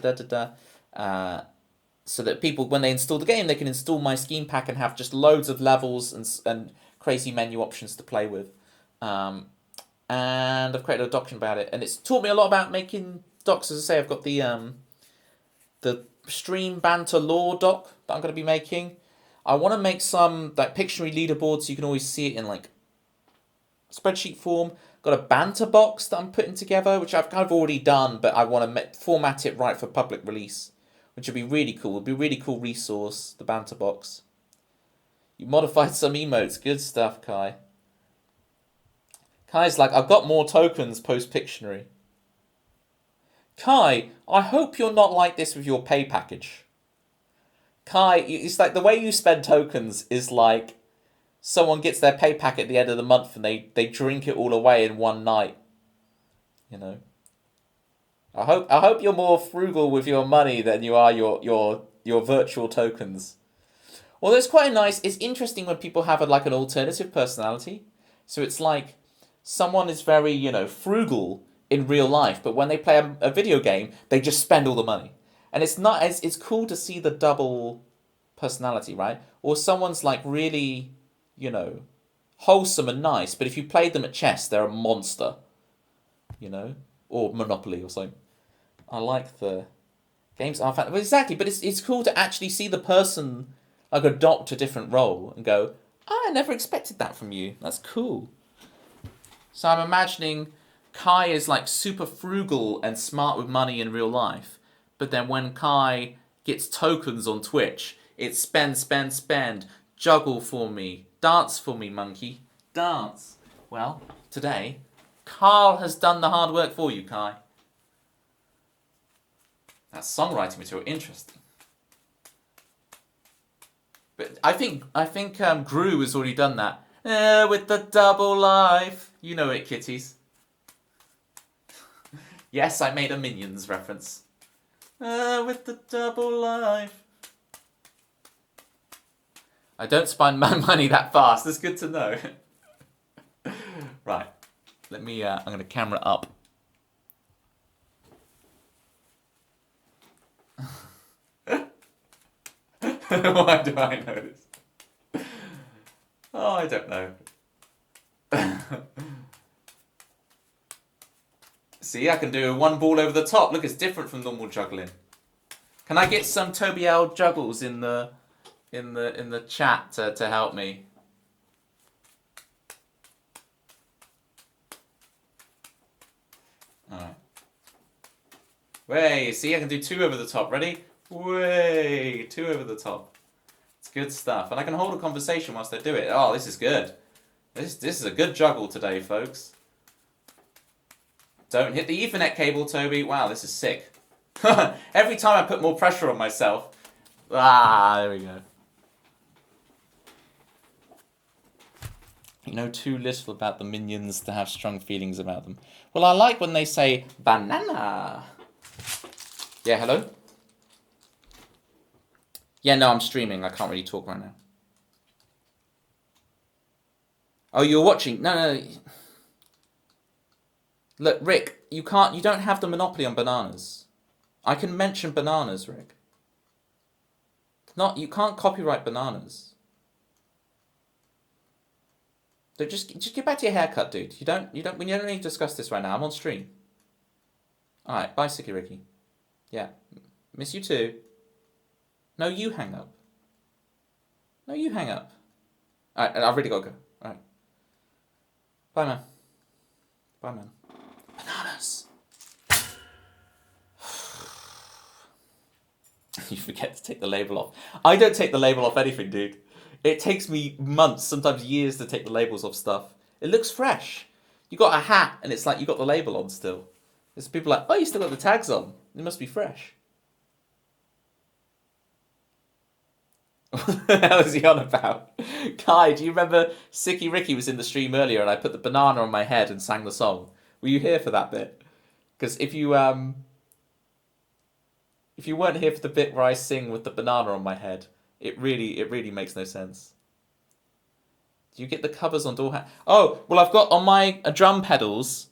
so that people, when they install the game, they can install my scheme pack and have just loads of levels and crazy menu options to play with. And I've created a document about it, and it's taught me a lot about making docs. As I say, I've got the stream banter lore doc that I'm going to be making. I want to make some like Pictionary leaderboards so you can always see it in like spreadsheet form. Got a banter box that I'm putting together, which I've kind of already done, but I want to format it right for public release, which would be really cool. It'd be a really cool resource, the banter box. You modified some emotes. Good stuff, Kai. Kai's like, I've got more tokens post Pictionary. Kai, I hope you're not like this with your pay package. Kai, it's like the way you spend tokens is like someone gets their pay pack at the end of the month and they drink it all away in one night. You know. I hope you're more frugal with your money than you are your virtual tokens. Well, it's quite nice. It's interesting when people have like an alternative personality. So it's like someone is very, frugal in real life, but when they play a video game, they just spend all the money. And it's cool to see the double personality, right? Or someone's like really, wholesome and nice, but if you played them at chess, they're a monster, or Monopoly or something. I like the games are fan. Well, exactly, but it's cool to actually see the person like adopt a different role and go, I never expected that from you. That's cool. So I'm imagining Kai is like super frugal and smart with money in real life, but then when Kai gets tokens on Twitch, it's spend, juggle for me, dance for me, monkey, dance. Well, today, Carl has done the hard work for you, Kai. That's songwriting material, interesting. But I think Gru has already done that. With the double life. You know it, kitties. Yes, I made a Minions reference. With the double life. I don't spend my money that fast. That's good to know. Right. Let me, I'm going to camera up. Why do I know this? Oh, I don't know. See, I can do one ball over the top. Look, it's different from normal juggling. Can I get some Toby L juggles in the chat to help me? Alright. Way, see, I can do two over the top. Ready? Way, two over the top. It's good stuff. And I can hold a conversation whilst I do it. Oh, this is good. This is a good juggle today, folks. Don't hit the Ethernet cable, Toby. Wow, this is sick. Every time I put more pressure on myself. Ah, there we go. You know too little about the minions to have strong feelings about them. Well, I like when they say banana. Yeah, hello? Yeah, no, I'm streaming. I can't really talk right now. Oh, you're watching? No. Look, Rick, you don't have the monopoly on bananas. I can mention bananas, Rick. You can't copyright bananas. So just get back to your haircut, dude. We don't need to discuss this right now. I'm on stream. Alright, bye, Sicky Ricky. Yeah. Miss you too. No, you hang up. No, you hang up. Alright, I've really got to go. Alright. Bye, man. Bye, man. Bananas. You forget to take the label off. I don't take the label off anything, dude. It takes me months, sometimes years, to take the labels off stuff. It looks fresh. You got a hat, and it's like you got the label on still. There's people like, oh, you still got the tags on. It must be fresh. What the hell is he on about? Kai, do you remember Sicky Ricky was in the stream earlier and I put the banana on my head and sang the song? Were you here for that bit? Because if you weren't here for the bit where I sing with the banana on my head, it really makes no sense. Do you get the covers on door Oh, well, I've got on my drum pedals,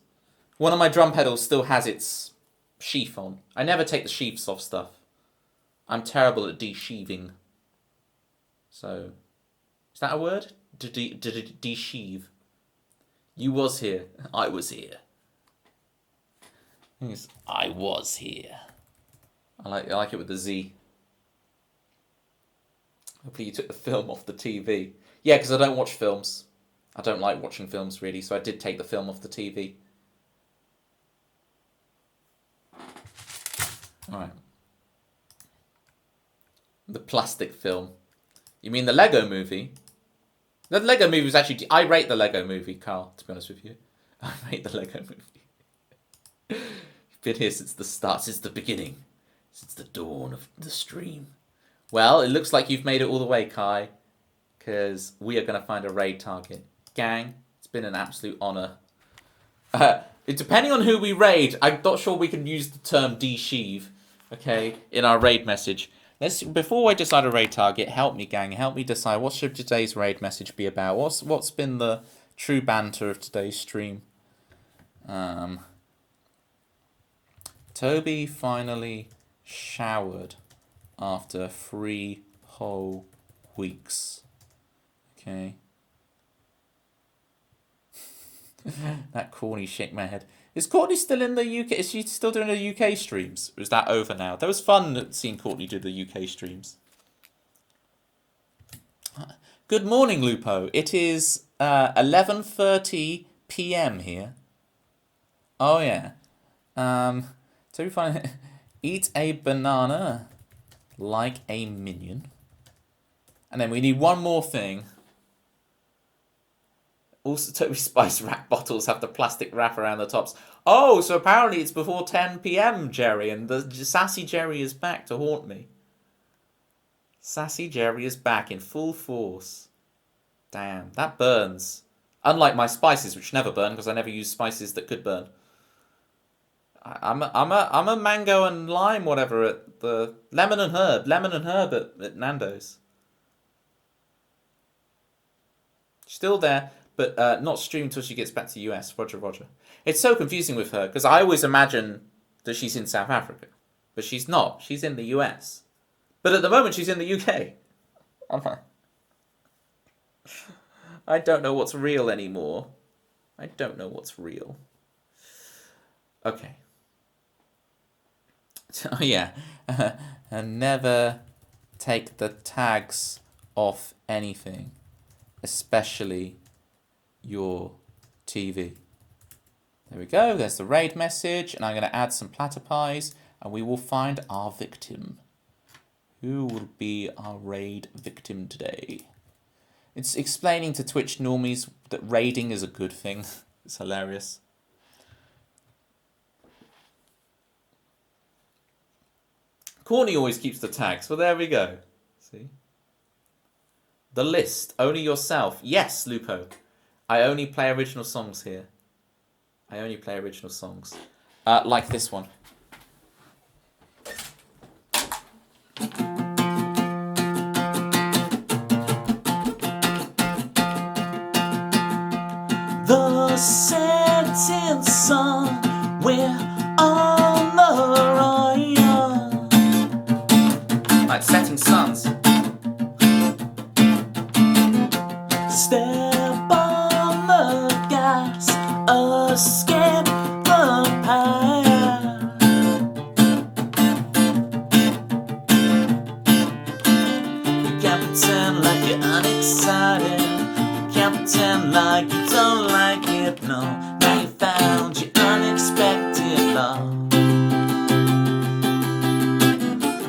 one of my drum pedals still has its sheath on. I never take the sheaths off stuff. I'm terrible at de-sheathing. So, is that a word? De-sheave. You was here. I was here. Yes, I was here. I like it with the Z. Hopefully you took the film off the TV. Yeah, because I don't watch films. I don't like watching films, really, so I did take the film off the TV. Alright. The plastic film. You mean the Lego movie? The Lego movie was actually... I rate the Lego movie, Carl, to be honest with you. I rate the Lego movie. You've been here since the start, since the beginning. Since the dawn of the stream. Well, it looks like you've made it all the way, Kai. Because we are going to find a raid target. Gang, it's been an absolute honour. Depending on who we raid, I'm not sure we can use the term de-sheave, okay, in our raid message. Before I decide a raid target, help me, gang. Help me decide what should today's raid message be about. What's been the true banter of today's stream? Toby finally showered after 3 whole weeks. Okay. That Courtney shake my head. Is Courtney still in the UK? Is she still doing the UK streams? Or is that over now? That was fun seeing Courtney do the UK streams. Good morning, Lupo. It is 11:30 p.m. here. Oh yeah. So we find eat a banana like a minion. And then we need one more thing. Also, Toby Spice rack bottles have the plastic wrap around the tops. Oh, so apparently it's before 10 p.m, Jerry, and the Sassy Jerry is back to haunt me. Sassy Jerry is back in full force. Damn, that burns. Unlike my spices, which never burn, because I never use spices that could burn. I'm a mango and lime, whatever, at the lemon and herb at Nando's. Still there, but not streamed until she gets back to the US. Roger. It's so confusing with her, because I always imagine that she's in South Africa. But she's not. She's in the US. But at the moment, she's in the UK. I don't know what's real anymore. I don't know what's real. Okay. Oh, yeah. And never take the tags off anything. Especially your TV. There we go. There's the raid message. And I'm going to add some platter pies. And we will find our victim. Who will be our raid victim today? It's explaining to Twitch normies that raiding is a good thing. It's hilarious. Courtney always keeps the tags. Well, there we go. See? The list. Only yourself. Yes, Lupo. I only play original songs here. I only play original songs. Like this one. The setting sun, we're on the run. Like setting suns. Step on the gas, escape the path. You can't pretend like you're unexcited. You can't pretend like you don't like it, no. Now you found your unexpected love.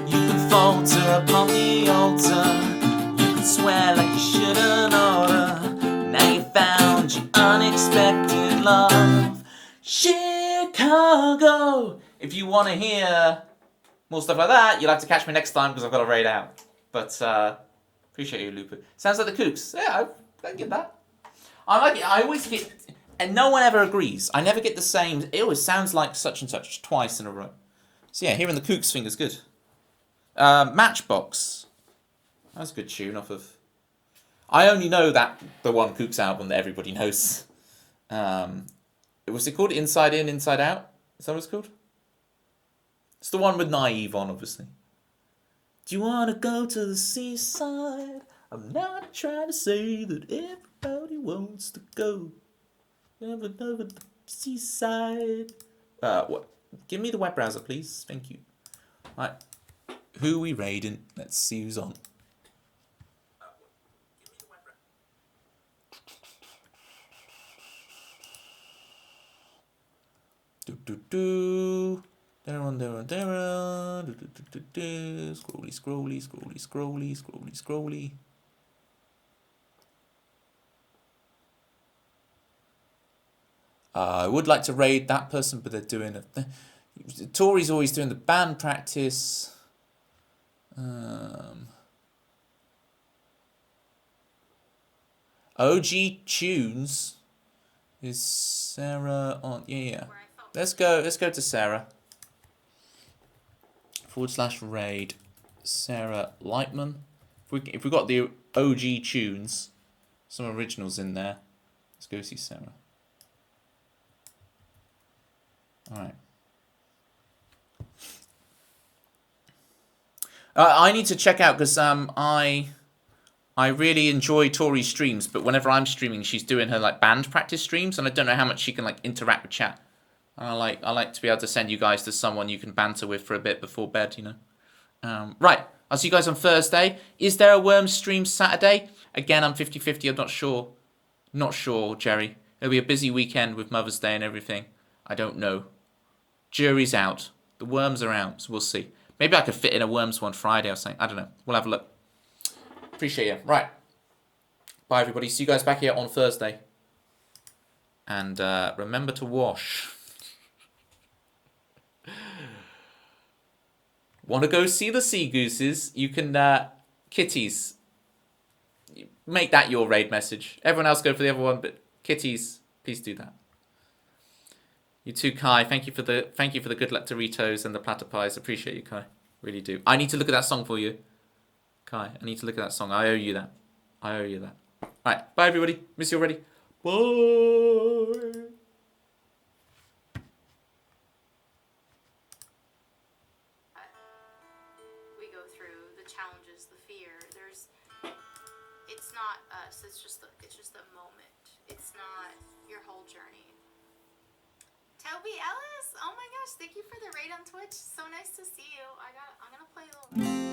You can falter upon the altar. You can swear like you shouldn't order. Now you found your unexpected love. Chicago! If you want to hear more stuff like that, you'll have to catch me next time because I've got a raid out. But appreciate you, Lupu. Sounds like the Kooks. Yeah, I get that. I like it. I always get, and no one ever agrees. I never get the same. It always sounds like such and such twice in a row. So yeah, hearing the Kooks thing is good. Matchbox. That's a good tune off of. I only know that the one Kooks album that everybody knows. Was it called Inside In, Inside Out? Is that what it's called? It's the one with Naive on, obviously. Do you want to go to the seaside? I'm not trying to say that everybody wants to go. Never the seaside. What? Give me the web browser, please. Thank you. Right. Who are we raiding? Let's see who's on. There. Scrolly. I would like to raid that person, but they're doing it. Tori's always doing the band practice. OG Tunes is Sarah on? Yeah. Let's go to Sarah. /raid Sarah Lightman. If we got the OG Tunes, some originals in there. Let's go see Sarah. All right. I need to check out because I really enjoy Tori's streams, but whenever I'm streaming, she's doing her like band practice streams, and I don't know how much she can like interact with chat. And I like to be able to send you guys to someone you can banter with for a bit before bed, you know. Right, I'll see you guys on Thursday. Is there a Worms stream Saturday? Again, I'm 50-50. I'm not sure. Not sure, Jerry. It'll be a busy weekend with Mother's Day and everything. I don't know. Jury's out. The Worms are out, so we'll see. Maybe I could fit in a Worms one Friday or something. I don't know. We'll have a look. Appreciate you. Right. Bye, everybody. See you guys back here on Thursday. And remember to wash. Want to go see the sea gooses? You can, kitties. Make that your raid message. Everyone else go for the other one, but kitties, please do that. You too, Kai. Thank you for the good luck Doritos and the platter pies. Appreciate you, Kai. Really do. I need to look at that song for you. Kai, I need to look at that song. I owe you that. Alright, bye everybody. Miss you already. Bye. It's not us. It's just a moment. It's not your whole journey. Toby Ellis, oh my gosh, thank you for the raid on Twitch. So nice to see you. I'm gonna play a little bit.